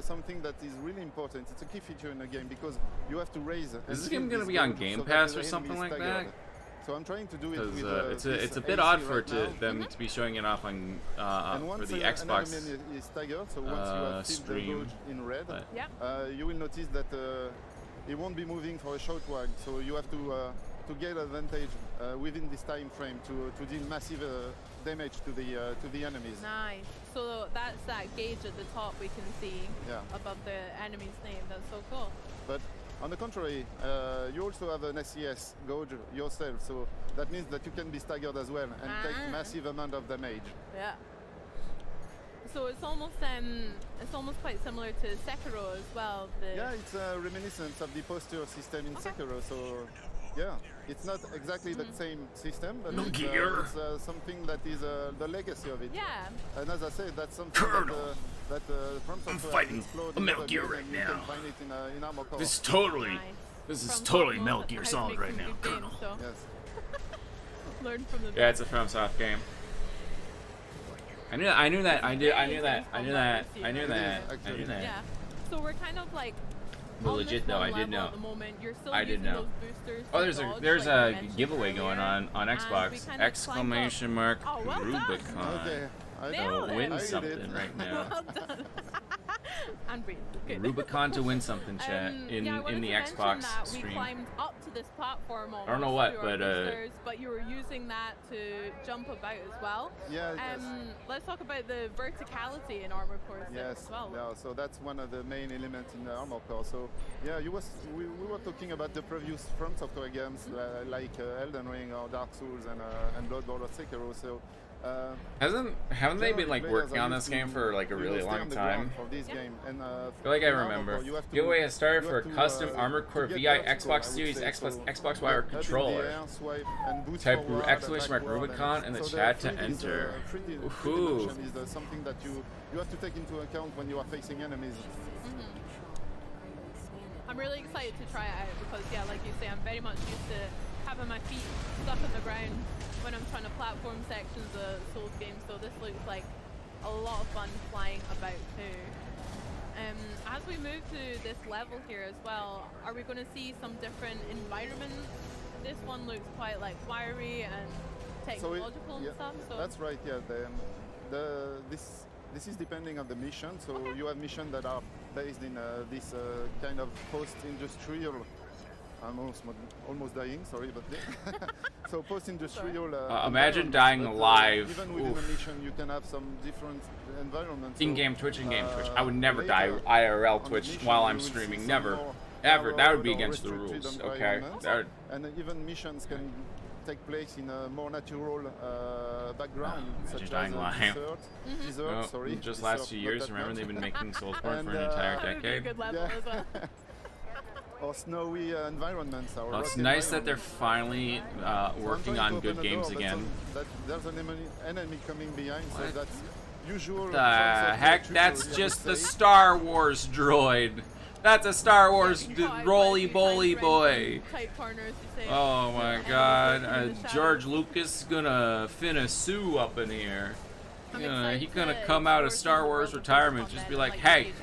something that is really important. It's a key feature in the game because you have to raise.
Is this game going to be on Game Pass or something like that?
So I'm trying to do it with
it's a bit odd for them to be showing it off on for the Xbox
is staggered, so once you have
stream.
The in red, you will notice that it won't be moving for a short while. So you have to get advantage within this time frame to deal massive damage to the enemies.
Nice. So that's that gauge at the top we can see above the enemy's name. That's so cool.
But on the contrary, you also have an SES gauge yourself, so that means that you can be staggered as well and take massive amount of damage.
Yeah. So it's almost quite similar to Sekiro as well.
Yeah, it's a reminiscence of the posture system in Sekiro. So yeah, it's not exactly the same system, but it's something that is the legacy of it.
Yeah.
And as I said, that's something that from
fighting a Metal Gear right now.
You can find it in Armor Core.
This is totally Metal Gear Solid right now, Colonel.
Yes.
Learn from the
it's a FromSoft game. I knew that.
Yeah. So we're kind of like.
But legit though, I did know.
At the moment. You're still
I did know. Oh, there's a giveaway going on Xbox! Exclamation mark Rubicon.
Okay.
So win something right now.
Well done. And breathe. Good.
Rubicon to win something, chat in the Xbox stream.
We climbed up to this platform.
I don't know what,
but you were using that to jump about as well.
Yeah.
Let's talk about the verticality in Armor Core as well.
Yeah. So that's one of the main elements in the Armor Core. So yeah, we were talking about the previous From Software games like Elden Ring or Dark Souls and Bloodborne or Sekiro. So.
Haven't they been like working on this game for like a really long time?
I
feel like I remember. Giveaway has started for a custom Armored Core VI Xbox Series Xbox Wire controller. Type exclamation mark Rubicon in the chat to enter. Ooh.
Is something that you have to take into account when you are facing enemies.
I'm really excited to try it out because like you say, I'm very much used to having my feet stuck on the ground when I'm trying to platform sections of Souls games, so this looks like a lot of fun flying about too. As we move to this level here as well, are we going to see some different environments? This one looks quite like wiry and technological and stuff. So
that's right. Yeah, this is depending on the mission. So you have missions that are based in this kind of post-industrial. I'm almost dying, sorry, but so post-industrial.
Imagine dying alive.
Even within a mission, you can have some different environments.
In-game Twitch, in-game Twitch. I would never die IRL Twitch while I'm streaming. Never, ever. That would be against the rules. Okay.
And even missions can take place in a more natural background, such as desert. Sorry,
just last few years. Remember, they've been making Soulsborne for an entire decade.
Or snowy environments.
Well, it's nice that they're finally working on good games again.
There's an enemy coming behind, so that's usual.
The heck? That's just the Star Wars droid. That's a Star Wars roly-boly boy. Oh my god. George Lucas is gonna finna sue up in here. He's gonna come out of Star Wars retirement, just be like, hey,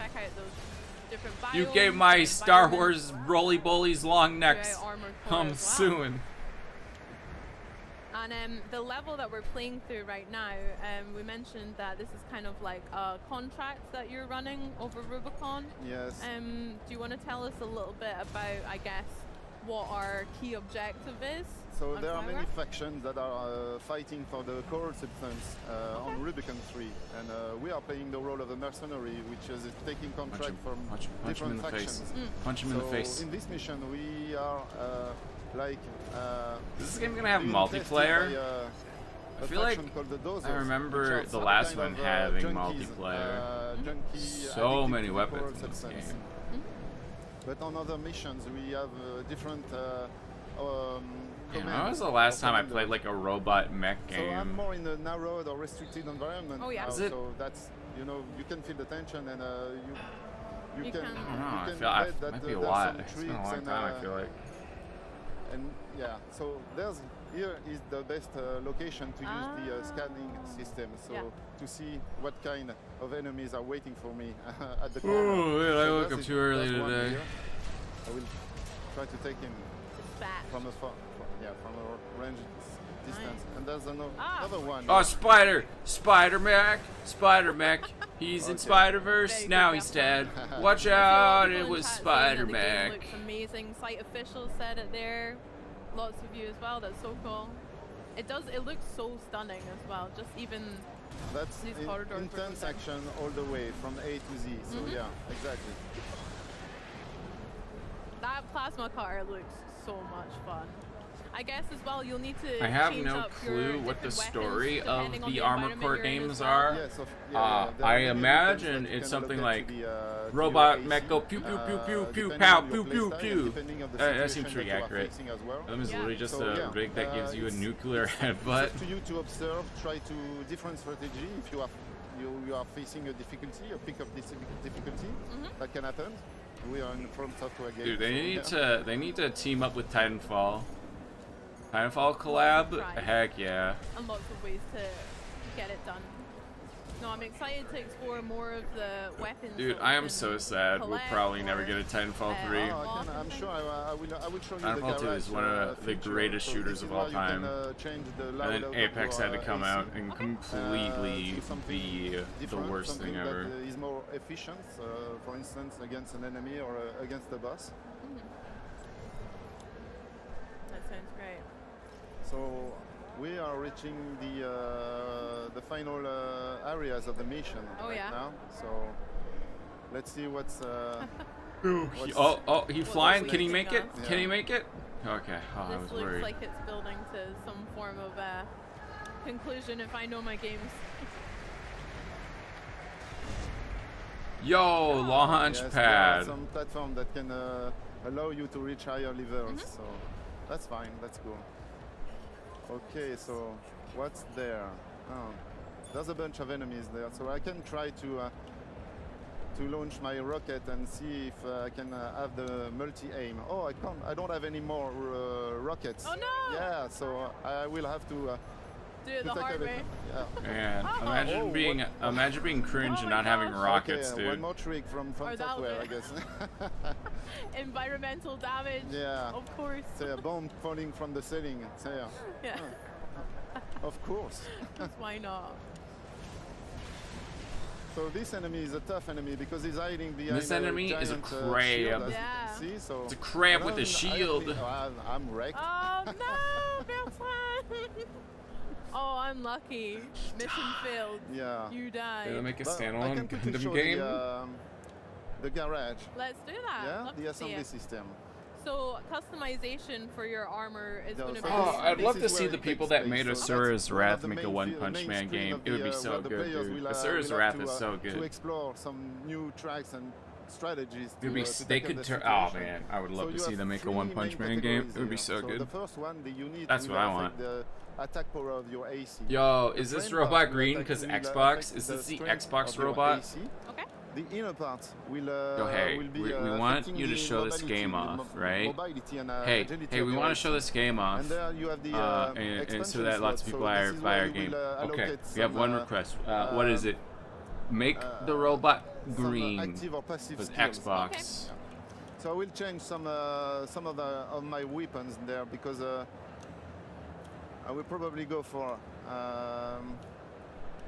you gave my Star Wars roly-bolies long necks. I'm suing.
And the level that we're playing through right now, we mentioned that this is kind of like a contract that you're running over Rubicon.
Yes.
Do you want to tell us a little bit about, I guess, what our key objective is?
So there are many factions that are fighting for the core substance on Rubicon 3, and we are playing the role of a mercenary, which is taking contract from different factions.
Punch him in the face.
In this mission, we are
is this game gonna have multiplayer? I feel like I remember the last one having multiplayer. So many weapons in this game.
But on other missions, we have different.
When was the last time I played like a robot mech game?
So I'm more in a narrowed or restricted environment.
Oh yeah.
Now, so that's you can feel the tension and you can.
I don't know. It might be a lot. It's been a long time. I feel like.
And yeah, so here is the best location to use the scanning system, so to see what kind of enemies are waiting for me at the corner.
Oh, I woke up too early today.
I will try to take him from a range distance. And there's another one.
Oh, Spider Mech. He's in Spider-Verse. Now he's dead. Watch out! It was Spider Mech.
Looks amazing. Site officials said it there. Lots of you as well. That's so cool. It does. It looks so stunning as well. Just even these corridors.
Intense action all the way from A to Z. So yeah, exactly.
That plasma car looks so much fun. I guess as well you'll need to.
I have no clue what the story of the Armored Core games are. I imagine it's something like robot mech go pew pew pew pew pew pow pew pew pew. That seems pretty accurate. That is literally just a rig that gives you a nuclear headbutt.
To you to observe, try to different strategy. If you are facing a difficulty, a pick of difficulty, that can happen. We are in From Software game.
Dude, they need to team up with Titanfall. Titanfall collab? Heck yeah.
And lots of ways to get it done. No, I'm excited to explore more of the weapons.
Dude, I am so sad. We'll probably never get a Titanfall 3.
I'm sure I will show you
Titanfall 2 is one of the greatest shooters of all time. And then Apex had to come out and completely be the worst thing ever.
That is more efficient, for instance, against an enemy or against the boss.
That sounds great.
So we are reaching the final areas of the mission now. So let's see what's.
He's flying. Can he make it?
Yeah.
Can he make it? Okay. Oh, I was
This
worried.
looks like it's building to some form of conclusion if I know my games.
Yo, launch
yes,
pad.
There are some platform that can allow you to reach higher levels. So that's fine. That's cool. Okay, so what's there? Oh, there's a bunch of enemies there, so I can try to launch my rocket and see if I can have the multi-aim. Oh, I can't. I don't have any more rockets.
Oh no!
Yeah, so I will have to
do it the hard way.
Yeah.
Man, imagine being cringe and not having rockets,
okay,
dude.
One more trick from software, I guess.
Environmental damage.
Yeah.
Of course.
Say a bomb falling from the ceiling. Say,
yeah.
Of course.
Just why not?
So this enemy is a tough enemy because he's hiding behind.
This enemy is a crab.
Shield, see? So
it's a crab with a shield.
I'm wrecked.
Oh no, Bertrand! Oh, unlucky. Mission failed.
Yeah.
You died.
They make a standalone Gundam
show
game.
The garage.
Let's do that.
Yeah,
Love
the
to see
assembly
it.
system.
So customization for your armor is going to be.
Oh, I'd love to see the people that made Asura's Wrath make a One Punch Man game. It would be so good, dude. Asura's Wrath is so good.
To explore some new tracks and strategies.
They could turn. Oh man, I would love to see them make a One Punch Man game. It would be so good.
The first one, the unit.
That's what I want.
The attack power of your AC.
Yo, is this robot green because Xbox? Is this the Xbox robot?
Okay.
The inner part will.
We want you to show this game off, right? Hey, we want to show this game off,
and there you have the
and so that lots of people buy our game. Okay, we have one request. What is it? Make the robot green with Xbox.
Okay. So I will change some of my weapons there because I will probably go for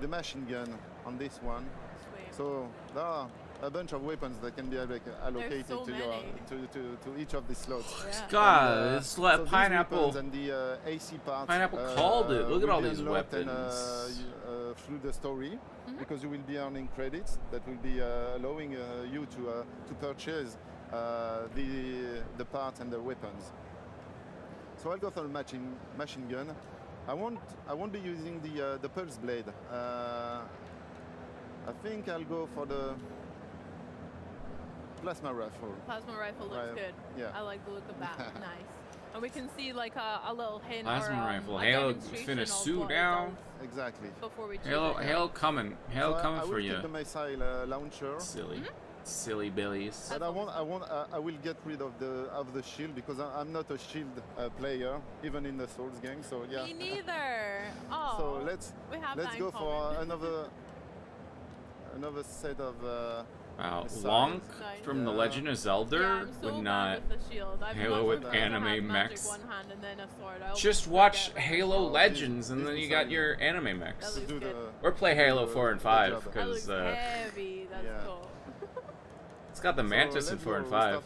the machine gun on this one.
Sweet.
So there are a bunch of weapons that can be allocated to each of the slots.
Yeah.
God, it's like
so
Pineapple.
And the AC part.
Pineapple called it. Look at all these
weapons.
weapons.
Through the story, because you will be earning credits that will be allowing you to purchase the parts and the weapons. So I'll go for the machine gun. I won't be using the pulse blade. I think I'll go for the plasma rifle.
Plasma rifle looks good.
Yeah.
I like the look of that. Nice. And we can see like a little hint
Plasma
or
rifle.
a
Halo
demonstration
finna
of
sue
what it
now.
does
Exactly.
Before we choose
Halo
it.
coming. Halo coming
I
for
will
you.
take the missile launcher.
Silly. Silly billies.
But I will get rid of the shield because I'm not a shield player, even in the Souls game. So yeah.
Me neither. Oh.
So let's go for another set of.
Wow, Wonk from The Legend of Zelda would not Halo with anime mechs. Just watch Halo Legends and then you got your anime mechs. Or play Halo 4 and 5 because
heavy. That's cool.
it's got the Mantis in 4 and 5.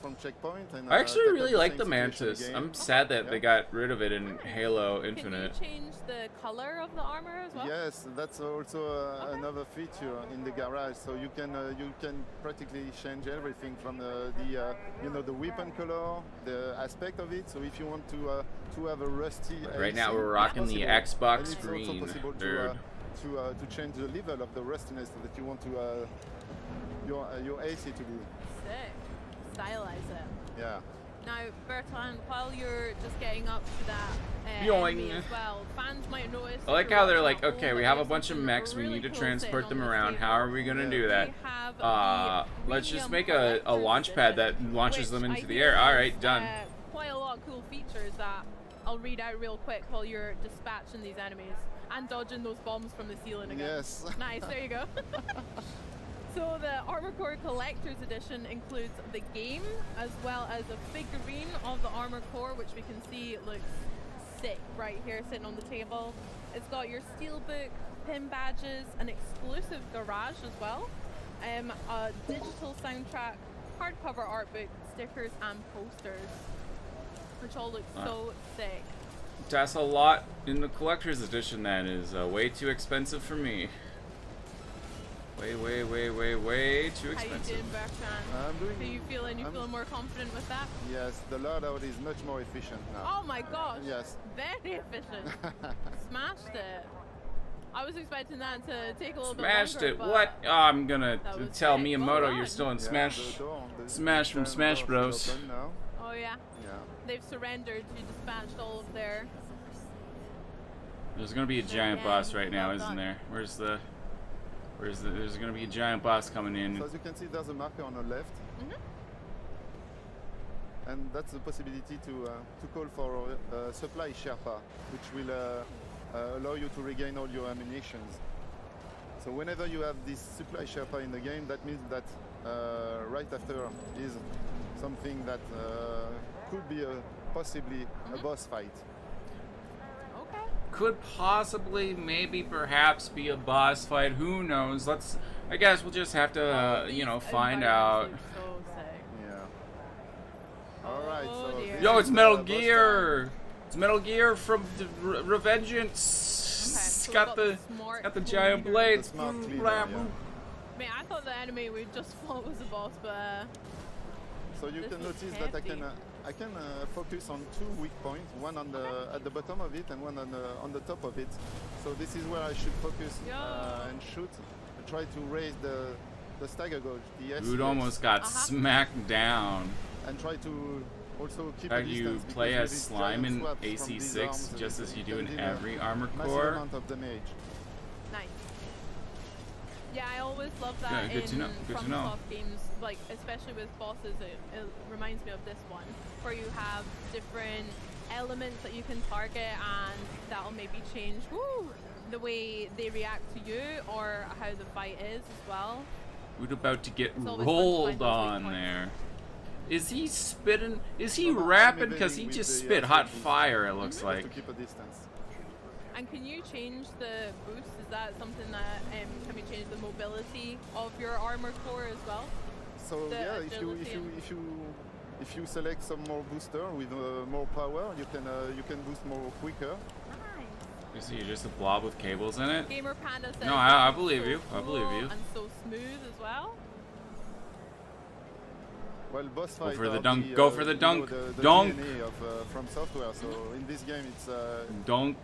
And,
I actually really like the Mantis. I'm sad that they got rid of it in Halo Infinite.
Can you change the color of the armor as well?
Yes, that's also another feature in the garage. So you can practically change everything from the weapon color, the aspect of it. So if you want to have a rusty,
right now we're rocking the Xbox screen.
To change the level of the rustiness that you want to your AC to be.
Sick. Stylize it.
Yeah.
Now, Bertrand, while you're just getting up to that
enemy
as well, fans might notice.
I like how they're like, okay, we have a bunch of mechs, we need to transport them around. How are we gonna do that? Let's just make a launch pad that launches them into the air. All right, done.
Quite a lot of cool features that I'll read out real quick while you're dispatching these enemies and dodging those bombs from the ceiling again.
Yes.
Nice. There you go. So the Armor Core Collector's Edition includes the game as well as a figurine of the Armor Core, which we can see looks sick right here sitting on the table. It's got your steelbook, pin badges, an exclusive garage as well, a digital soundtrack, hardcover art book, stickers and posters, which all look so sick.
That's a lot in the Collector's Edition that is way too expensive for me. Way too expensive.
How you doing, Bertrand?
I'm doing.
Are you feeling more confident with that?
Yes, the loadout is much more efficient now.
Oh my gosh!
Yes.
Very efficient. Smashed it. I was expecting that to take a little
Smashed
bit longer.
It. What? Oh, I'm gonna tell Miyamoto you're still in Smash. Smash from Smash Bros.
Oh yeah. They've surrendered. You dispatched all of their.
There's gonna be a giant boss right now, isn't there? There's gonna be a giant boss coming in.
So as you can see, there's a marker on the left, and that's the possibility to call for supply Sherpa, which will allow you to regain all your ammunitions. So whenever you have this supply Sherpa in the game, that means that right after is something that could be possibly a boss fight.
Could possibly, maybe, perhaps be a boss fight. Who knows? I guess we'll just have to, find out.
Yeah. All right. So
yo, it's Metal Gear. It's Metal Gear from the Revengeance. It's got the giant blades.
I mean,
I thought the enemy we just fought was a boss, but.
So you can notice that I can focus on 2 weak points, one on at the bottom of it and one on the top of it. So this is where I should focus and shoot. Try to raise the stagger gauge.
Dude almost got smacked down.
And try to also keep
How
a distance.
You play as slime in AC6 just as you do in every Armor Core.
Amount of damage.
Nice. Yeah, I always love that
good
in
to know. Good to know.
FromSoft games, like especially with bosses. It reminds me of this one, where you have different elements that you can target, and that'll maybe change the way they react to you or how the fight is as well.
We're about to get rolled on there. Is he spitting? Is he rapping? Because he just spit hot fire, it looks like.
To keep a distance.
And can you change the boost? Is that something that can we change the mobility of your armor core as well?
So yeah, if you select some more booster with more power, you can boost more quicker.
You see, you're just a blob with cables in it.
Gamer Panda says
no, I believe you. I believe you.
And so smooth as well.
Well, boss fight.
Go for the dunk. Go for the dunk. Dunk.
DNA of From Software. So in this game, it's
dunk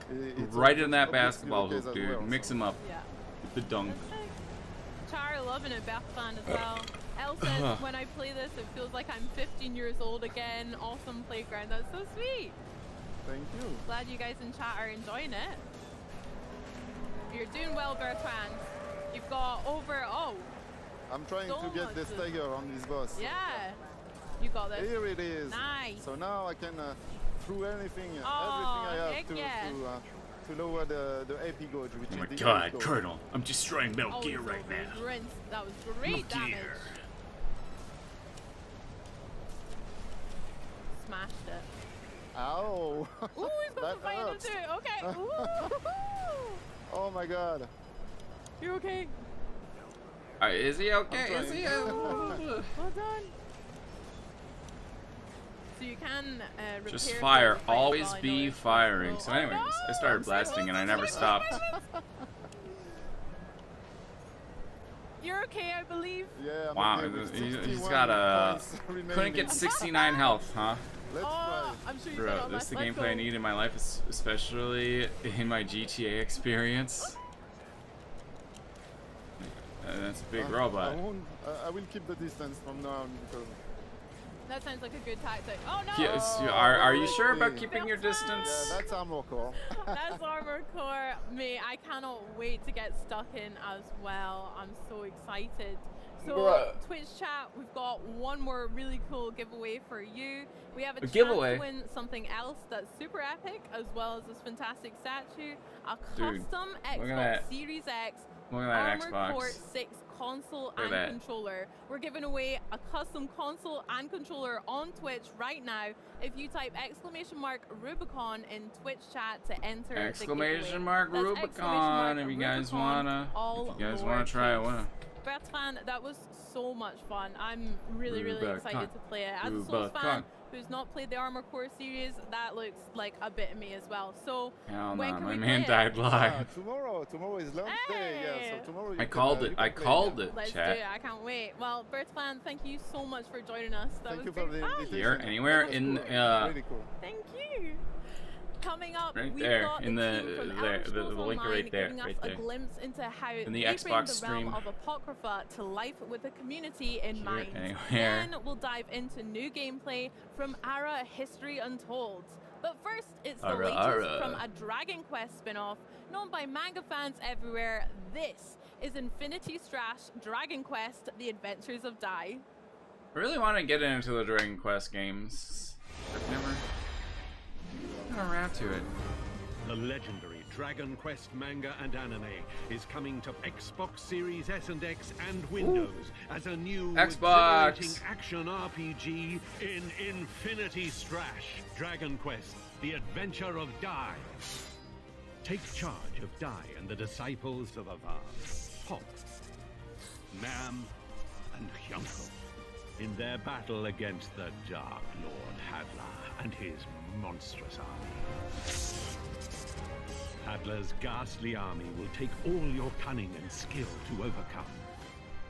right in that basketball hoop, dude.
Well,
mix him up with the dunk.
Char loving it, Bertrand as well. Elle says, when I play this, it feels like I'm 15 years old again. Awesome playground. That's so sweet.
Thank you.
Glad you guys in chat are enjoying it. You're doing well, Bertrand. You've got over
I'm trying to get the stagger on this boss.
Yeah. You got this.
Here it is.
Nice.
So now I can through anything, everything I have to lower the AP gauge, which
Oh my
is the
god,
gauge.
Colonel, I'm destroying Metal Gear right now.
That was great damage. Smashed it.
Ow!
Ooh, he's got some fire into it. Okay. Ooh.
Oh my god.
You okay?
Is he okay? Is he?
Well done. So you can repair
Just fire.
the fight
Always
while
be
you're
firing. So anyways, I started blasting and I never stopped.
You're okay, I believe.
Yeah.
Wow, he's got a... Couldn't get 69 health, huh?
Let's
try. I'm sure you
Bro,
got
this is the gameplay I need in my life, especially in my GTA experience. That's a big robot.
I will keep the distance from now on because...
That sounds like a good tactic. Oh no!
Yes, are you sure about keeping your distance?
Yeah, that's armor core.
That's armor core. Mate, I cannot wait to get stuck in as well. I'm so excited. So,
Bruh.
Twitch chat, we've got one more really cool giveaway for you. We have a chance
giveaway?
to win something else that's super epic, as well as this fantastic statue, a
Dude,
custom
look at
Xbox
that.
Series X
Look at that
Armored
Xbox.
Core 6 console
Look at
and
that.
controller. We're giving away a custom console and controller on Twitch right now. If you type !Rubicon in Twitch chat to enter
Exclamation
the
mark
giveaway.
Rubicon if you guys wanna. If you guys wanna try it, wanna.
Bertrand, that was so much fun. I'm really excited to play it. As a Souls
Rubicon.
fan who's not played the Armored Core series, that looks like a bit of me as well. So
Hell
when
no,
can
my
we
man
play
died
it?
live.
Tomorrow is launch day. Yeah, so tomorrow
I called it. I called it,
Let's do
chat.
it. I can't wait. Well, Bertrand, thank you so much for joining us. That
Thank
was
you for
great
the
fun.
invitation.
Here, anywhere in
Really cool.
Thank you. Coming up,
Right
we've
there,
got
in
the
the-
team from
there,
Elder
the
Scrolls
link
Online
right there,
giving us
right
a
there.
glimpse into how
In the
they
Xbox
bring the
stream.
realm of Apocrypha to life with a community in mind.
anywhere.
Then we'll dive into new gameplay from Ara History Untold. But first, it's the
Ara,
latest
Ara.
from a Dragon Quest spin-off known by manga fans everywhere. This is Infinity Strash Dragon Quest: The Adventures of Dai.
I really want to get into the Dragon Quest games. I've never got around to it.
The legendary Dragon Quest manga and anime is coming to Xbox Series S and X and Windows as a new
Xbox.
exhilarating action RPG in Infinity Strash Dragon Quest: The Adventure of Dai. Take charge of Dai and the disciples of Avar, Pop, Nam, and Hyunko in their battle against the Dark Lord Hadlar and his monstrous army. Hadlar's ghastly army will take all your cunning and skill to overcome.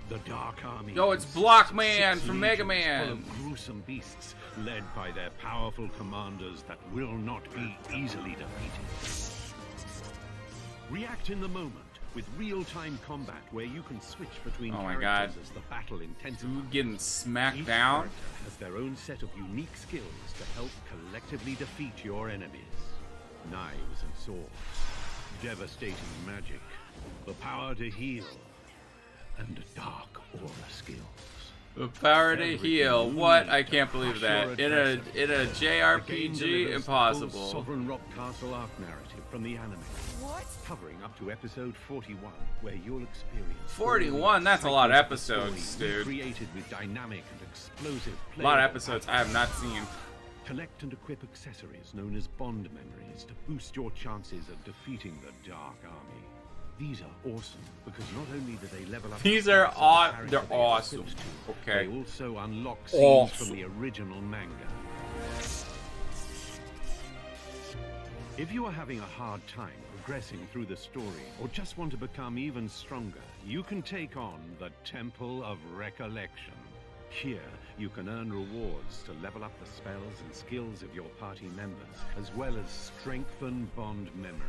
The Dark Army.
Yo, it's
consists
Blockman
of 6
from Mega
legions
Man.
Full of gruesome beasts, led by their powerful commanders that will not be easily defeated. React in the moment with real-time combat where you can switch between
Oh my
characters
God.
as the battle intensifies.
Dude getting smacked
Each
down.
character has their own set of unique skills to help collectively defeat your enemies. Knives and swords, devastating magic, the power to heal, and dark aura skills.
The power to
Everything
heal.
you
What?
need
I
to
can't believe
crush
that.
your
In a
adversary. The game
JRPG,
delivers the
impossible.
full Sovereign Rock Castle arc narrative from the anime.
What?
Covering up to episode 41, where you'll experience
41? That's a lot of
excitement of the
episodes,
story
dude.
Created with dynamic and explosive
A lot of
play.
episodes I have not seen.
Collect and equip accessories known as bond memories to boost your chances of defeating the Dark Army. These are awesome because not only do they level up
These
the
are
stats of the
aw-
character
they're
they are
awesome.
equipped to,
Okay.
They also unlock scenes
Awesome.
from the original manga. If you are having a hard time progressing through the story or just want to become even stronger, you can take on the Temple of Recollection. Here, you can earn rewards to level up the spells and skills of your party members, as well as strengthen bond memories.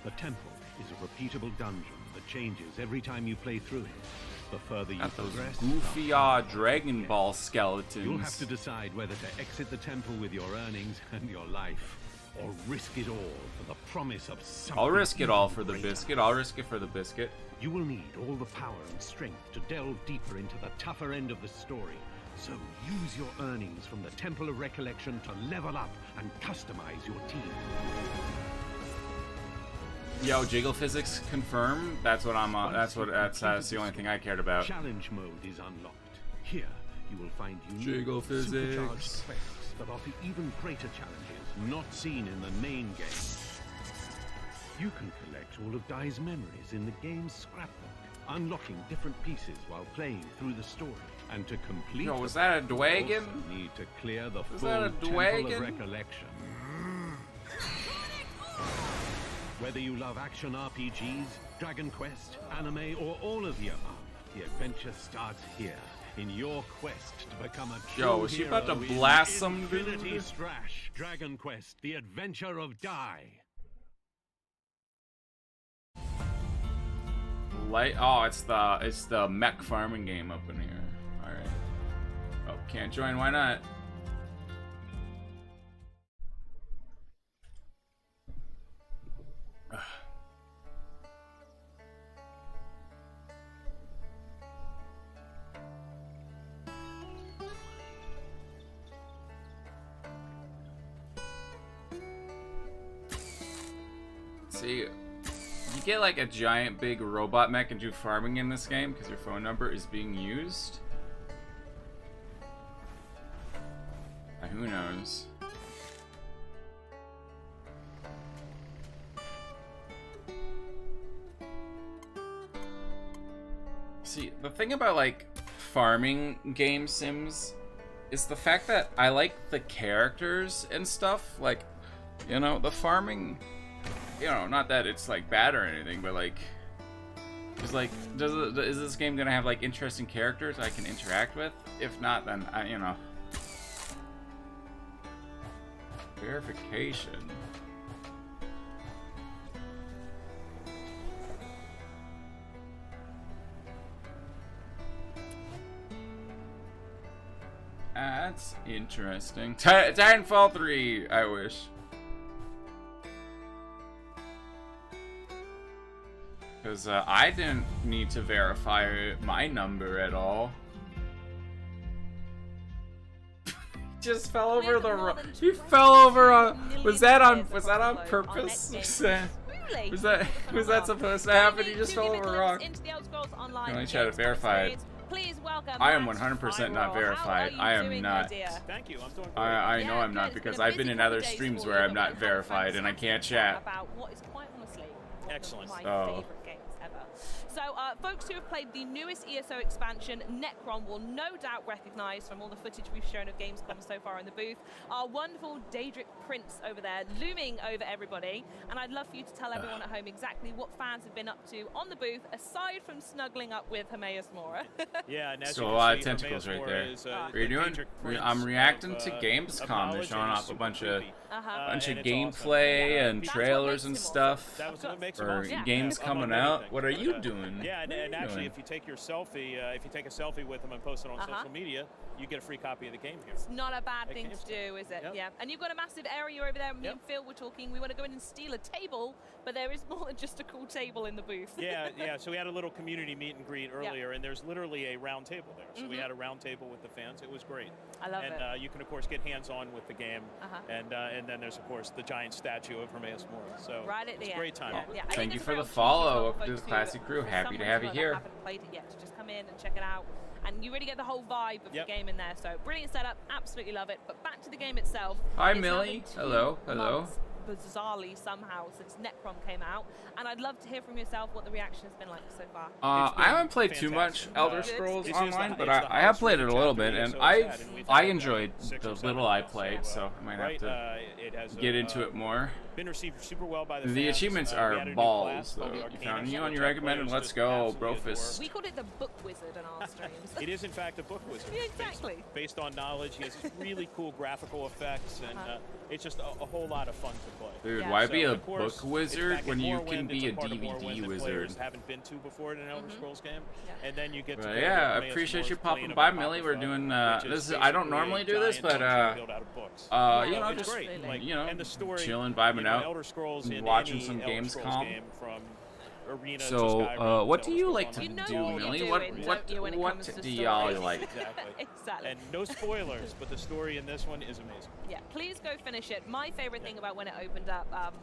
The temple is a repeatable dungeon that changes every time you play through it. The further you
Got those
progress,
goofy Dragon Ball skeletons.
you'll have to decide whether to exit the temple with your earnings and your life, or risk it all for the promise of something.
I'll risk it all for the
greater.
biscuit. I'll risk it for the biscuit.
You will need all the power and strength to delve deeper into the tougher end of the story. So use your earnings from the Temple of Recollection to level up and customize your team.
Yo, jiggle physics confirmed. That's what I'm on. That's the only thing I cared about.
Challenge mode is unlocked. Here, you will find unique
Jiggle
supercharged
physics.
quests that offer even greater challenges not seen in the main game. You can collect all of Dai's memories in the game's scrapbook, unlocking different pieces while playing through the story. And to complete,
Yo, was that a Dwagon?
you also need to clear the
Was
full
that a
Temple
Dwagon?
of Recollection. Whether you love action RPGs, Dragon Quest, anime, or all of the above, the adventure starts here in your quest to become a true
Yo, was she about to
hero in
blast some
Infinity
dude?
Strash, Dragon Quest, the adventure of Dai.
Oh, it's the mech farming game up in here. All right. Oh, can't join. Why not? See, you get like a giant big robot mech and do farming in this game because your phone number is being used. Who knows? See, the thing about like farming game sims is the fact that I like the characters and stuff. Like, you know, the farming, you know, not that it's like bad or anything, but like, it's like, is this game gonna have like interesting characters I can interact with? If not, then you know. Verification. That's interesting. Titanfall 3, I wish. Because I didn't need to verify my number at all. Just fell over the you fell over on was that on purpose? Was that supposed to happen? You just fell over a rock. Let me try to verify it. I am 100% not verified. I am not.
Thank you. I'm doing great.
I know I'm not because I've been in other streams where I'm not verified and I can't chat.
About what is quite honestly
excellent.
One of my favorite games ever. So, folks who have played the newest ESO expansion, Necron, will no doubt recognize from all the footage we've shown of Gamescom so far in the booth, our wonderful Daedric Prince over there, looming over everybody. And I'd love for you to tell everyone at home exactly what fans have been up to on the booth, aside from snuggling up with Hermaeus Mora.
Yeah, and
so a lot of tentacles right there. What are you doing? I'm reacting to Gamescom. They're showing off a bunch of gameplay and trailers and stuff. Or games coming out. What are you doing?
Yeah, and actually, if you take your selfie, if you take a selfie with them and post it on social media, you get a free copy of the game here.
It's not a bad thing to do, is it? Yep. Yeah. And you've got a massive area over there. Me and Phil were talking. We want to go in and steal a table, but there is more than just a cool table in the booth.
Yeah. So we had a little community meet and greet earlier, and there's literally a round table there. So we had a round table with the fans. It was great.
I love it.
And you can, of course, get hands-on with the game. And then there's, of course, the giant statue of Hermaeus Mora. So
right at the
it's a
end.
great time.
Yeah.
Thank you for the follow. Welcome to the classic crew. Happy to have you here.
Haven't played it yet, so just come in and check it out. And you really get the whole vibe of the game in there. So brilliant setup, absolutely love it. But back to the game itself.
Hi, Millie. Hello.
Bizarrely, somehow, since Necron came out, and I'd love to hear from yourself what the reaction has been like so far.
I haven't played too much Elder Scrolls Online, but I have played it a little bit, and I enjoyed the little I played, so I might have to get into it more.
Been received super well by
the achievements are balls, though. You found a new one you recommended? Let's go, Brofist.
We called it the Book Wizard on our streams.
It is, in fact, a book wizard.
Yeah, exactly.
Based on knowledge. He has really cool graphical effects, and it's just a whole lot of fun to play.
Dude,
Yeah.
why
So,
be a
of course,
book wizard
it's back
when
in
you
Morrowind,
can be a
it's part of Morrowind
DVD
that
wizard?
players haven't been to before in an Elder Scrolls game, and then you get to
But
go
yeah,
to
I
Emmaus
appreciate you
Moore's
popping
Plane of
by, Millie. We're
Apocrypha,
doing
which
this.
is
I don't
basically
normally
a
do this,
giant
but
dungeon built out of books.
you know,
it's
just
great. Like,
you know,
and the story,
chilling, vibing
you know,
out,
Elder Scrolls in
watching
any
some
Elder Scrolls
gamescom.
game from Arena to
So,
Skyrim
what
to
do
Elder
you
Scrolls
like to
Online.
do,
know what
Millie?
you're
What
doing, don't you, when it comes to
do y'all
stories?
like?
Exactly.
Exactly.
And no spoilers, but the story in this one is amazing.
Yeah, please go finish it. My favorite thing about when it opened up,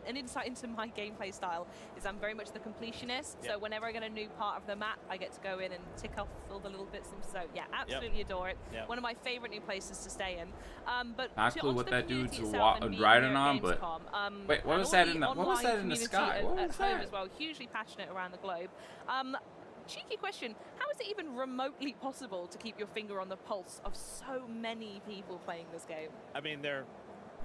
an insight into my gameplay style, is I'm very much the completionist.
Yeah.
So whenever I get a new part of the map, I get to go in and tick off all the little bits. And so yeah, absolutely adore it.
Yeah.
One of my favorite new places to stay in. But
Not
to-
clue
onto
what
the
that
community
dude's
itself and being
riding
here at
on, but
Gamescom,
wait, what
and
was
all
that in the
online
what was that in the
community
sky?
at-
What
at
was
home
that?
as well, hugely passionate around the globe. Cheeky question, how is it even remotely possible to keep your finger on the pulse of so many people playing this game?
I mean, there are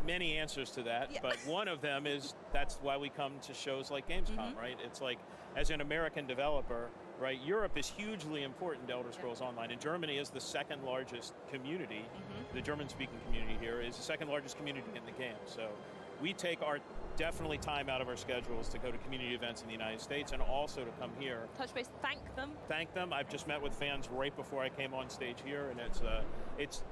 many answers to that,
Yeah.
but one of them is that's why we come to shows like Gamescom, right? It's like, as an American developer, right, Europe is hugely important to Elder Scrolls Online, and Germany is the second largest community. The German-speaking community here is the second largest community in the game. So we take our definitely time out of our schedules to go to community events in the United States and also to come here.
Touch base, thank them.
Thank them. I've just met with fans right before I came on stage here, and it's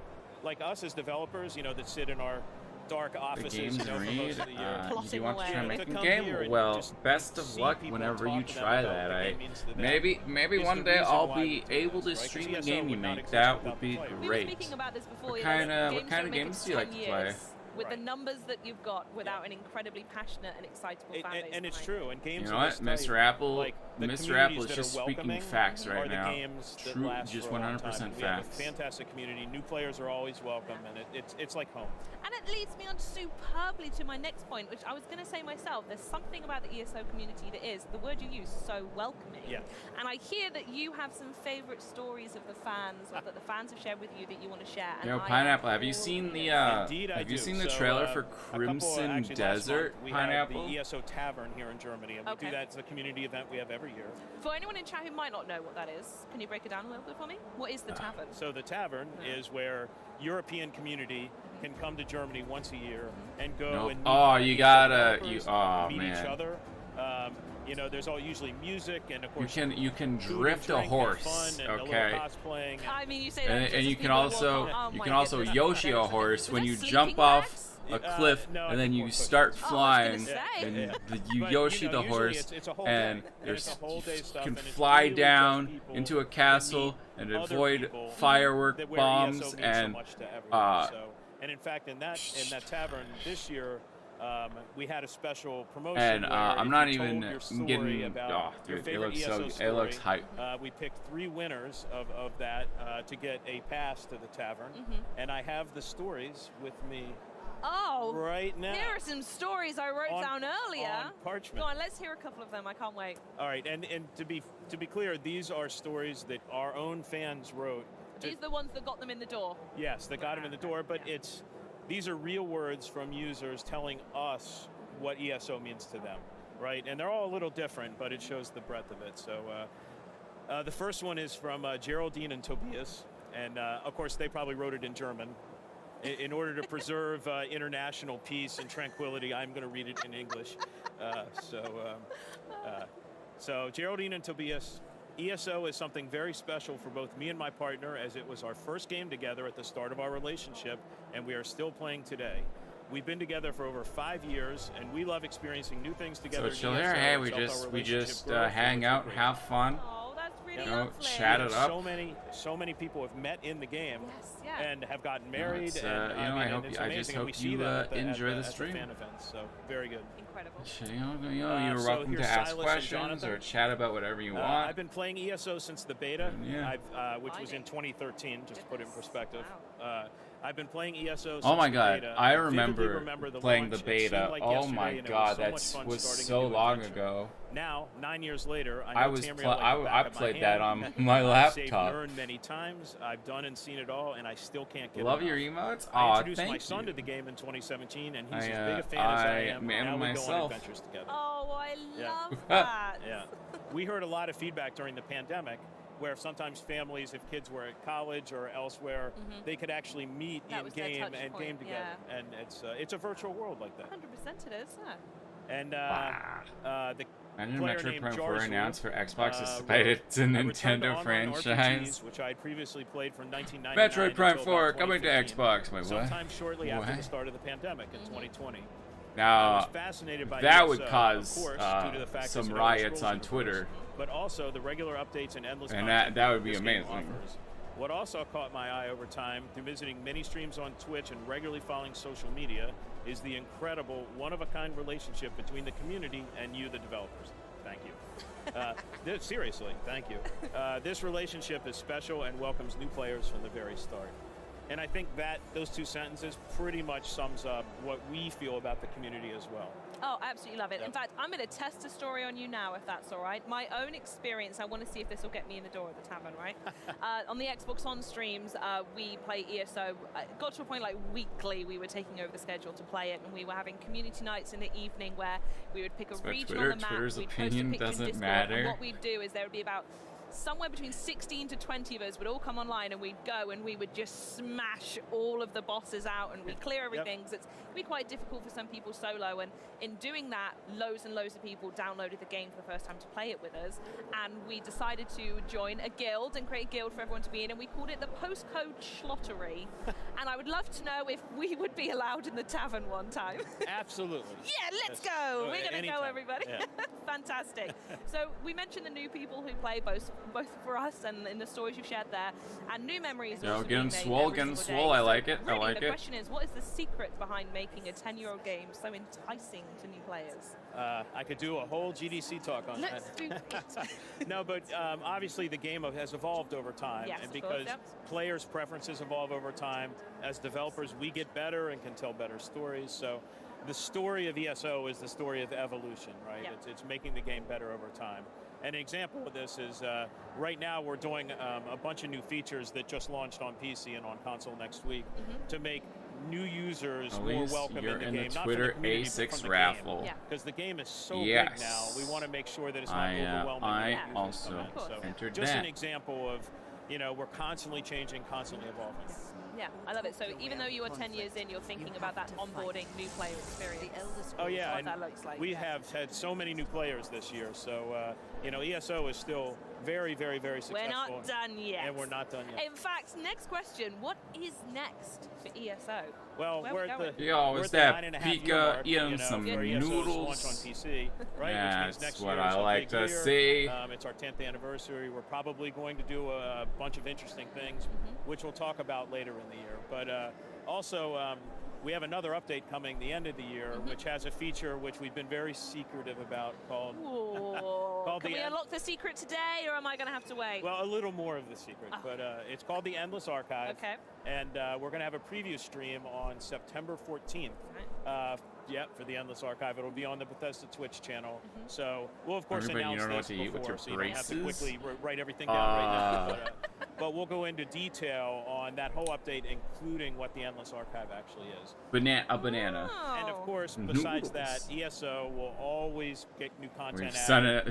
like us as developers, you know, that sit in our dark
The
offices,
games
you know, for most
read.
of the year.
Do you want to try
To
making a
come
game?
here and
Well,
just
best of
see
luck
people and
whenever you
talk to them
try
about
that.
what the game means to them
Maybe
is
one
the
day
reason
I'll
why
be
we do
able to
this, right? 'Cause
stream a
ESO
game you
would not
make.
exist
That
without
would be
the players.
We were
great.
speaking about this before.
What
you know,
kind of
games
games do you like to play?
years with the numbers that you've got without an incredibly passionate and excitable fan base.
And it's
behind
true. And games
You know
of
what,
this
Mr.
type,
Apple?
like the
Mr.
communities
Apple is
that
just
are
speaking
welcoming
facts
are
right
the
now.
games that
True,
last
just
for a long time.
100%
We have a
facts.
fantastic community. New players are always welcome, and it's like home.
And it leads me on superbly to my next point, which I was going to say myself. There's something about the ESO community that is, the word you use, so welcoming.
Yeah.
And I hear that you have some favorite stories of the fans, or that the fans have shared with you that you want to share. And
Yo,
I
Pineapple, have you seen the
Indeed, I
have you
do.
seen the
So,
trailer for
a couple,
Crimson
actually, last
Desert?
month, we
Pineapple.
have the ESO Tavern here in Germany, and we
Okay.
do that. It's a community event we have every year.
For anyone in chat who might not know what that is, can you break it down a little bit for me? What is the tavern?
So the tavern is where European community can come to Germany once a year and go
Nope.
and meet
Oh, you
ESO
gotta
developers, meet
man.
each other. You know, there's all usually music and of course
You can
food and
drift a
drink and
horse,
fun and a little
okay?
cosplaying.
I mean, you say that.
And
just
you
as
can
people
also
walk on. Oh
you
my
can also
goodness.
Yoshi a horse
Is
when
that
you
sleeping
jump
bags?
off a cliff
no,
and then you
more
start
cushions.
flying
say.
and
Yeah.
you
But,
Yoshi
you know,
the
usually
horse
it's a whole
and
day, and
there's
it's a whole day stuff,
can
and it's
fly
really just
down
people
into a
that
castle
meet
and
other
avoid
people
firework
that where
bombs
ESO means
and
so much to everyone. And in fact, in that tavern this year, we had a special promotion.
and
where
I'm
if
not
you
even
told your story
getting
about your
dude, it
favorite
looks
ESO
so it looks
story,
hype.
we picked 3 winners of that to get a pass to the tavern, and I have the stories with me.
Oh,
right now.
Here are some stories I wrote down earlier.
on parchment.
Go on, let's hear a couple of them. I can't wait.
All right, and to be clear, these are stories that our own fans wrote.
These are the ones that got them in the door.
Yes, that got them in the door, but these are real words from users telling us what ESO means to them, right? And they're all a little different, but it shows the breadth of it. So the first one is from Geraldine and Tobias, and of course they probably wrote it in German. In order to preserve international peace and tranquility, I'm going to read it in English. So Geraldine and Tobias, ESO is something very special for both me and my partner, as it was our first game together at the start of our relationship, and we are still playing today. We've been together for over 5 years, and we love experiencing new things together.
So chill here. Hey, we just hang out, have fun.
Oh, that's really
you know,
lovely.
chat it up.
So many people have met in the game and have gotten married.
It's,
and,
you know,
and it's
I
amazing,
just
and we
hope
see
you
that
enjoy the
at
stream.
fan events. So very good.
Incredible.
You're
So
welcome to
here's
ask
Silas and
questions
Jonathan.
or chat about whatever you want.
I've been playing ESO since the beta,
Yeah.
which was in 2013, just to put it in perspective. I've been playing ESO since
Oh my
the
god,
beta.
I
vividly
remember
the
playing
launch.
the
It seemed
beta.
like
Oh
yesterday,
my
and it
god,
was
that
so much fun
was
starting a
so
new
long
adventure.
ago.
Now, 9 years later, I
I
know
was
Tamriel
pl-
like the
I
back of my
played that
hand.
on my
I've saved and
laptop.
earned many times. I've done and seen it all, and I still can't get
Love
enough.
your emotes?
I
Aw,
introduced my
thank
son
you.
to the game in 2017, and he's
I,
as big a fan as I am.
man
Now we go on
myself.
adventures together.
Oh, I
Yeah.
love that.
Yeah. We heard a lot of feedback during the pandemic, where sometimes families, if kids were at college or elsewhere, they could actually meet in game and game together.
Yeah.
And it's a virtual world like that.
100% it is. Yeah.
And the
Imagine
player
Metroid
named
Prime 4
Jarzul,
announced for Xbox despite
wrote
it's a
a return to
Nintendo
online
franchise.
RPGs, which I had previously played from 1999
Metroid Prime
until
4
about
coming to
2015,
Xbox. Wait, what?
sometime shortly after
What?
the start of the pandemic in 2020. I
Now,
was fascinated by
that
ESO,
would cause
of course, due to the fact
some
it's an
riots
Elder
on
Scrolls
Twitter.
universe, but also the regular updates and endless
And
content
that would be
this game
amazing.
offers. What also caught my eye over time through visiting many streams on Twitch and regularly following social media is the incredible, one-of-a-kind relationship between the community and you, the developers. Thank you. Seriously, thank you. This relationship is special and welcomes new players from the very start. And I think that those two sentences pretty much sums up what we feel about the community as well.
Oh, I absolutely love it.
Yep.
In fact, I'm going to test a story on you now, if that's all right. My own experience, I want to see if this will get me in the door at the tavern, right? On the Xbox On streams, we play ESO. Got to a point like weekly, we were taking over the schedule to play it, and we were having community nights in the evening where we would pick a
So
region
Twitter-
on the map.
Twitter's
we'd
opinion
post a picture in
doesn't
Discord,
matter.
And what we'd do is there would be about somewhere between 16 to 20 of us would all come online, and we'd go and we would just smash all of the bosses out, and we'd clear everything. So it can be quite difficult for some people solo, and in doing that, loads and loads of people downloaded the game for the first time to play it with us, and we decided to join a guild and create a guild for everyone to be in, and we called it the Postcode Schlottery. And I would love to know if we would be allowed in the tavern one time.
Absolutely.
Yeah, let's go. We're going to go,
anytime.
everybody.
Yeah.
Fantastic. So we mentioned the new people who play both for us and in the stories you shared there, and new memories.
Yo,
also
getting
being made
swole,
every
getting
single
swole.
day.
I
So
like it. I
really,
like
the
it.
question is, what is the secret behind making a 10-year-old game so enticing to new players?
I could do a whole GDC talk on
Let's
that.
do it.
No, but obviously the game has evolved over time,
Yes,
and
of course,
because
yep.
players' preferences evolve over time, as developers we get better and can tell better stories. So the story of ESO is the story of evolution, right?
Yep.
It's making the game better over time. An example of this is right now we're doing a bunch of new features that just launched on PC and on console next week to make new users
At
more
least
welcome
you're
in the
in
game.
the
not
Twitter
from the community, but
A6
from the
raffle.
game. Because the game is so
Yes.
big now, we want to make sure that it's not
I
overwhelming.
I
when users
also
come in. So
entered
just
that.
an example of, you know, we're constantly changing, constantly evolving.
Yeah, I love it. So even though you are 10 years in, you're thinking about that onboarding new player experience.
Oh yeah,
what
and
that looks like.
we have had so many new players this year. So you know, ESO is still very, very, very successful.
We're not done yet.
And we're not done yet.
In fact, next question, what is next for ESO?
Well,
Where
we're
we
at
going?
the
Yo,
we're
is
at the
that
9.5
Pika
year mark,
eating
you know,
some
for ESO's
noodles?
launch on PC, right?
That's
Which means next
what
year
I
is our
like
big
to
year.
see.
It's our 10th anniversary. We're probably going to do a bunch of interesting things, which we'll talk about later in the year. But also, we have another update coming the end of the year, which has a feature which we've been very secretive about called. called
Can
the
we
End-
unlock the secret today, or am I going to have to wait?
Well, a little more of the secret, but it's called the Endless Archive.
Okay.
And we're going to have a preview stream on September 14th. For the Endless Archive. It'll be on the Bethesda Twitch channel. So we'll, of course,
Everybody, you
announce
don't know
this
what to eat with
before,
your
so you don't have to
braces?
quickly write everything down right now. But we'll go into detail on that whole update, including what the Endless Archive actually is.
A banana.
And of course,
Noodles.
besides that, ESO will always get new content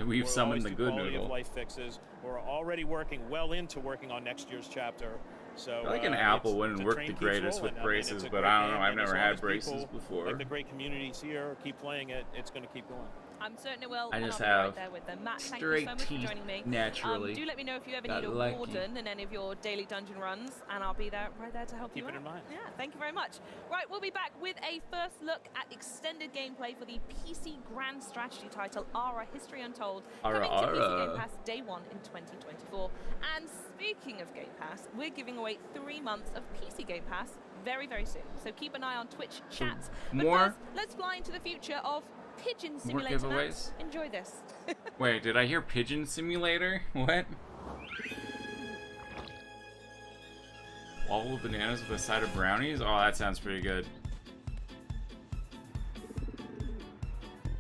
We've
We'll
summoned
always
the
do
good
quality
noodle.
of life fixes. We're already working on next year's chapter. So
I feel like an apple wouldn't work the greatest with braces, but I don't know. I've never had braces before.
Like the great communities here keep playing it, it's going to keep going.
I'm certain it will.
I
and
just
I'll be right
have
there with them. Matt, thank you
straight
so much for
teeth
joining me.
naturally.
Do let me know if you ever
Got
need a
lucky.
warden in any of your daily dungeon runs, and I'll be there right there to help you
Keep
out.
it in mind.
Yeah, thank you very much. Right, we'll be back with a first look at extended gameplay for the PC Grand Strategy title, Ara History Untold, coming to PC Game Pass Day 1 in 2024. And speaking of Game Pass, we're giving away 3 months of PC Game Pass very, very soon. So keep an eye on Twitch chats. But
more-
first, let's fly into the future of Pigeon Simulator. Matt.
giveaways?
Enjoy this.
Wait, did I hear Pigeon Simulator? What? All the bananas with a side of brownies? Oh, that sounds pretty good.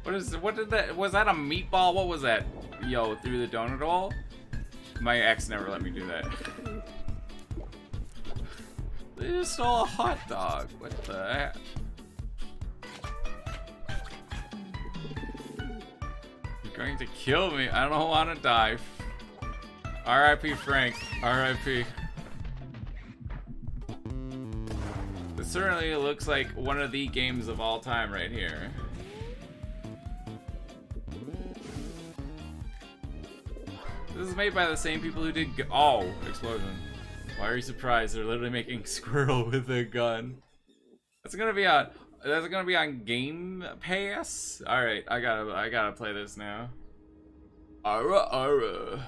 What did that, was that a meatball? What was that? Yo, through the donut hole? My ex never let me do that. They just stole a hot dog. What the heck? You're going to kill me. I don't want to die. R.I.P. Frank. R.I.P. This certainly looks like one of the games of all time right here. This is made by the same people who did oh, explosion. Why are you surprised? They're literally making Squirrel with a gun. That's gonna be on Game Pass? Alright, I gotta play this now. Ara ara.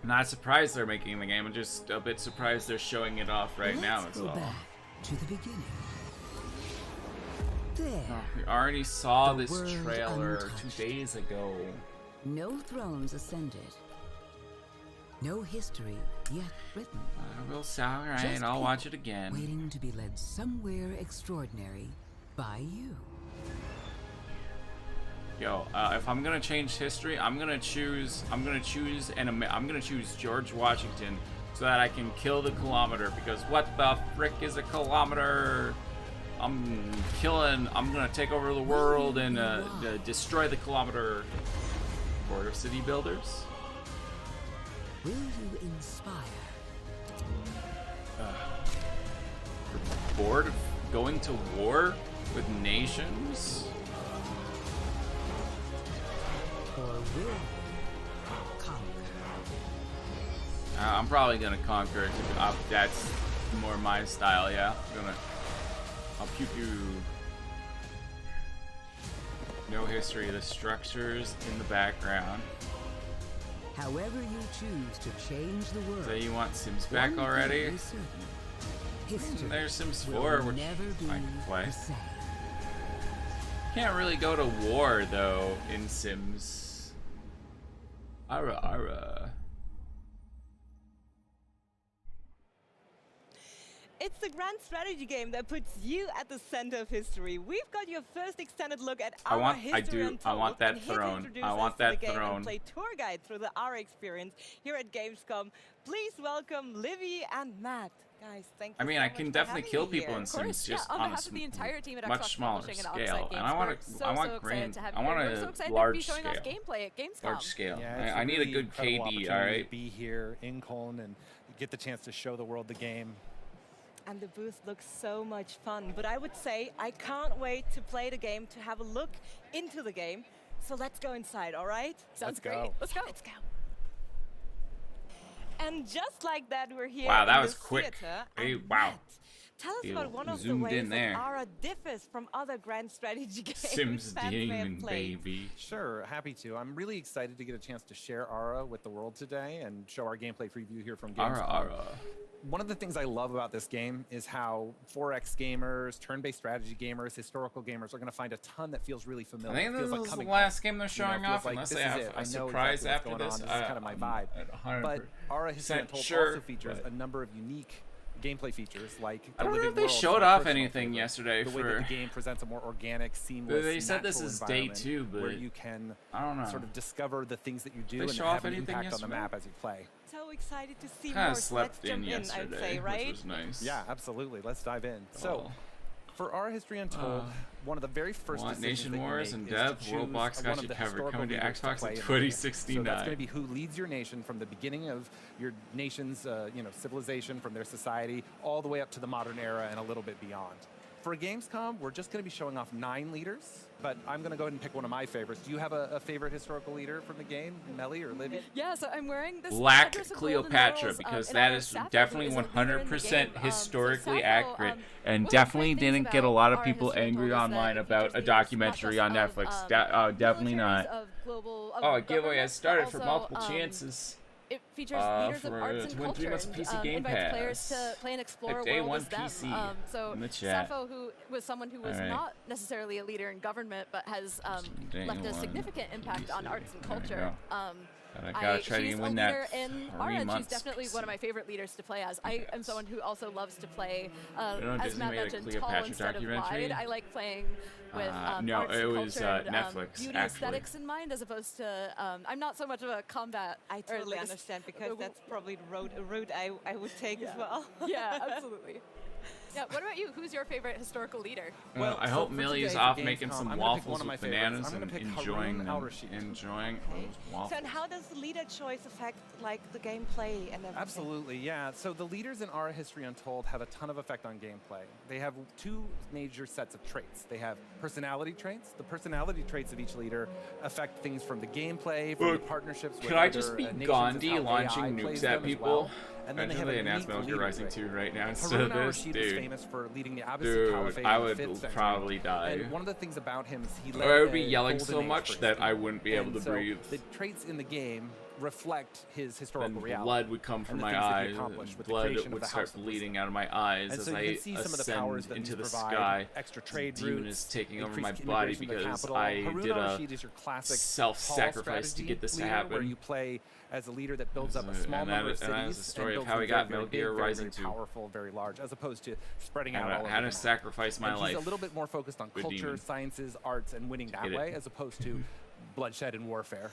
Not surprised they're making the game. I'm just a bit surprised they're showing it off right now. That's all.
Back to the beginning. There.
Oh, we already saw this trailer 2 days ago.
No thrones ascended. No history yet written.
Alright, I'll watch it again.
Waiting to be led somewhere extraordinary by you.
Yo, if I'm gonna change history, I'm gonna choose George Washington so that I can kill the kilometer, because what the frick is a kilometer? I'm gonna take over the world and destroy the kilometer. Board of City Builders?
Will you inspire?
Bored of going to war with nations?
Or will you conquer?
I'm probably gonna conquer it. That's more my style, yeah. I'll pew pew. No history. The structures in the background.
However you choose to change the world.
So you want Sims back already? There's Sims 4, which I can play. Can't really go to war though in Sims. Ara ara.
It's the grand strategy game that puts you at the center of history. We've got your first extended look at our history untold.
I want that throne. I want that throne.
And play tour guide through the ARA experience here at Gamescom. Please welcome Livy and Matt. Guys, thank you.
I mean,
so
I can definitely kill people in Sims just on a much smaller scale, and I want a large scale. Large scale.
Yeah,
I need a good KD. All right.
Be here in Cologne and get the chance to show the world the game.
And the booth looks so much fun, but I would say I can't wait to play the game, to have a look into the game. So let's go inside, all right?
Sounds great.
Let's go. Let's go. And just like that, we're here.
Wow, that
in
was
the
quick.
Theater,
Hey, wow.
Tell us about one of the
Zoomed
ways
in there.
that ARA differs from other grand strategy games.
Sims Demon Baby.
Sure, happy to. I'm really excited to get a chance to share ARA with the world today and show our gameplay preview here from Gamescom.
ARA.
One of the things I love about this game is how 4X gamers, turn-based strategy gamers, historical gamers are going to find a ton that feels really familiar.
I think this
is
is the last game they're showing off, unless they have a surprise after this.
This is kind of my vibe. But ARA History Untold also features a number of unique gameplay features, like
I don't know if they showed off anything yesterday
the way that the game presents a more organic, seamless,
they said this is day 2, but
where you can
I don't know.
sort of discover the things that you do
They
and
show
have
off
an
anything
impact on the
yesterday?
map as you play.
So excited to see
Kinda
more.
slept
Let's jump
in yesterday,
I'd say, right?
which was nice.
Yeah, absolutely. Let's dive in. So, for ARA History Untold, one of the very first decisions
Nation
that you
Wars
make
and
is to
Dev,
choose
Worldbox got
one
you
of the
covered,
historical
coming to
leaders
Xbox
play
in
in the game.
2069.
So that's going to be who leads your nation from the beginning of your nation's civilization, from their society, all the way up to the modern era and a little bit beyond. For Gamescom, we're just going to be showing off 9 leaders, but I'm going to go ahead and pick one of my favorites. Do you have a favorite historical leader from the game, Melly or Livy?
Yeah, so I'm wearing this
Black
headdress of
Cleopatra,
golden
because
curls,
that
and
is
Sappho,
definitely
who is a leader in the
100%
game.
historically
So Sappho,
accurate, and
one of the
definitely
great things
didn't get a lot of
about
people
History
angry
Untold is that
online
it
about
features
a
these
documentary on
snapshots
Netflix. Definitely not.
of global,
Oh, a giveaway
government,
has started
but
for
also,
multiple chances.
It features leaders of arts and
to win 3
culture
months
and
PC Game
invites players
Pass.
to play and explore
Like
a
day
world
1
as them.
PC
So
in the chat.
Sappho, who was someone who was
Alright.
not necessarily a leader in government, but has
Day
left a
1
significant impact on arts and
There we
culture.
I gotta try to
she's
win
a
that
leader in
3
ARA, and she's
months
definitely one of my favorite leaders to play as. I am someone who also loves to play,
You know,
as
Disney
Matt
made a
mentioned, tall
Cleopatra
instead of
documentary?
wide. I like playing with
no,
arts
it
and
was,
culture and,
Netflix,
beauty
actually.
aesthetics in mind, as opposed to I'm not so much of a combat.
I totally understand, because that's probably the route I would take as well.
Yeah, absolutely.
Yeah, what about you? Who's your favorite historical leader?
Well, I hope Millie's off making some waffles with bananas and enjoying waffles.
So, and how does the leader choice affect like the gameplay and everything?
Absolutely, yeah. So the leaders in Aura History Untold have a ton of effect on gameplay. They have two major sets of traits. They have personality traits. The personality traits of each leader affect things from the gameplay, from the partnerships with
Could I just be Gandhi launching nukes at people?
Well. And then they have
they announced Metal Gear Rising 2 right now.
Harun al-Rashid is famous for leading the Abbasid Caliphate
I
in the
would
5th century.
probably die.
And one of the things about him is he led
Or I would be
a
yelling
golden
so
age
much
for
that
Islam.
I wouldn't be able to
so
breathe.
The traits in the game reflect his historical
Then
reality.
blood would come from my eyes. Blood would start bleeding out of my eyes
and
as
so
I
you can see some of the powers
ascend
that
into the
these provide,
sky.
extra trade
The demon
routes,
is taking over
increased
my body
integration with the
because
capital.
I
Harun
did
al-Rashid
a
is your classic
self-sacrifice to get this to
leader,
happen.
Where you play as a leader that builds up a small
and
number of
that is
cities
the story
and
of
builds
how
them
he got
very,
Metal
very
Gear
big,
Rising
very
2.
powerful, very large, as opposed to spreading out all over
How
the
to
map.
sacrifice my
and
life.
He's a little bit more focused on
Good
culture,
demon.
sciences, arts, and winning that
Get it.
way, as opposed to bloodshed and warfare.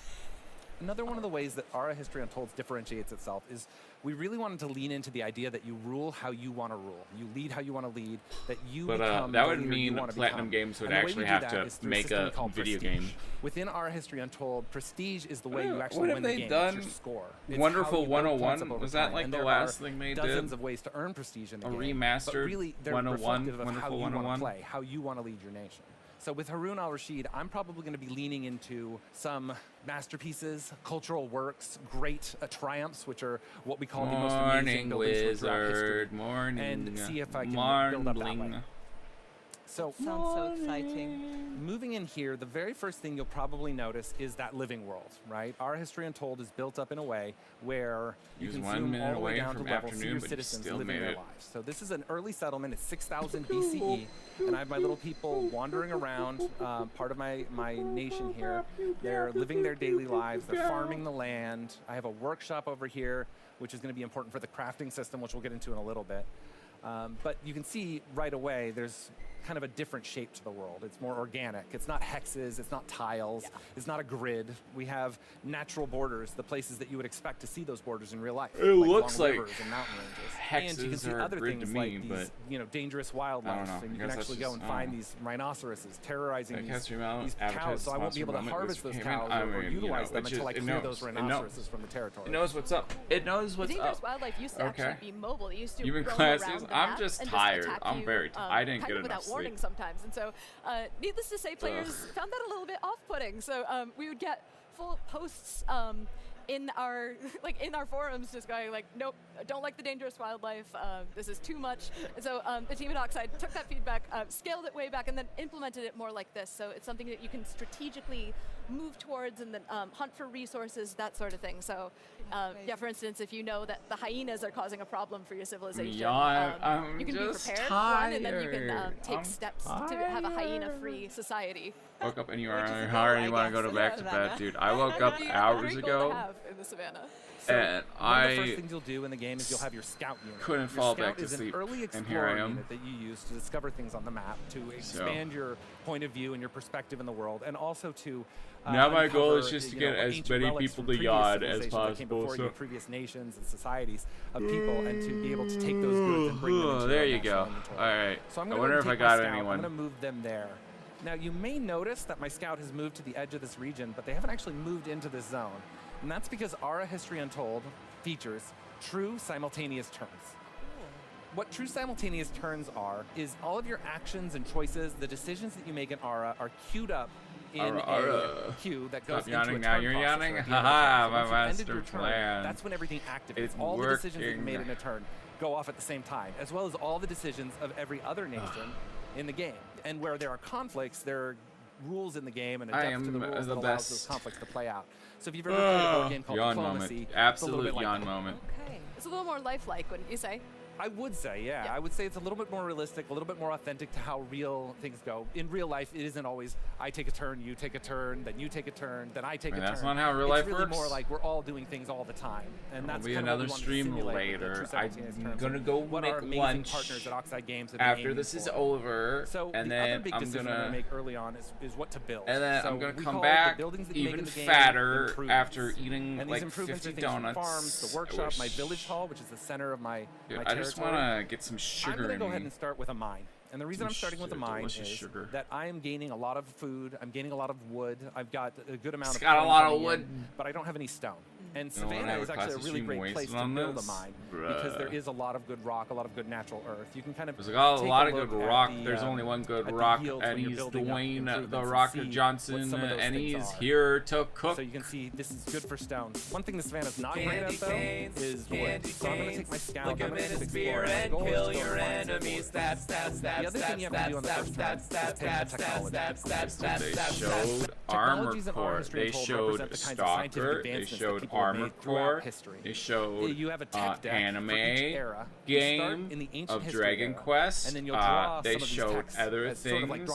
Another one of the ways that Aura History Untold differentiates itself is we really wanted to lean into the idea that you rule how you want to rule. You lead how you want to lead, that you become
that
the
would
leader
mean
you want to
Platinum
become.
Games would
And the way
actually
we do
have
that
to
is through
make
system
a
called
video
Prestige.
game.
Within Aura History Untold, Prestige is the way you actually
What have
win the
they
game.
done?
It's your score. It's
Wonderful
how you build
101?
points up over
Was that
time.
like
And
the
there
last
are
thing they
dozens
did?
of ways to earn prestige in the
A
game.
remastered
but really, they're
101?
reflective of how
Wonderful
you want
101?
to play, how you want to lead your nation. So with Harun al-Rashid, I'm probably going to be leaning into some masterpieces, cultural works, great triumphs, which are what we call the most amazing buildings throughout history. And see if I can build up that way. So
sounds so exciting.
Moving in here, the very first thing you'll probably notice is that living world, right? Our History Untold is built up in a way where you can zoom all the way down to level, see your citizens living their lives. So this is an early settlement. It's 6000 BCE, and I have my little people wandering around, part of my nation here. They're living their daily lives. They're farming the land. I have a workshop over here, which is going to be important for the crafting system, which we'll get into in a little bit. But you can see right away there's kind of a different shape to the world. It's more organic. It's not hexes. It's not tiles. It's not a grid. We have natural borders, the places that you would expect to see those borders in real life.
It looks
long
like
rivers and mountain ranges.
hexes
and you can see
are a
other
grid to
things
me,
like
but
these, dangerous wildlife,
know.
and you
I
can
guess
actually
that's
go and
just-
find these rhinoceroses terrorizing these cows.
advertised
So I won't be able to
sponsor
harvest those
moment, which
cows
came in.
or
I mean,
utilize them
which
until I
is- it
clear
knows.
those
It knows.
rhinoceroses from the territory.
It knows what's up. It knows
The
what's
dangerous
up.
wildlife used to actually be mobile. It used to
You mean
roam
classes?
around the
I'm
map
just
and
tired.
attack
I'm
you,
very tired. I didn't
kind
get
of
enough
without warning
sleep.
sometimes. And so, needless to say, players found that a little bit off-putting. So we would get full posts in our forums just going like, nope, don't like the dangerous wildlife. This is too much. And so the team at Oxide took that feedback, scaled it way back, and then implemented it more like this. So it's something that you can strategically move towards and then hunt for resources, that sort of thing. So yeah, for instance, if you know that the hyenas are causing a problem for your civilization, you can be prepared one, and then you can take steps to have a hyena-free society.
Woke up and you are hard and you want to go back to bed, dude. I woke up hours ago.
In the savannah.
So
and
one of the first things you'll do in the game is you'll have your scout unit.
couldn't
your
fall
scout
back to
is
sleep,
an early
and here I
explorer
am.
unit that you use to discover things on the map, to expand your point of view and your perspective in the world, and also to
Now my goal is
uncover,
just to get as
ancient
many
relics
people
from
to
previous
Yod as
civilizations that came
possible.
before
So
you, previous nations and societies of people, and to be able to take those goods and bring them into
there
your
you go.
national inventory.
All right.
So I'm
I
gonna
wonder if I
take my
got
scout,
anyone.
I'm going to move them there. Now you may notice that my scout has moved to the edge of this region, but they haven't actually moved into this zone. And that's because Aura History Untold features true simultaneous turns. What true simultaneous turns are is all of your actions and choices, the decisions that you make in Aura are queued up in a queue that goes
Stop yawning
into a
now.
turn
You're
processor
yawning?
at the end of the
Haha,
turn. So
my
once you've ended
master
your turn,
plan.
that's when everything activates.
It's
all the decisions that you
working.
made in a turn go off at the same time, as well as all the decisions of every other nation in the game. And where there are conflicts, there are rules in the game and a
I
depth to the
am
rules
the
that allows
best.
those conflicts to play out. So if you've ever played a board game called
yawn
Diplomacy,
moment.
it's a little
Absolute
bit like
yawn
that.
moment.
Okay. It's a little more lifelike, wouldn't you say?
I would say, yeah. I would say it's a little bit more realistic, a little bit more authentic to how real things go. In real life, it isn't always I take a turn, you take a turn, then you take a turn, then I take a turn.
That's not how real life
It's really
works.
more like we're all doing things all the time, and that's
There'll be
kind of
another
what we wanted to
stream
simulate with the
later.
true simultaneous
I'm
terms
gonna
and
go
what
make
our amazing
lunch
partners at Oxide Games have been
after
aiming
this is
for.
over,
So
and
the
then
other big
I'm
decision
gonna
make early on is what to build.
And then
so
I'm gonna
we
come
call
back
the buildings that you make
even
in the game
fatter
improvements.
after eating
and
like
these improvements
50
are things
donuts.
from farms, the
I
workshop,
wish.
my village hall, which is the center of my
Dude, I
territory.
just want to get some sugar.
I'm going to go
in
ahead
me.
and start with a mine. And the reason I'm starting with a mine is that I am gaining a lot of food. I'm gaining a lot of wood. I've got a good amount of.
Got a lot of wood,
but I don't have any stone. And Savannah is actually a really great place to build a mine because there is a lot of good rock, a lot of good natural earth. You can kind of.
There's a lot of good rock. There's only one good rock, and he's Dwayne the Rocker Johnson, and he's here to cook.
So you can see this is good for stone. One thing that Savannah's not great at though is wood. So I'm going to take my scout. I'm going to explore and kill your enemies. The other thing you have to do on the first turn is take the technology.
They showed Armor Core. They showed Stalker. They showed Armor Core. They showed anime game of Dragon Quest. They showed other things,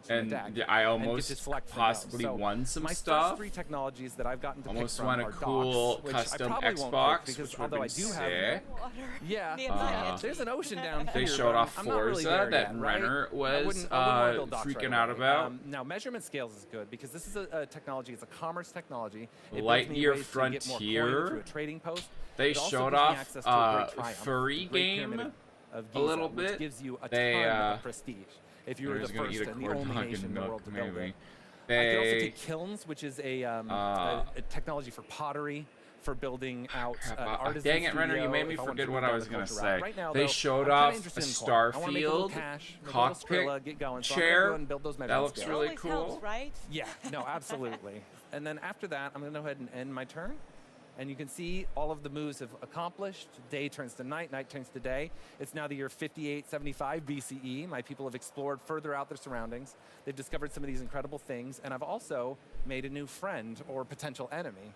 and I almost possibly won some stuff.
Three technologies that I've gotten to
almost
pick
won a cool custom Xbox, which would be sick.
There's an ocean down here.
They showed off Forza that Renner was freaking out about.
Now, measurement scales is good because this is a technology. It's a commerce technology.
Lightyear Frontier.
Trading post.
They showed off furry game a little bit.
Which gives you a ton of prestige. If you were the first and the only nation in the world to build it. I could also take kilns, which is a technology for pottery, for building out artisan
dang it, Renner, you made me forget what I was going to say. They showed off a Starfield cockpit chair. That looks really cool.
Yeah, no, absolutely. And then after that, I'm going to go ahead and end my turn. And you can see all of the moves have accomplished. Day turns to night, night turns to day. It's now the year 5875 BCE. My people have explored further out their surroundings. They've discovered some of these incredible things. And I've also made a new friend or potential enemy.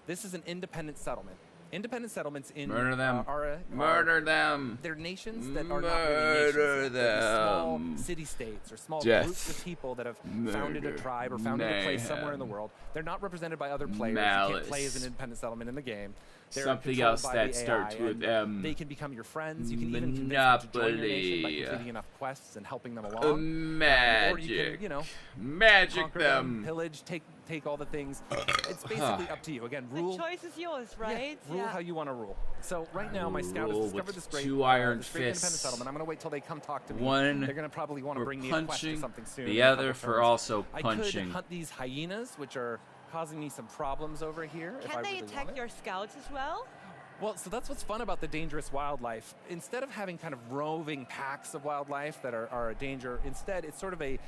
This is an independent settlement. Independent settlements in
murder them. Murder them.
They're nations that are not really nations. They're small city-states or small groups of people that have founded a tribe or founded a place somewhere in the world. They're not represented by other players. You can't play as an independent settlement in the game. They're
something else that starts with M.
They can become your friends. You can even convince them to join your nation by completing enough quests and helping them along.
Magic.
Or you can, you know,
magic
them, pillage, take all the things. It's basically up to you. Again, rule.
The choice is yours, right?
Yeah, rule how you want to rule. So right now, my scout has discovered this great,
iron
this great independent settlement. I'm going to wait till they come talk to me.
One
they're going to probably want to bring me a quest or something soon.
The other for also punching.
I could hunt these hyenas, which are causing me some problems over here.
Can they attack your scouts as well?
Well, so that's what's fun about the dangerous wildlife. Instead of having kind of roving packs of wildlife that are a danger, instead it's sort of a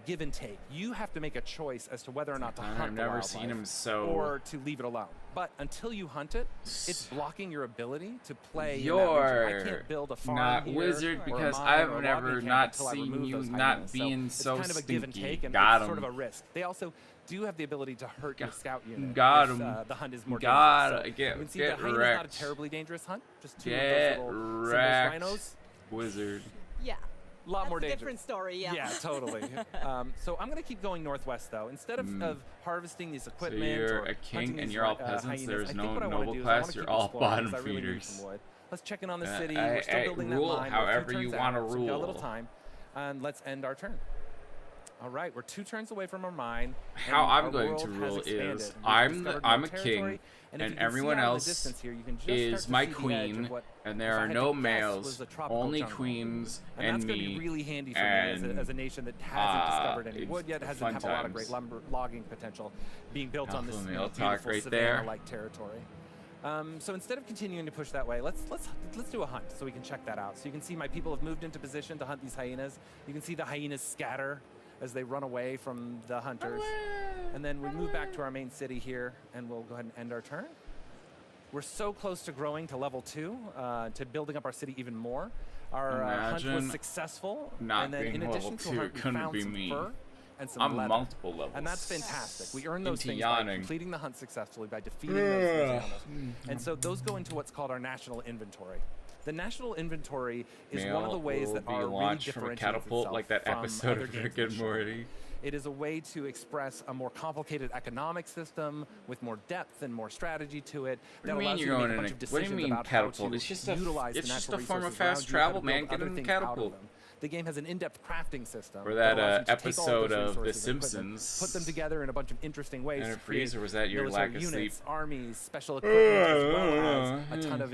give and take. You have to make a choice as to whether or not to hunt the wildlife or to leave it alone. But until you hunt it, it's blocking your ability to play. I can't build a farm
not
here
wizard
or
because
a mine
I've
or a
never
logging
not
camp until I
seen
remove
you
those
not
hyenas.
being so
it's kind of a give and take, and
Got
it's sort of
him.
a risk. They also do have the ability to hurt your scout unit.
Got
if,
him.
The hunt is more
Got
dangerous.
it.
So you can see
Get
the hyena's
wrecked.
not a terribly dangerous hunt. Just two
Get
of those little
wrecked.
rhinos.
Wizard.
Yeah.
A lot more dangerous.
Different story, yeah.
Yeah, totally. So I'm going to keep going northwest, though. Instead of harvesting these equipment,
So you're
or
a king and
these,
you're all peasants.
hyenas,
There's
I
no
think what I
noble
do is
class. You're all bottom
I really need
feeders.
some wood. Let's check in on the city. We're still building
rule
that mine.
however you want to
So we got a little
rule.
time, and let's end our turn. All right, we're 2 turns away from our mine.
How I'm going to rule is I'm a king, and everyone else is my queen, and there are no males, only queens
and that's
and
going to
me.
be really handy for
and,
me as a nation that hasn't discovered any wood yet, hasn't have a lot of great lumber logging potential being built on this beautiful
right
savanna-like territory. So instead of continuing to push that way, let's do a hunt so we can check that out. So you can see my people have moved into position to hunt these hyenas. You can see the hyenas scatter as they run away from the hunters. And then we move back to our main city here, and we'll go ahead and end our turn. We're so close to growing to level 2, to building up our city even more. Our hunt was successful, and then in addition to a hunt, we found some fur and some leather.
Multiple levels.
And that's fantastic. We earn those things by completing the hunt successfully, by defeating those animals. And so those go into what's called our national inventory. The national inventory is one of the ways that our really differentiates
catapult, like that episode of Rick and Morty.
It is a way to express a more complicated economic system with more depth and more strategy to it. That allows you to make a bunch of decisions about how to utilize the natural resources
form of fast travel, man. Get in the catapult.
The game has an in-depth crafting system.
Or that episode of The Simpsons.
Put them together in a bunch of interesting ways.
And a freeze, or was that your lack of sleep?
Armies, special equipment, as well as a ton of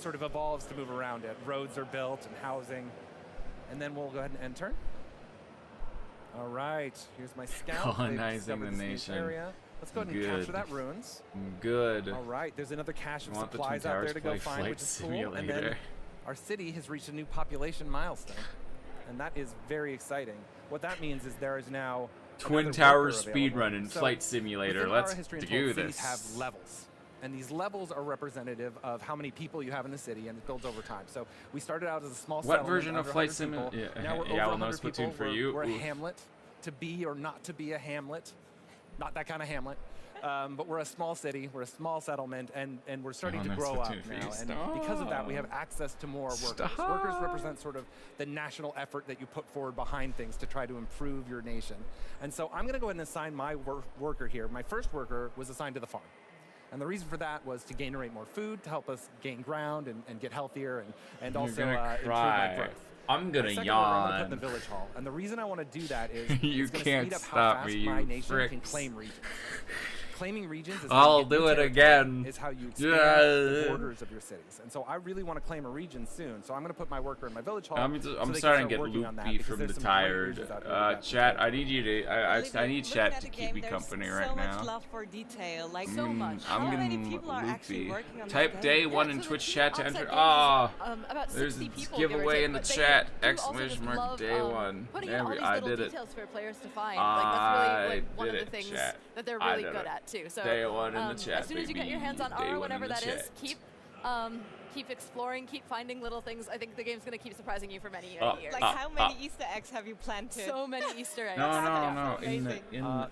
sort of evolves to move around it. Roads are built and housing. And then we'll go ahead and enter. All right, here's my scout.
Colonizing the nation.
Area. Let's go ahead and capture that ruins.
Good.
All right, there's another cache of supplies out there to go find, which is cool. And then our city has reached a new population milestone. and that is very exciting. What that means is there is now
Twin Towers speedrun in Flight Simulator. Let's do this.
Have levels. And these levels are representative of how many people you have in the city, and it builds over time. So we started out as a small
settlement. What version of Flight Simulator?
Yeah, now we're over 100 people. We're a hamlet, to be or not to be a hamlet. Not that kind of hamlet. But we're a small city, we're a small settlement, and we're starting to grow up now. And because of that, we have access to more workers. Workers represent sort of the national effort that you put forward behind things to try to improve your nation. And so I'm going to go ahead and assign my worker here. My first worker was assigned to the farm. And the reason for that was to generate more food, to help us gain ground and get healthier, and also improve my growth.
I'm gonna yawn.
I'm gonna put in the village hall, and the reason I want to do that is
you
it's
can't
speed up
stop
how fast
me, you
my nation
fricks.
can claim regions. Claiming regions is
I'll do it again.
Is how you expand the borders of your cities, and so I really want to claim a region soon. So I'm going to put my worker in my village hall.
I'm starting to get loopy from the tired. Chat, I need you to. I need chat to keep me company right now.
So much love for detail, like so much.
I'm
How
getting
many people are actually
loopy.
working on
Type
this
day
game?
1 in Twitch chat to enter. Ah,
about
there's a
60 people,
giveaway in the chat!
Exclamation
mark day 1.
There we
I did it.
Details for players to find. Like that's really one of the things
chat.
that they're really good at too. So
day 1 in the chat.
As soon as you get your hands on
Day
R,
one
whatever
in the
that is,
chat.
keep exploring, keep finding little things. I think the game's going to keep surprising you for many years.
Like how many Easter eggs have you planted?
So many Easter eggs.
No.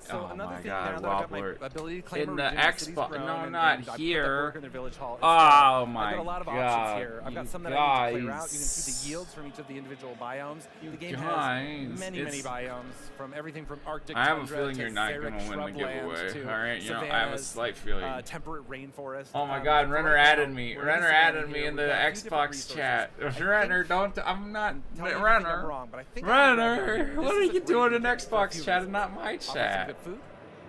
So another thing,
God,
now that I've got my ability to claim
in
a
the
region,
Xbox,
grown,
not
and
here.
In the village hall.
Oh my
I've got a lot of
God,
options here. I've got some that I need to clear out. You can see the yields from each of the individual biomes. The game has many biomes, from everything from Arctic
I have a
tundra
feeling
to
you're not
xeric
going to win the
shrublands
giveaway.
to
All right, you know, I have a
savannas,
slight feeling.
Temperate rainforest.
Oh my God, Renner added me. Renner added me in the Xbox chat. Renner, I'm not. Renner. Renner, what are you doing in Xbox chat and not my chat?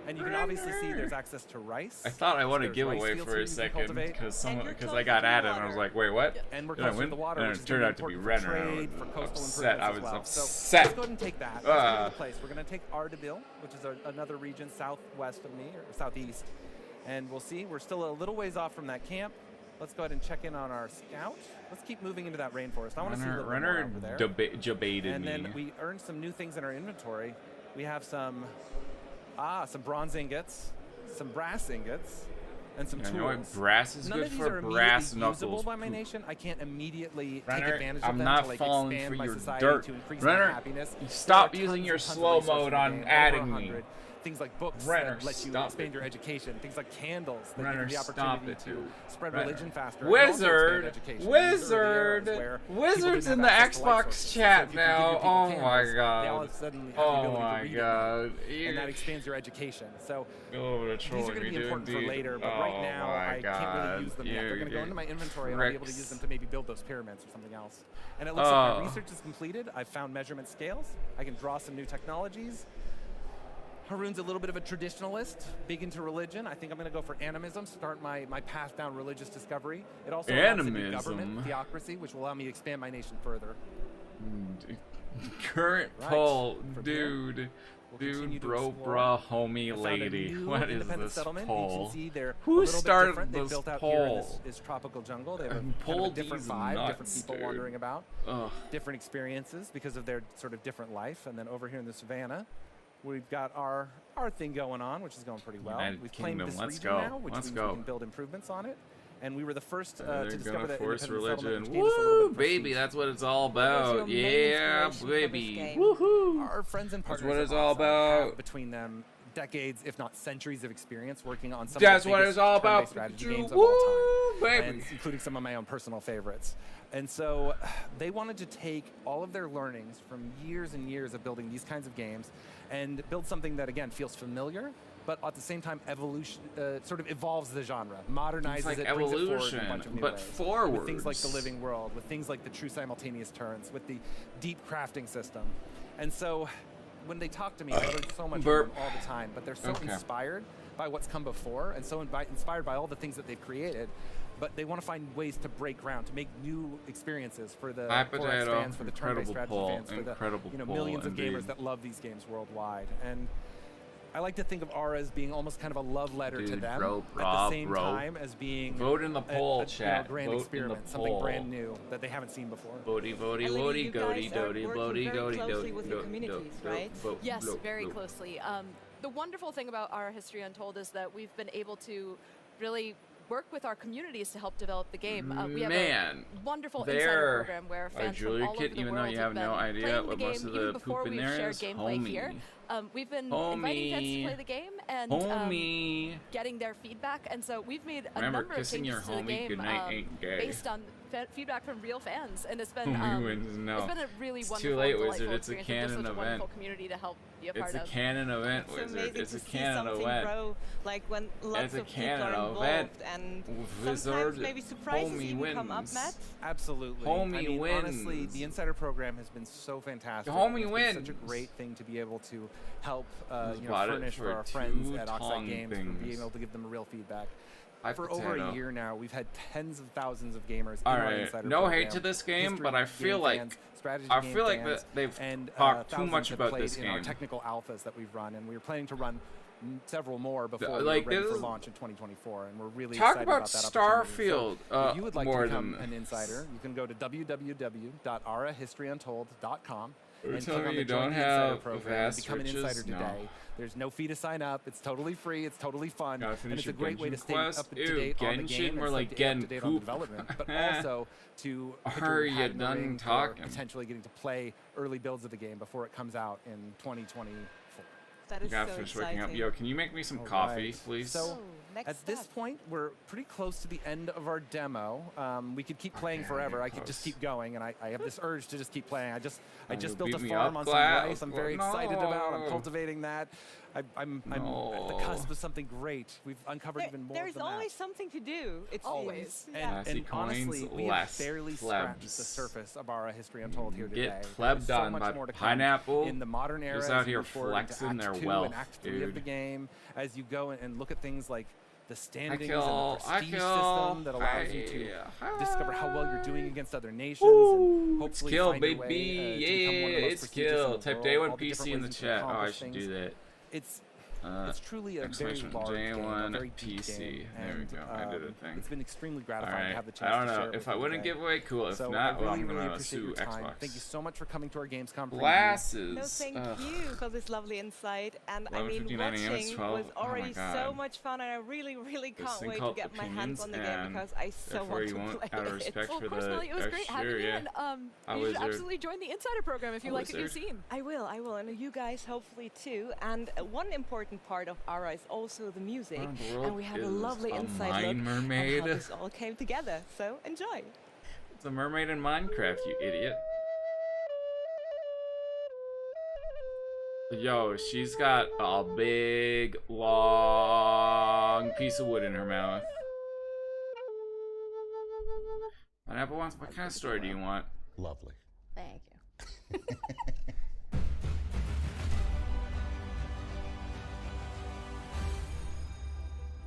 And you can obviously see there's access to rice.
I thought I won a giveaway for a second because I got added and I was like, wait, what?
And we're
Did I
close
win?
to the water,
And
which
it
is
turned
really
out to be
important for
Renner.
trade, for coastal
Upset. I was
improvements as well.
upset.
So let's go ahead and take that. Let's go to the place. We're going to take Ardabil, which is another region southwest of me, or southeast. And we'll see. We're still a little ways off from that camp. Let's go ahead and check in on our scout. Let's keep moving into that rainforest. I want to see a little bit more over there.
Debated
and
me.
then we earned some new things in our inventory. We have some bronze ingots, some brass ingots, and some tools.
You know what brass is good for? Brass knuckles.
Usable by my nation. I can't immediately
Renner,
take advantage
I'm
of them
not
to like
falling
expand
for
my
your
society
dirt.
to increase
Renner,
my happiness.
stop using your slow mode on adding me.
Things like books
Renner,
that let you expand your education. Things like candles that
Renner,
give you the opportunity to spread religion faster.
Wizards in the Xbox chat now. Oh my God. Oh my God.
And that expands your education. So these
are
going to be important for later, but right now I can't really use them yet. They're going to go into my inventory and I'll be able to use them to maybe build those pyramids or something else. And it looks like my research is completed. I've found measurement scales. I can draw some new technologies. Haroon's a little bit of a traditionalist, big into religion. I think I'm going to go for animism, start my path down religious discovery. It also allows a new government, theocracy, which will allow me to expand my nation further.
Current poll, dude, bro, bruh, homie, lady. What is this poll? Who started this poll?
Is tropical jungle. They have a, kind of a different vibe, different people wandering about, different experiences because of their sort of different life. And then over here in the savannah, we've got our thing going on, which is going pretty well. We've claimed this region now, which means we can build improvements on it. And we were the first to discover that
force
religion.
Woo, baby, that's what it's all about. Yeah, baby. Woohoo!
Our friends and partners.
That's what it's all about.
Between them, decades, if not centuries, of experience working on some
that's
of the
what it's all about.
strategy games of all time, and including some of my own personal favorites. And so they wanted to take all of their learnings from years and years of building these kinds of games and build something that, again, feels familiar, but at the same time, sort of evolves the genre, modernizes it, brings it forward in a bunch of new ways.
Forwards.
With things like the living world, with things like the true simultaneous turns, with the deep crafting system. And so when they talk to me, I learn so much from them all the time, but they're so inspired by what's come before and so inspired by all the things that they've created. But they want to find ways to break ground, to make new experiences for the 4X fans, for the turn-based strategy fans, for the millions of gamers that love these games worldwide. And I like to think of Aura as being almost kind of a love letter to them at the same time as being
vote in the poll,
a
chat.
grand
Vote
experiment,
in the
something
poll.
brand new that they haven't seen before.
Votey, votey,
Eleni,
votey,
you
goaty,
guys are
doty,
working
votey,
very
goaty,
closely
doty,
with your
doty,
communities,
doty,
right?
vote,
Yes,
vote,
very
vote.
closely. The wonderful thing about our History Untold is that we've been able to really work with our communities to help develop the game. We have a wonderful insider program where fans from all over the
even
world
though you have no idea
playing
what
the
most
game
of
even
the
before
poop in
we've
there
shared
is.
gameplay here. We've been inviting fans to play the game and getting their feedback, and so we've made a
Remember,
number of
kissing
changes
your
to the
homie
game
goodnight ain't gay.
based on feedback from real fans, and it's been
No.
it's been a really
It's
wonderful,
too late,
delightful
Wizard. It's a
experience, and
canon
just such a
event.
wonderful community to help be a part
It's a
of.
canon event,
It's
Wizard.
amazing
It's a
to see
canon
something
event.
grow, like when lots of people
canon
are
event.
involved, and
Wizard,
sometimes maybe surprises
homie
even come up,
wins.
Matt.
Absolutely.
Homie
I mean,
wins.
honestly, the insider program has been so fantastic.
Homie
It's been
wins.
such a great thing to be able to help
Bought it
furnish
for
for our friends at
two
Oxide Games, for
things.
being able to give them real feedback.
High
For over
potato.
a year now, we've had tens of thousands of gamers in
All
our
right,
insider
no
program.
hate to this game,
History
but I
game
feel like
fans, strategy
I
game
feel like
fans,
that they've
and,
talked too
thousands
much
have
about
played
this
in our
game.
technical alphas that we've run, and we're planning to run several more before
like,
we're ready for
this-
launch in 2024, and we're really
Talk
excited
about
that opportunity.
Starfield,
So if you would like to
more
become
than
an insider, you can go to www.arahistoryuntold.com
Are you
and
telling
click on
me
the
you
Join
don't
the Insider
have
program and
vast
become an
riches?
insider
No.
today. There's no fee to sign up. It's totally free. It's totally fun.
Gotta
And
finish
it's a
your
great way to
Genshin
stay
quest?
up to
Ew,
date on the
Genshin,
game
more
and
like
stay up to
Gen
date on
poop.
development, but also to put your
Hurry,
hat
you
in the
done
ring for
talking.
potentially getting to play early builds of the game before it comes out in 2024.
That
You
is
gotta
so
finish waking up.
exciting.
Yo, can you make me some
All
coffee,
right.
please?
So
next
at this point, we're pretty close to the end of our demo. We could keep playing forever. I could just keep going, and I have this urge to just keep playing. I just
you'll
built a
beat me
farm
up,
on some
Glass.
rice. I'm very
No.
excited about. I'm cultivating that. I'm at the
No.
cusp of something great. We've uncovered even more.
There's
than that.
always something to do. It's
Always.
Yeah.
Classy
And honestly,
coins,
we have
less
barely scratched
plebs.
the surface of our History Untold here today.
Get pleb
There's so
done
much
by
more to come
Pineapple.
in the modern era.
Just
as
out
we
here
move forward into
flexing
Act
their
2
wealth,
and Act 3 of
dude.
the game, as you go and look at things like the standings
kill,
and the prestige system that allows you to
hi.
discover how well you're doing against other nations
Woo,
and
it's
hopefully
kill,
find your way,
baby.
to become one of the most
It's
prestigious in
kill.
the
Type
world,
day one
all the different
PC in the
ways you can
chat. Oh, I
accomplish
should
things.
do that.
It's truly a very
Exclamation
large game, a
J1
very deep
PC.
game,
There we
and,
go. I did a thing.
It's been extremely gratifying
Alright.
to have the chance
I don't
to share
know.
it
If
with
I
you
wouldn't
today.
give away, cool. If
So
not,
I really,
well, I'm
really
gonna
appreciate
sue
your time.
Xbox.
Thank you so much for coming to our Gamescom preview.
Glasses.
No, thank
Ugh.
you for this lovely insight. And I mean,
11:59 a.m. is
watching
12.
was
Oh my
already so
God.
much fun, and I really, really
This
can't
thing
wait to
called
get my hands on the game
opinions,
because I so
therefore
want
you
to
won't,
play
out of
it.
respect
Well,
for
of course,
the
Melly, it was great having you,
yeah.
and
I
you should
wizard.
absolutely join the Insider program if you like a new
Wizard.
scene.
I will, and you guys hopefully too. And one important part of Ara is also the music,
Around the world
and we have a
is
lovely
a
inside
mine
look
mermaid.
on how this all came together. So enjoy.
It's a mermaid in Minecraft, you idiot. Yo, she's got a big, long piece of wood in her mouth. Pineapple wants. What kind of story do you want?
Lovely.
Thank you.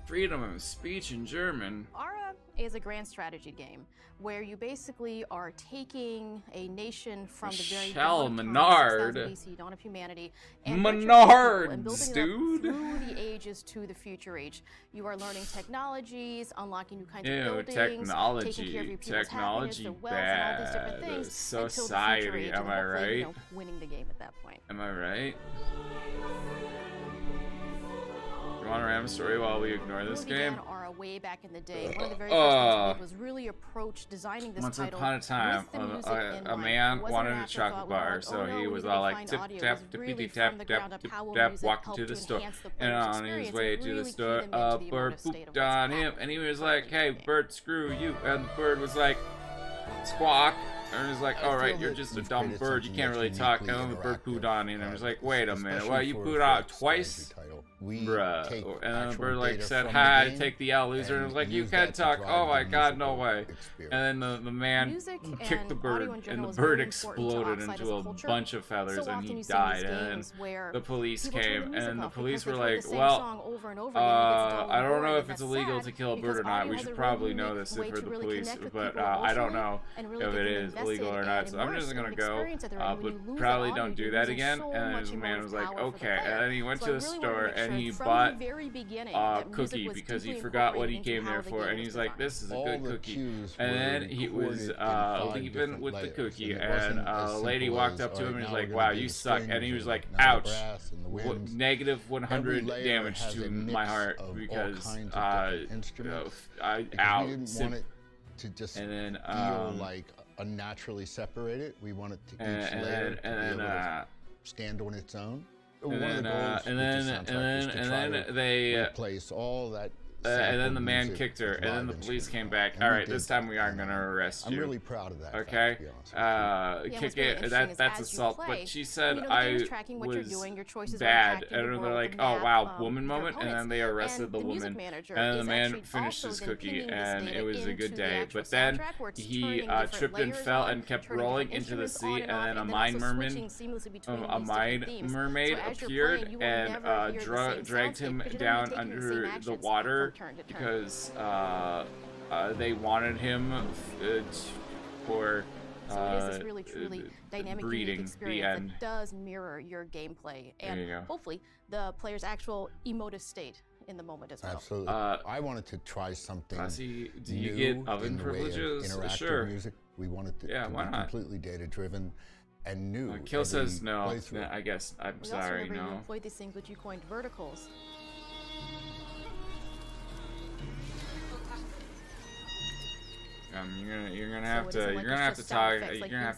Freedom of speech in German.
Ara is a grand strategy game where you basically are taking a nation from the very
Michelle
dawn of time,
Menard.
6000 BC, dawn of humanity, and
Menards,
and building
dude.
it up through the ages to the future age. You are learning technologies, unlocking new kinds of
Ew,
buildings,
technology.
taking care of your people's happiness,
Technology
their wealth, and all these different
bad.
things until the future
Society,
age,
am
and
I
hopefully,
right?
you know, winning the game at that point.
Am I right? You want a random story while we ignore this
We
game?
began Ara way back in the day. One of the very first things we did was really approach designing this
Once
title
upon a time,
with the music in
a
mind.
man
It wasn't
wanted
an
a
afterthought.
chocolate
We were
bar,
like,
so
oh, no,
he
we
was
need
all
to
like
find
tip
audio. It
tap,
was really
tippity
from
tap,
the
tap,
ground up
tip
how will
tap,
music
walking
help
to the
to
store.
enhance the
And
player's
on his
experience
way
and
to the
really
store,
key them
a
into the
bird
immersive state
pooped
of what's
on him, and he was like, "Hey, Bert, screw you!" And the bird was like, "Squawk." And he's like, "All right, you're just a dumb bird. You can't really talk." And then the bird pooed on him, and I was like, "Wait a minute, what? You pooed out twice? bruh. And then Bird like said, "Hi, take the L, loser." And it was like, "You can talk." Oh my God, no way. And then the man kicked the bird, and the bird exploded into a bunch of feathers, and he died. And then the police came, and the police were like, "Well, I don't know if it's illegal to kill a bird or not. We should probably know this if we're the police, but I don't know if it is illegal or not. So I'm just gonna go, but probably don't do that again." And the man was like, "Okay." And then he went to the store and he bought a cookie because he forgot what he came there for, and he's like, "This is a good cookie." And then he was leaving with the cookie, and a lady walked up to him and was like, "Wow, you suck." And he was like, "Ouch, negative 100 damage to my heart because I out."
To just
and then
feel like unnaturally separated. We want it to each layer to be able to stand on its own. One of the goals with the soundtrack is to try to replace all that.
And then the man kicked her, and then the police came back. All right, this time we aren't gonna arrest you.
I'm really proud of that.
Okay, kick it. That's assault. But she said I was bad, and they're like, "Oh wow, woman moment," and then they arrested the woman, and then the man finished his cookie, and it was a good day. But then he tripped and fell and kept rolling into the sea, and then a mine mermaid appeared and dragged him down under the water. Because they wanted him for
so it is this really truly dynamic
breeding,
experience that does mirror your gameplay and hopefully the player's actual emotive state in the moment as well.
Absolutely. I wanted to try something
do you get oven privileges? Sure.
Music. We wanted to be completely data-driven and new.
Kill says no. I guess I'm sorry, no.
You employ these things which you coined verticals.
You're gonna have to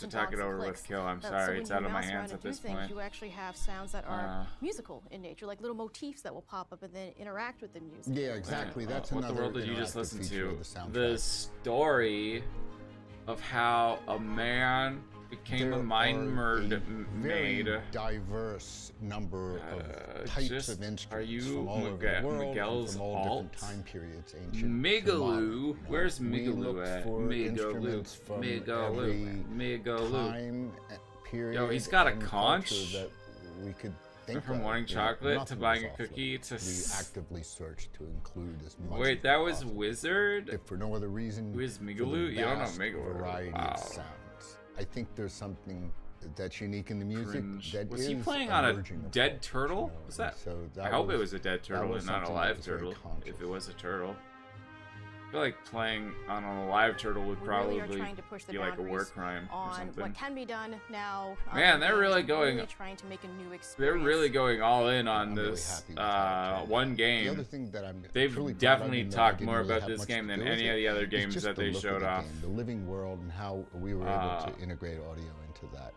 talk it over with Kill. I'm sorry, it's out of my hands at this point.
You actually have sounds that are musical in nature, like little motifs that will pop up and then interact with the music.
Yeah, exactly. That's
what the world did you just listen to? The story of how a man became a mine mermaid.
Diverse number of types of instruments from all over the world, from all different time periods, ancient.
Migaloo, where's Migaloo at?
Migaloo. Time period.
Yo, he's got a conch.
That we could think
from wanting chocolate to buying a cookie to.
We actively search to include as much.
Wait, that was Wizard.
If for no other reason.
Who is Migaloo? You don't know Migaloo.
Variety of sounds. I think there's something that's unique in the music.
Was he playing on a dead turtle? Was that? I hope it was a dead turtle and not a live turtle. If it was a turtle, I feel like playing on a live turtle would probably be like a war crime or something.
What can be done now?
Man, they're really going.
Trying to make a new experience.
They're really going all in on this one game.
The other thing that
they've definitely talked more about this game than any of the other games that they showed off.
The living world and how we were able to integrate audio into that.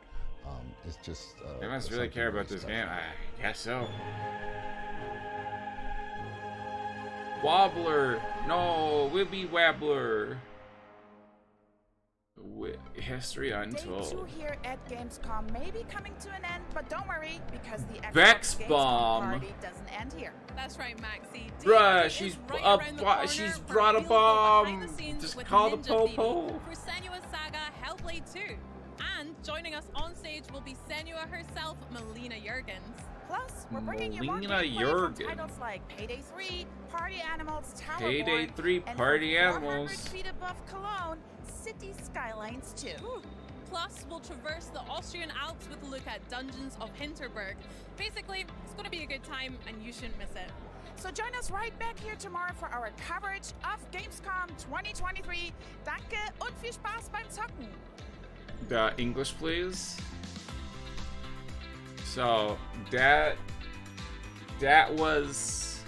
It's just.
They must really care about this game. I guess so. Wobbler! No, Wibby Wabbler! History Untold.
Day 2 here at Gamescom may be coming to an end, but don't worry, because the
Xbox
Gamescom party doesn't end here.
That's right, Maxie.
Bruh, she's brought a bomb! Just call the po-po!
For Senua's Saga Hellblade 2. And joining us on stage will be Senua herself, Melina Jurgens.
Plus, we're bringing you more gameplay from titles like Payday 3, Party Animals, Tower
Payday
Born,
3, Party Animals.
400 feet above Cologne, City Skylines 2.
Plus, we'll traverse the Austrian Alps with a look at Dungeons of Hinterberg. Basically, it's going to be a good time, and you shouldn't miss it.
So join us right back here tomorrow for our coverage of Gamescom 2023. Danke und viel Spaß beim Zocken.
English, please. So that was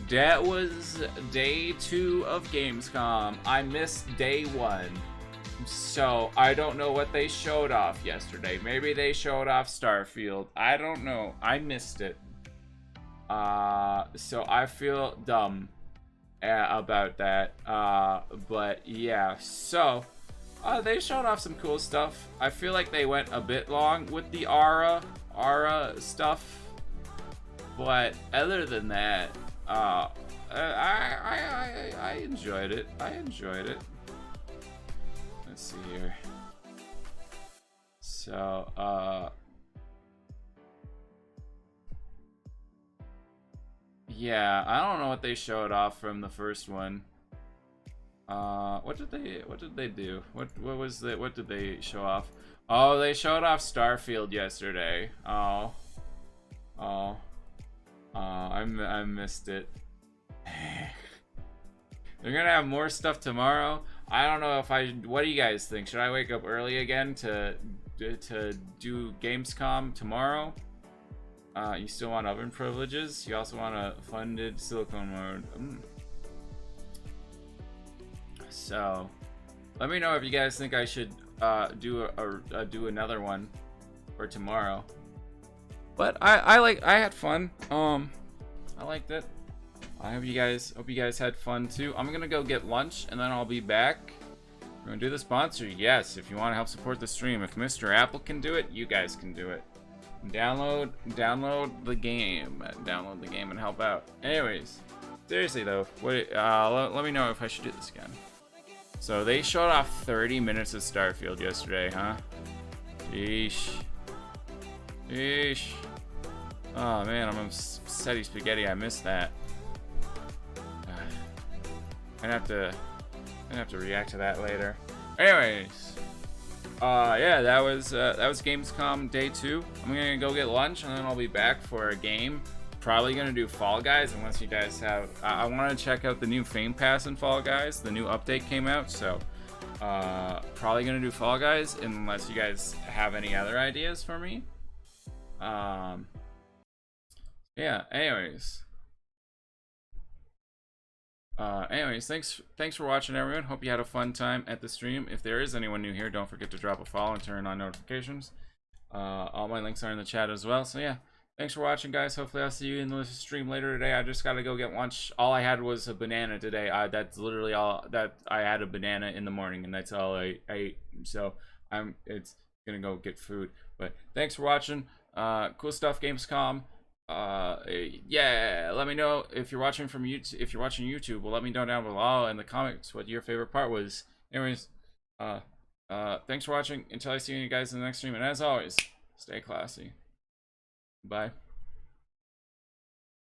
day 2 of Gamescom. I missed day 1, so I don't know what they showed off yesterday. Maybe they showed off Starfield. I don't know. I missed it. So I feel dumb about that. But yeah, so. They showed off some cool stuff. I feel like they went a bit long with the Aura stuff. But other than that, I enjoyed it. I enjoyed it. Let's see here. So, yeah, I don't know what they showed off from the first one. What did they do? What did they show off? Oh, they showed off Starfield yesterday. I missed it. They're gonna have more stuff tomorrow. I don't know if what do you guys think? Should I wake up early again to do Gamescom tomorrow? You still want oven privileges? You also want a funded silicone mode. So, let me know if you guys think I should do another one for tomorrow. But I had fun. I liked it. I hope you guys had fun too. I'm gonna go get lunch and then I'll be back. We're gonna do the sponsor. Yes, if you want to help support the stream, if Mr. Apple can do it, you guys can do it. Download the game. Download the game and help out. Anyways, seriously though, let me know if I should do this again. So they showed off 30 minutes of Starfield yesterday, huh? Yeesh. Yeesh. Oh man, I'm upsetty spaghetti. I missed that. I'm gonna have to react to that later. Anyways, yeah, that was Gamescom day 2. I'm gonna go get lunch and then I'll be back for a game. Probably gonna do Fall Guys unless you guys have. I want to check out the new Fame Pass in Fall Guys. The new update came out, so probably gonna do Fall Guys unless you guys have any other ideas for me. Yeah. Anyways, thanks for watching, everyone. Hope you had a fun time at the stream. If there is anyone new here, don't forget to drop a follow and turn on notifications. All my links are in the chat as well. So yeah, thanks for watching, guys. Hopefully I'll see you in the stream later today. I just gotta go get lunch. All I had was a banana today. That's literally all that I had, a banana in the morning, and that's all I ate. So it's gonna go get food. But thanks for watching. Cool stuff, Gamescom. Yeah, let me know if you're watching from YouTube. If you're watching YouTube, well, let me know down below in the comments what your favorite part was. Anyways, thanks for watching. Until I see you guys in the next stream, and as always, stay classy. Bye.